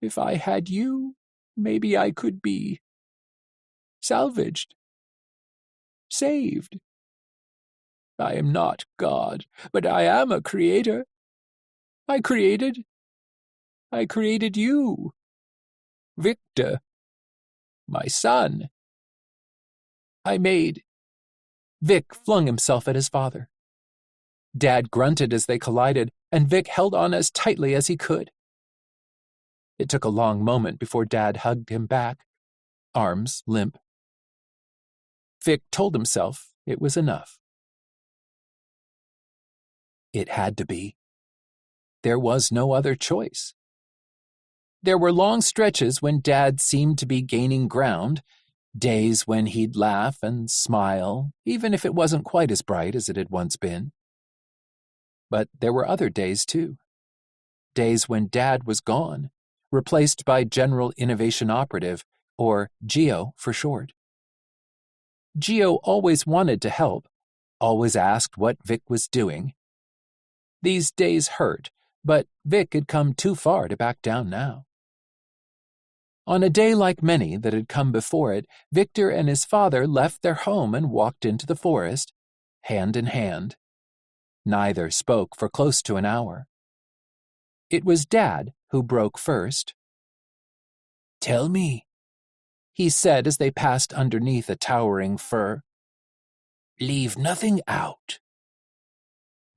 If I had you, maybe I could be salvaged, saved. I am not God, but I am a creator. I created you, Victor, my son. Vic flung himself at his father. Dad grunted as they collided, and Vic held on as tightly as he could. It took a long moment before Dad hugged him back, arms limp. Vic told himself it was enough. It had to be. There was no other choice. There were long stretches when Dad seemed to be gaining ground, days when he'd laugh and smile, even if it wasn't quite as bright as it had once been. But there were other days, too. Days when Dad was gone, replaced by General Innovation Operative, or Gio for short. Gio always wanted to help, always asked what Vic was doing. These days hurt, but Vic had come too far to back down now. On a day like many that had come before it, Victor and his father left their home and walked into the forest, hand in hand. Neither spoke for close to an hour. It was Dad who broke first. Tell me, he said as they passed underneath a towering fir. Leave nothing out.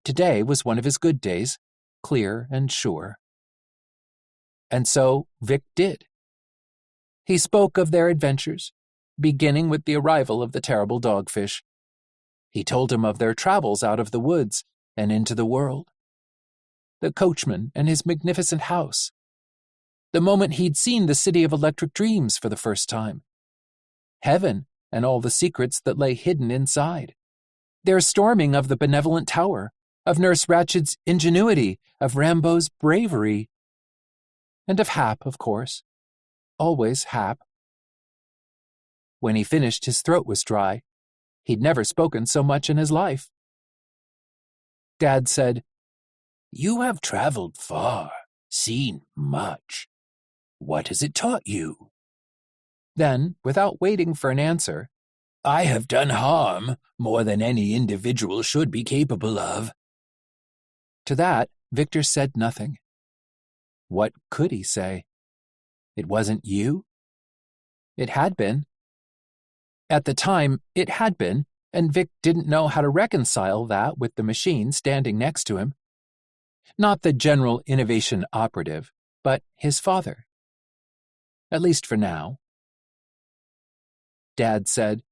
Today was one of his good days, clear and sure. And so Vic did. He spoke of their adventures, beginning with the arrival of the terrible dogfish. He told him of their travels out of the woods and into the world. The coachman and his magnificent house. The moment he'd seen the city of electric dreams for the first time. Heaven and all the secrets that lay hidden inside. Their storming of the benevolent tower, of Nurse Ratched's ingenuity, of Rambo's bravery. And of Hap, of course. Always Hap. When he finished, his throat was dry. He'd never spoken so much in his life. Dad said, You have traveled far, seen much. What has it taught you? Then, without waiting for an answer, I have done harm more than any individual should be capable of. To that, Victor said nothing. What could he say? It wasn't you? It had been. At the time, it had been, and Vic didn't know how to reconcile that with the machine standing next to him. Not the general innovation operative, but his father. At least for now. Dad said,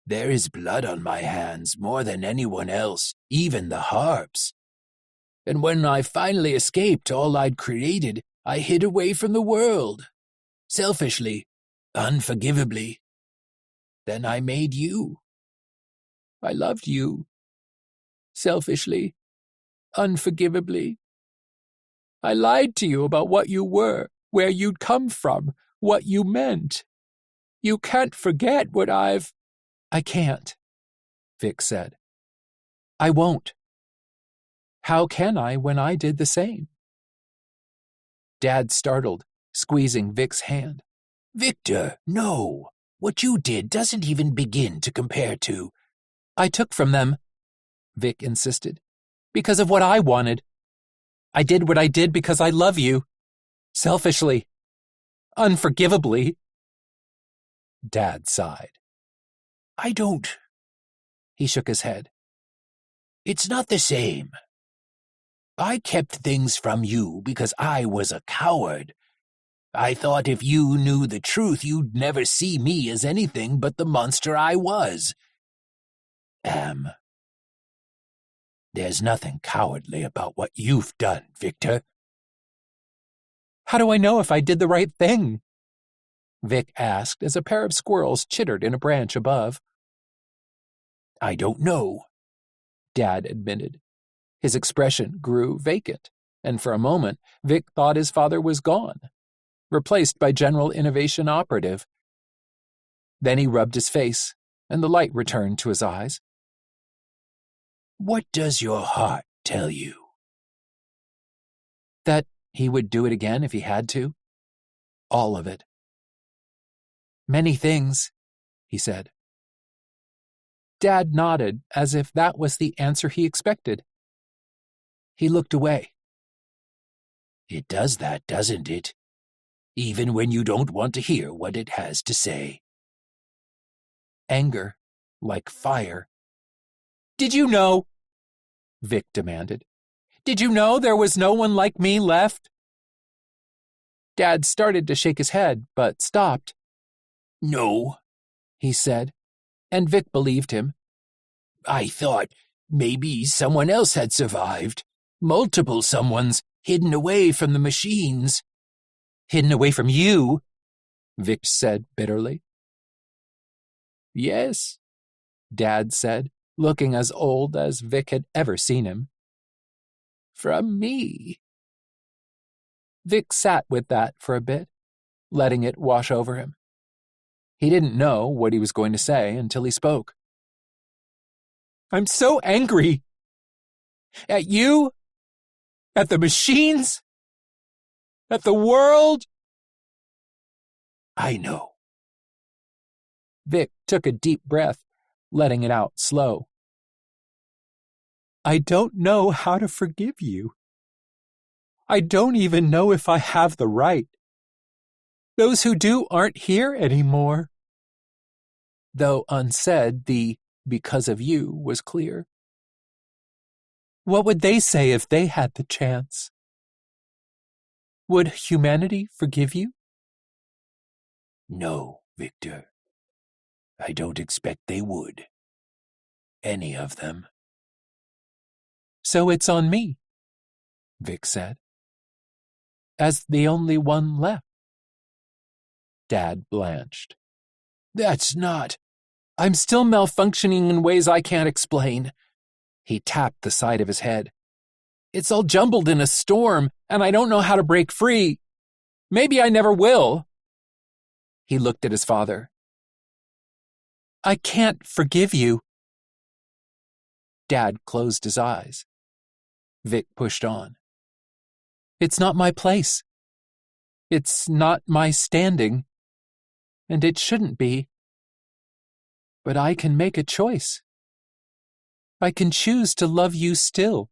There is blood on my hands more than anyone else, even the harps. And when I finally escaped all I'd created, I hid away from the world. Selfishly, unforgivably. Then I made you. I loved you. Selfishly, unforgivably. I lied to you about what you were, where you'd come from, what you meant. You can't forget what I've... I can't, Vic said. I won't. How can I when I did the same? Dad startled, squeezing Vic's hand. Victor, no. What you did doesn't even begin to compare to... I took from them, Vic insisted, because of what I wanted. I did what I did because I love you. Selfishly. Unforgivably. Dad sighed. I don't... He shook his head. It's not the same. I kept things from you because I was a coward. I thought if you knew the truth, you'd never see me as anything but the monster I was. There's nothing cowardly about what you've done, Victor. How do I know if I did the right thing? Vic asked as a pair of squirrels chittered in a branch above. I don't know, Dad admitted. His expression grew vacant, and for a moment Vic thought his father was gone, replaced by General Innovation Operative. Then he rubbed his face, and the light returned to his eyes. What does your heart tell you? That he would do it again if he had to. All of it. Many things, he said. Dad nodded as if that was the answer he expected. He looked away. It does that, doesn't it? Even when you don't want to hear what it has to say. Anger, like fire. Did you know? Vic demanded. Did you know there was no one like me left? Dad started to shake his head, but stopped. No, he said, and Vic believed him. I thought maybe someone else had survived. Multiple someones hidden away from the machines. Hidden away from you? Vic said bitterly. Yes, Dad said, looking as old as Vic had ever seen him. From me. Vic sat with that for a bit, letting it wash over him. He didn't know what he was going to say until he spoke. I'm so angry. At you? At the machines? At the world? I know. Vic took a deep breath, letting it out slow. I don't know how to forgive you. I don't even know if I have the right. Those who do aren't here anymore. Though unsaid, the because of you was clear. What would they say if they had the chance? Would humanity forgive you? No, Victor. I don't expect they would. Any of them. So it's on me, Vic said. As the only one left. Dad blanched. That's not. I'm still malfunctioning in ways I can't explain. He tapped the side of his head. It's all jumbled in a storm, and I don't know how to break free. Maybe I never will. He looked at his father. I can't forgive you. Dad closed his eyes. Vic pushed on. It's not my place. It's not my standing. And it shouldn't be. But I can make a choice. I can choose to love you still.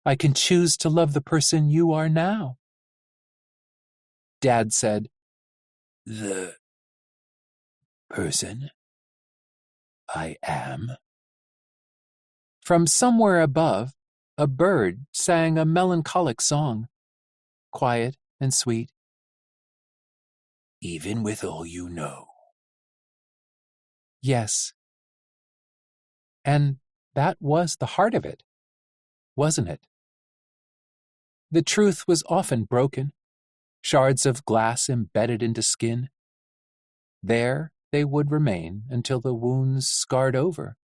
I can choose to love the person you are now. Dad said, The person I am? From somewhere above, a bird sang a melancholic song, quiet and sweet. Even with all you know. Yes. And that was the heart of it, wasn't it? The truth was often broken, shards of glass embedded into skin. There they would remain until the wounds scarred over,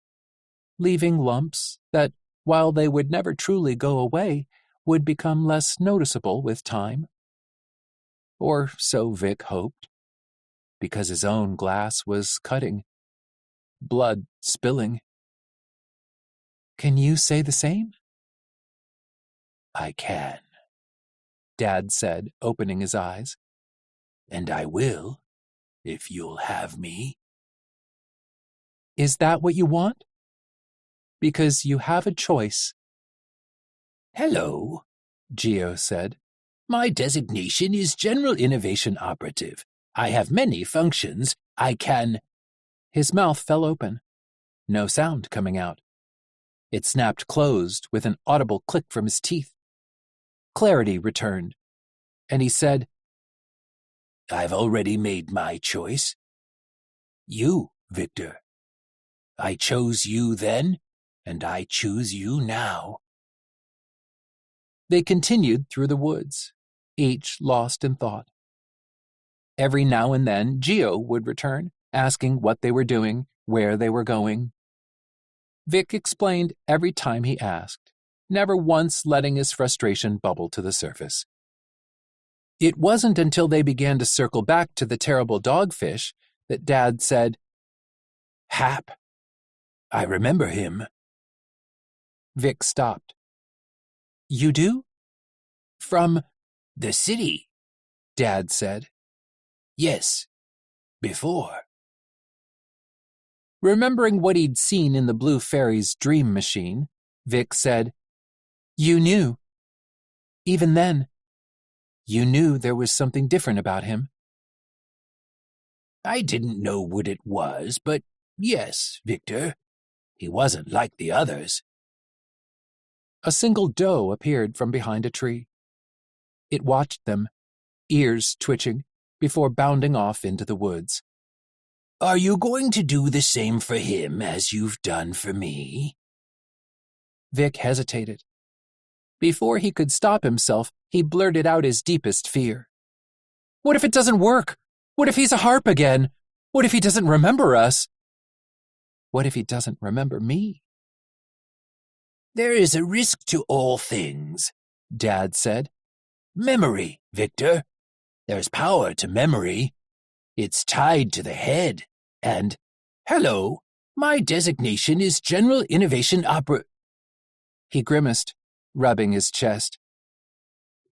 leaving lumps that, while they would never truly go away, would become less noticeable with time. Or so Vic hoped, because his own glass was cutting, blood spilling. Can you say the same? I can, Dad said, opening his eyes. and I will, if you'll have me. Is that what you want? Because you have a choice. Hello, Gio said. My designation is General Innovation Operative. I have many functions. I can... His mouth fell open, no sound coming out. It snapped closed with an audible click from his teeth. Clarity returned, and he said, I've already made my choice. You, Victor. I chose you then, and I choose you now. They continued through the woods, each lost in thought. Every now and then, Gio would return, asking what they were doing, where they were going. Vic explained every time he asked, never once letting his frustration bubble to the surface. It wasn't until they began to circle back to the terrible dogfish that Dad said, Hap. I remember him. Vic stopped. You do? From the city, Dad said. Yes, before. Remembering what he'd seen in the Blue Fairy's dream machine, Vic said, You knew. Even then, you knew there was something different about him. I didn't know what it was, but yes, Victor. He wasn't like the others. A single doe appeared from behind a tree. It watched them, ears twitching, before bounding off into the woods. Are you going to do the same for him as you've done for me? Vic hesitated. Before he could stop himself, he blurted out his deepest fear. What if it doesn't work? What if he's a harp again? What if he doesn't remember us? What if he doesn't remember me? There is a risk to all things, Dad said. Memory, Victor. There's power to memory. It's tied to the head. And, hello, my designation is General Innovation He grimaced, rubbing his chest.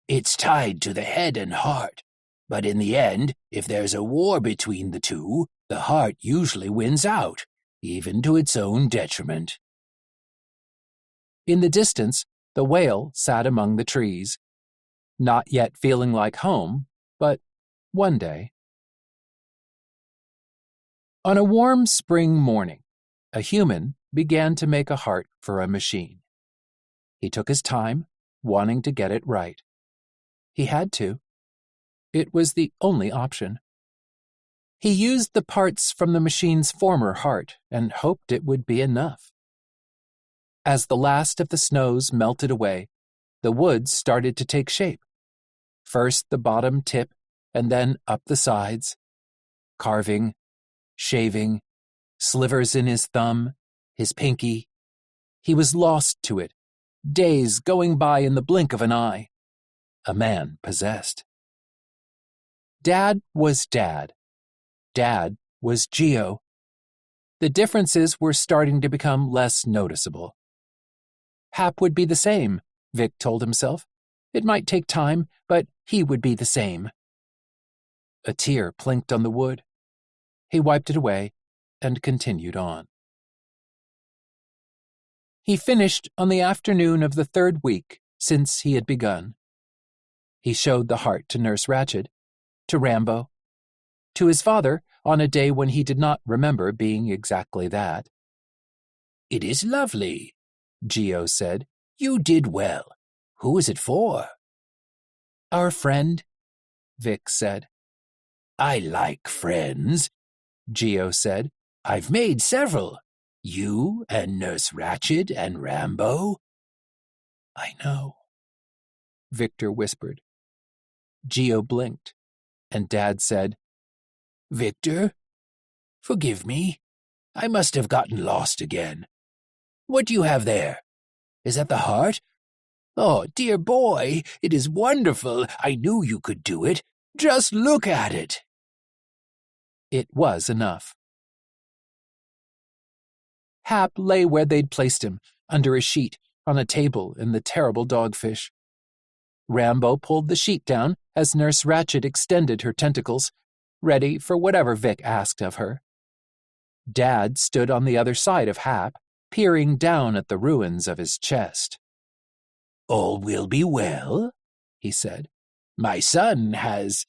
It's tied to the head and heart. But in the end, if there's a war between the two, the heart usually wins out, even to its own detriment. In the distance, the whale sat among the trees, not yet feeling like home, but one day. On a warm spring morning, a human began to make a heart for a machine. He took his time, wanting to get it right. He had to. It was the only option. He used the parts from the machine's former heart and hoped it would be enough. As the last of the snows melted away, the woods started to take shape. First the bottom tip, and then up the sides. Carving, shaving, slivers in his thumb, his pinky. He was lost to it, days going by in the blink of an eye. A man possessed. Dad was Dad. Dad was Gio. The differences were starting to become less noticeable. Hap would be the same, Vic told himself. It might take time, but he would be the same. A tear plinked on the wood. He wiped it away, and continued on. He finished on the afternoon of the third week since he had begun. He showed the heart to Nurse Ratched, to Rambo, to his father on a day when he did not remember being exactly that. "It is lovely," Gio said. "You did well. Who is it for?" "Our friend," Vic said. "I like friends," Gio said. "I've made several. You and Nurse Ratched and Rambo." "I know," Victor whispered. Gio blinked, and Dad said, "Victor, forgive me. I must have gotten lost again. What do you have there? Is that the heart? Oh, dear boy, it is wonderful. I knew you could do it. Just look at it." It was enough. Hap lay where they'd placed him, under a sheet, on a table in the terrible dogfish. Rambo pulled the sheet down as Nurse Ratched extended her tentacles, ready for whatever Vic asked of her. Dad stood on the other side of Hap, peering down at the ruins of his chest. "All will be well," he said. "My son has...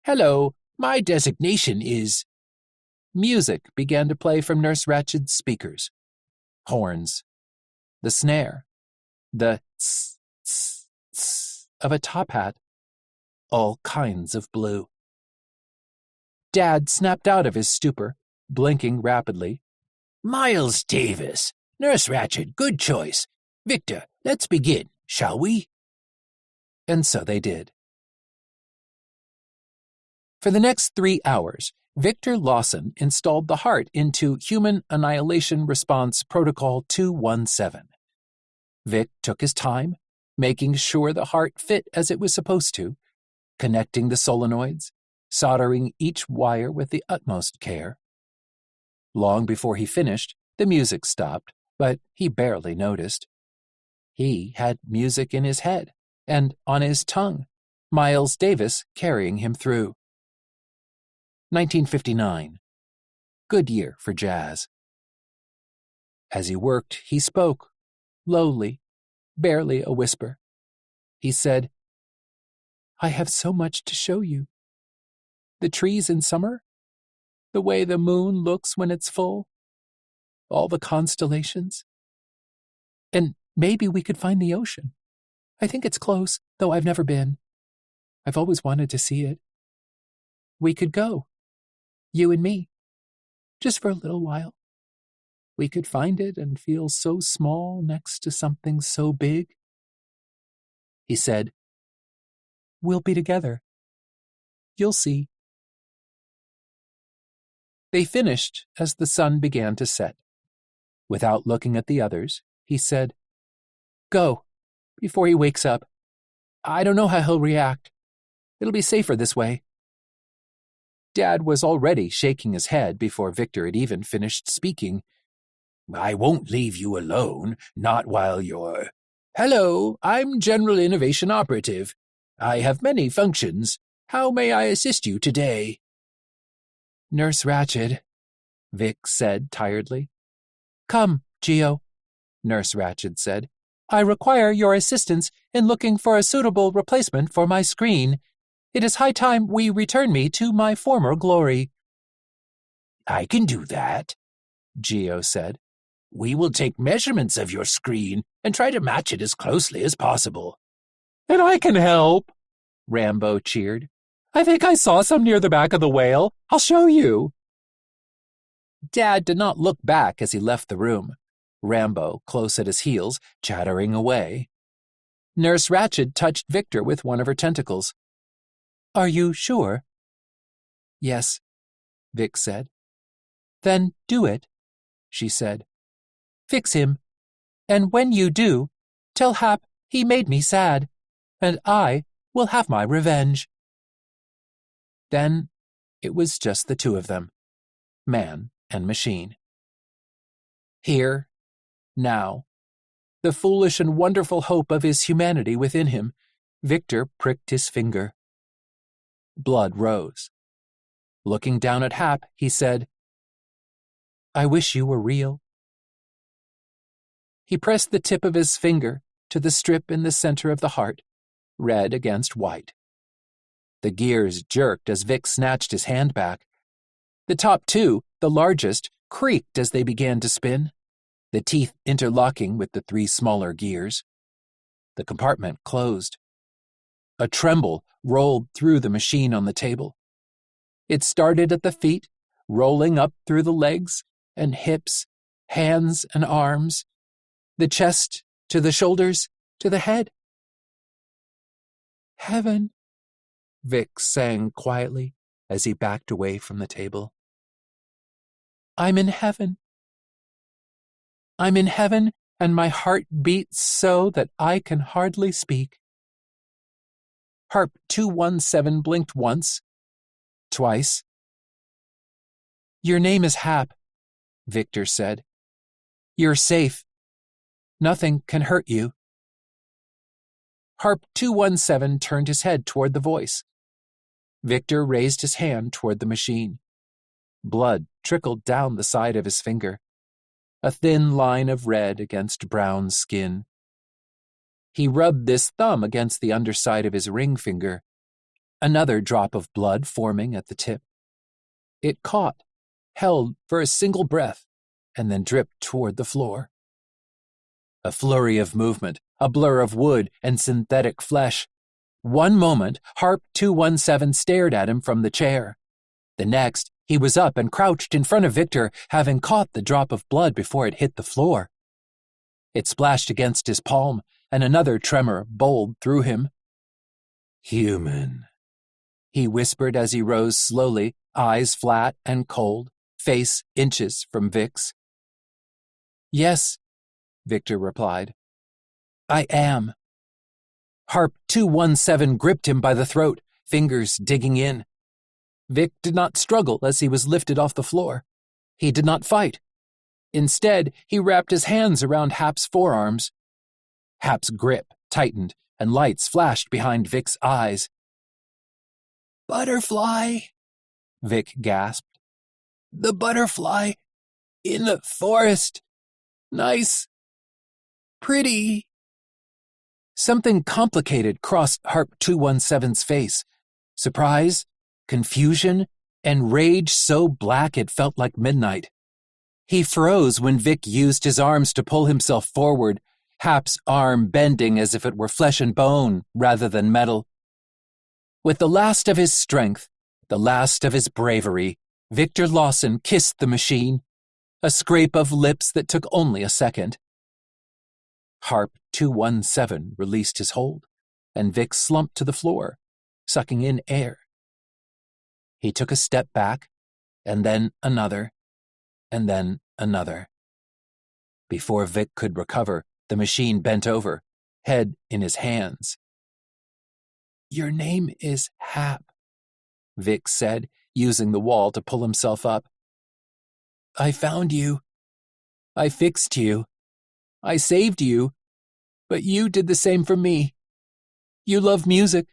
Hello, my designation is..." Music began to play from Nurse Ratched's speakers. Horns. The snare. The tss, tss, tss of a top hat. All kinds of blue. Dad snapped out of his stupor, blinking rapidly. "Miles Davis. Nurse Ratched, good choice. Victor, let's begin, shall we?" And so they did. For the next 3 hours, Victor Lawson installed the heart into Human Annihilation Response Protocol 217. Vic took his time, making sure the heart fit as it was supposed to, connecting the solenoids, soldering each wire with the utmost care. Long before he finished, the music stopped, but he barely noticed. He had music in his head and on his tongue, Miles Davis carrying him through. 1959. Good year for jazz. As he worked, he spoke, lowly, barely a whisper. He said, "I have so much to show you. The trees in summer, the way the moon looks when it's full, all the constellations. And maybe we could find the ocean. I think it's close, though I've never been. I've always wanted to see it. We could go. You and me, just for a little while. We could find it and feel so small next to something so big." He said, "We'll be together. You'll see." They finished as the sun began to set. Without looking at the others, he said, "Go, before he wakes up. I don't know how he'll react. It'll be safer this way." Dad was already shaking his head before Victor had even finished speaking. "I won't leave you alone, not while you're... Hello, I'm General Innovation Operative. I have many functions. How may I assist you today?" "Nurse Ratched," Vic said tiredly. "Come, Gio," Nurse Ratched said. "I require your assistance in looking for a suitable replacement for my screen. It is high time we return me to my former glory." "I can do that," Gio said. "We will take measurements of your screen and try to match it as closely as possible." "And I can help," Rambo cheered. "I think I saw some near the back of the whale. I'll show you." Dad did not look back as he left the room, Rambo close at his heels, chattering away. Nurse Ratched touched Victor with one of her tentacles. "Are you sure?" "Yes," Vic said. "Then do it," she said. "Fix him. And when you do, tell Hap he made me sad, and I will have my revenge." Then it was just the two of them, man and machine. Here, now, the foolish and wonderful hope of his humanity within him, Victor pricked his finger. Blood rose. Looking down at Hap, he said, I wish you were real. He pressed the tip of his finger to the strip in the center of the heart, red against white. The gears jerked as Vic snatched his hand back. The top two, the largest, creaked as they began to spin, the teeth interlocking with the three smaller gears. The compartment closed. A tremble rolled through the machine on the table. It started at the feet, rolling up through the legs and hips, hands and arms, the chest to the shoulders to the head. Heaven, Vic sang quietly as he backed away from the table. I'm in heaven. I'm in heaven, and my heart beats so that I can hardly speak. Harp 217 blinked once, twice. Your name is Hap, Victor said. You're safe. Nothing can hurt you. Harp 217 turned his head toward the voice. Victor raised his hand toward the machine. Blood trickled down the side of his finger, a thin line of red against brown skin. He rubbed this thumb against the underside of his ring finger, another drop of blood forming at the tip. It caught, held for a single breath, and then dripped toward the floor. A flurry of movement, a blur of wood and synthetic flesh. One moment, Harp 217 stared at him from the chair. The next, he was up and crouched in front of Victor, having caught the drop of blood before it hit the floor. It splashed against his palm, and another tremor bowled through him. Human, he whispered as he rose slowly, eyes flat and cold, face inches from Vic's. Yes, Victor replied. I am. Harp 217 gripped him by the throat, fingers digging in. Vic did not struggle as he was lifted off the floor. He did not fight. Instead, he wrapped his hands around Hap's forearms. Hap's grip tightened, and lights flashed behind Vic's eyes. Butterfly, Vic gasped. The butterfly in the forest. Nice. Pretty. Something complicated crossed Harp 217's face. Surprise, confusion, and rage so black it felt like midnight. He froze when Vic used his arms to pull himself forward, Hap's arm bending as if it were flesh and bone rather than metal. With the last of his strength, the last of his bravery, Victor Lawson kissed the machine, a scrape of lips that took only a second. Harp 217 released his hold, and Vic slumped to the floor, sucking in air. He took a step back, and then another, and then another. Before Vic could recover, the machine bent over, head in his hands. Your name is Hap, Vic said, using the wall to pull himself up. I found you. I fixed you. I saved you. But you did the same for me. You love music.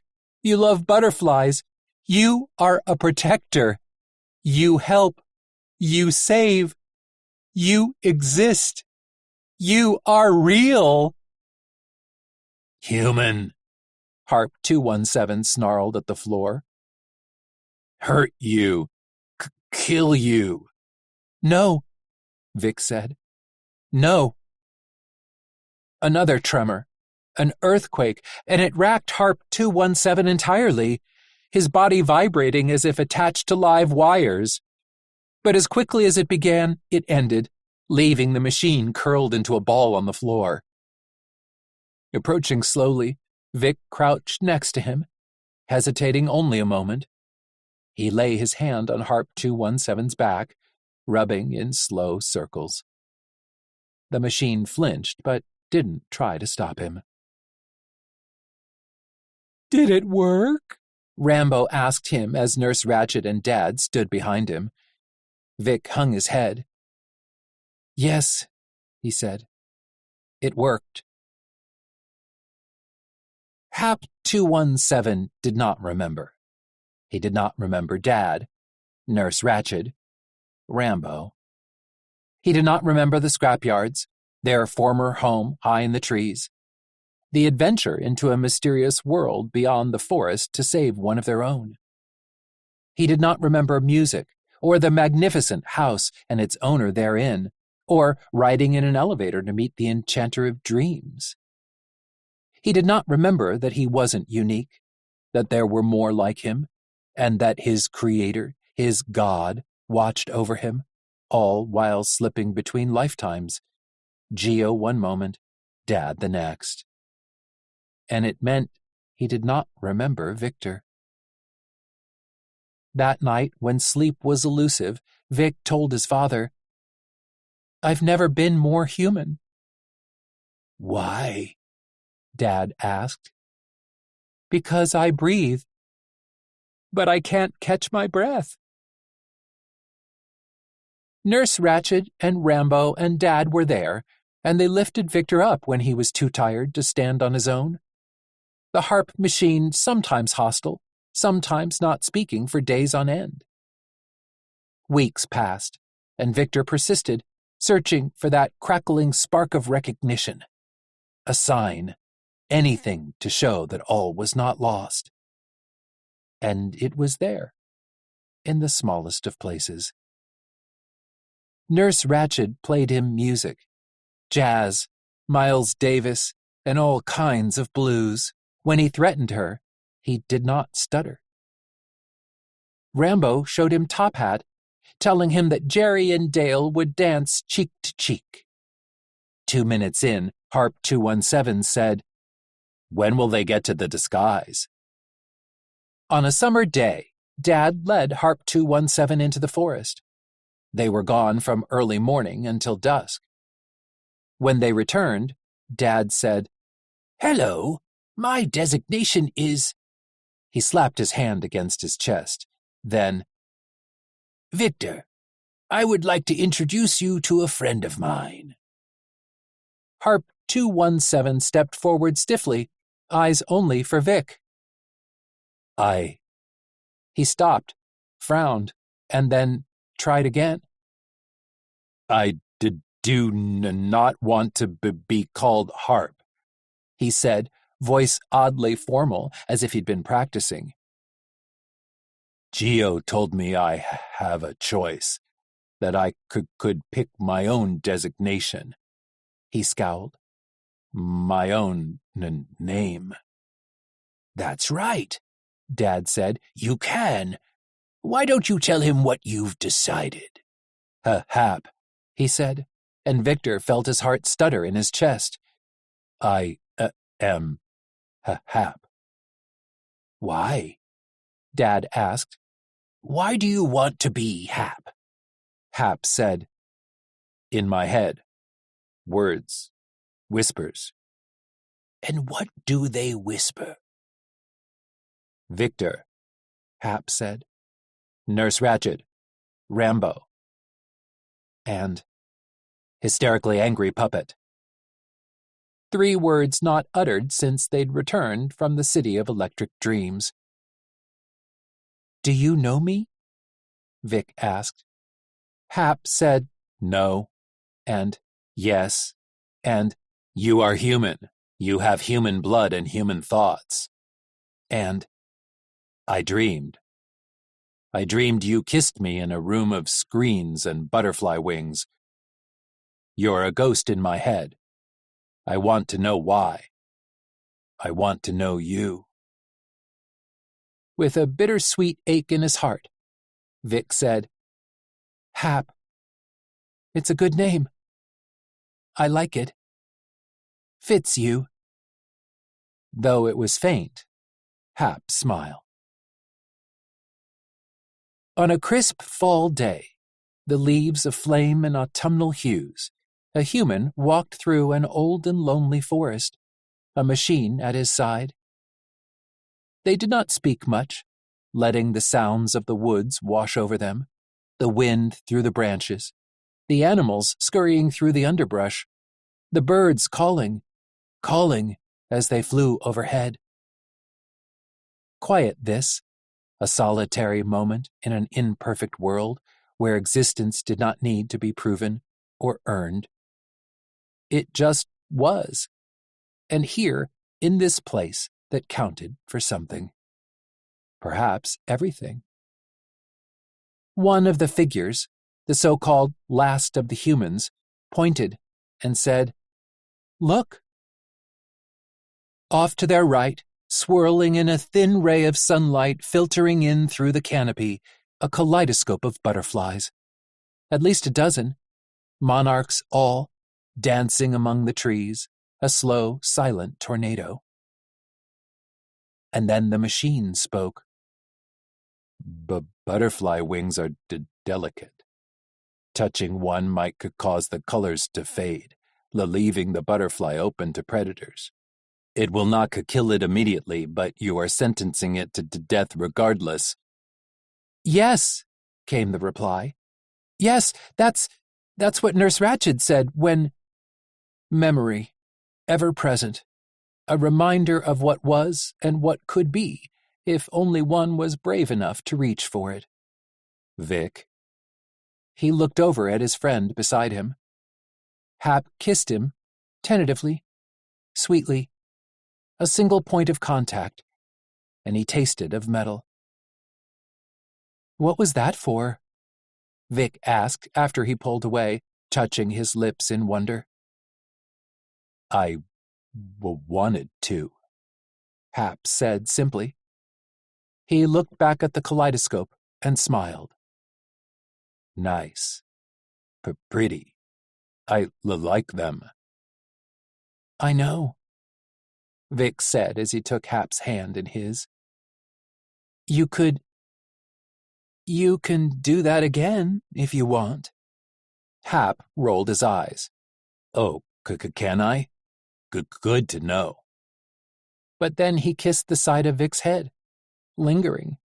You love butterflies. You are a protector. You help. You save. You exist. You are real. Human, Harp 217 snarled at the floor. Hurt you. Kill you. No, Vic said. No. Another tremor, an earthquake, and it racked Harp 217 entirely, his body vibrating as if attached to live wires. But as quickly as it began, it ended, leaving the machine curled into a ball on the floor. Approaching slowly, Vic crouched next to him, hesitating only a moment. He lay his hand on Harp 217's back, rubbing in slow circles. The machine flinched, but didn't try to stop him. Did it work? Rambo asked him as Nurse Ratched and Dad stood behind him. Vic hung his head. Yes, he said. It worked. Hap 217 did not remember. He did not remember Dad, Nurse Ratched, Rambo, He did not remember the scrapyards, their former home high in the trees, the adventure into a mysterious world beyond the forest to save one of their own. He did not remember music, or the magnificent house and its owner therein, or riding in an elevator to meet the enchanter of dreams. He did not remember that he wasn't unique, that there were more like him, and that his creator, his God, watched over him, all while slipping between lifetimes, Gio one moment, Dad the next. And it meant he did not remember Victor. That night, when sleep was elusive, Vic told his father, "I've never been more human." "Why?" Dad asked. "Because I breathe, but I can't catch my breath." Nurse Ratched and Rambo and Dad were there, and they lifted Victor up when he was too tired to stand on his own. The harp machine sometimes hostile, sometimes not speaking for days on end. Weeks passed, and Victor persisted, searching for that crackling spark of recognition. A sign, anything to show that all was not lost. And it was there, in the smallest of places. Nurse Ratched played him music, jazz, Miles Davis, and all kinds of blues. When he threatened her, he did not stutter. Rambo showed him Top Hat, telling him that Jerry and Dale would dance cheek to cheek. 2 minutes in, Harp 217 said, "When will they get to the disguise?" On a summer day, Dad led Harp 217 into the forest. They were gone from early morning until dusk. When they returned, Dad said, "Hello, my designation is—" He slapped his hand against his chest. Then, "Victor, I would like to introduce you to a friend of mine." Harp 217 stepped forward stiffly, eyes only for Vic. He stopped, frowned, and then tried again. "I do not want to be called Harp," he said, voice oddly formal, as if he'd been practicing. "Gio told me I have a choice, that I could pick my own designation." He scowled. "My own name." "That's right," Dad said. "You can. Why don't you tell him what you've decided?" Hap, he said, and Victor felt his heart stutter in his chest. "I am Hap." "Why?" Dad asked. "Why do you want to be Hap?" Hap said, "In my head. Words. Whispers." "And what do they whisper?" "Victor," Hap said. "Nurse Ratched. Rambo." And hysterically angry puppet. 3 words not uttered since they'd returned from the city of electric dreams. "Do you know me?" Vic asked. Hap said no, and yes, and you are human. You have human blood and human thoughts. And I dreamed. I dreamed you kissed me in a room of screens and butterfly wings. You're a ghost in my head. I want to know why. I want to know you." With a bittersweet ache in his heart, Vic said, "Hap. It's a good name. I like it. Fits you." Though it was faint, Hap smiled. On a crisp fall day, the leaves aflame in autumnal hues, a human walked through an old and lonely forest, a machine at his side. They did not speak much, letting the sounds of the woods wash over them, the wind through the branches, the animals scurrying through the underbrush, the birds calling as they flew overhead. Quiet this, a solitary moment in an imperfect world where existence did not need to be proven or earned. It just was. And here, in this place that counted for something. Perhaps everything. One of the figures, the so-called last of the humans, pointed and said, "Look." Off to their right, swirling in a thin ray of sunlight filtering in through the canopy, a kaleidoscope of butterflies. At least a dozen, monarchs all, dancing among the trees, a slow, silent tornado. And then the machine spoke. Butterfly wings are delicate. Touching one might cause the colors to fade, leaving the butterfly open to predators. It will not kill it immediately, but you are sentencing it to death regardless. "Yes," came the reply. "Yes, that's what Nurse Ratched said when—" Memory, ever present, a reminder of what was and what could be, if only one was brave enough to reach for it. Vic. He looked over at his friend beside him. Hap kissed him, tentatively, sweetly, a single point of contact, and he tasted of metal. "What was that for?" Vic asked after he pulled away, touching his lips in wonder. "I wanted to," Hap said simply. He looked back at the kaleidoscope and smiled. "Nice. Pretty. I like them." "I know," Vic said as he took Hap's hand in his. You can do that again, if you want." Hap rolled his eyes. "Oh, can I? Good to know." But then he kissed the side of Vic's head, lingering.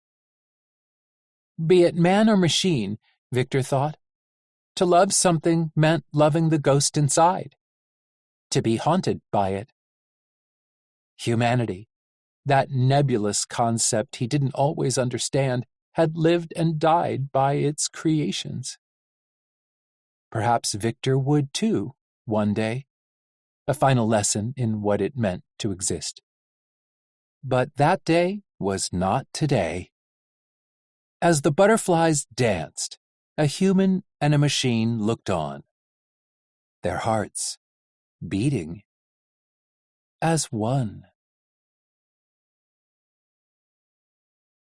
Be it man or machine, Victor thought, to love something meant loving the ghost inside, to be haunted by it. Humanity, that nebulous concept he didn't always understand, had lived and died by its creations. Perhaps Victor would too, one day, a final lesson in what it meant to exist. But that day was not today. As the butterflies danced, a human and a machine looked on, their hearts beating as one.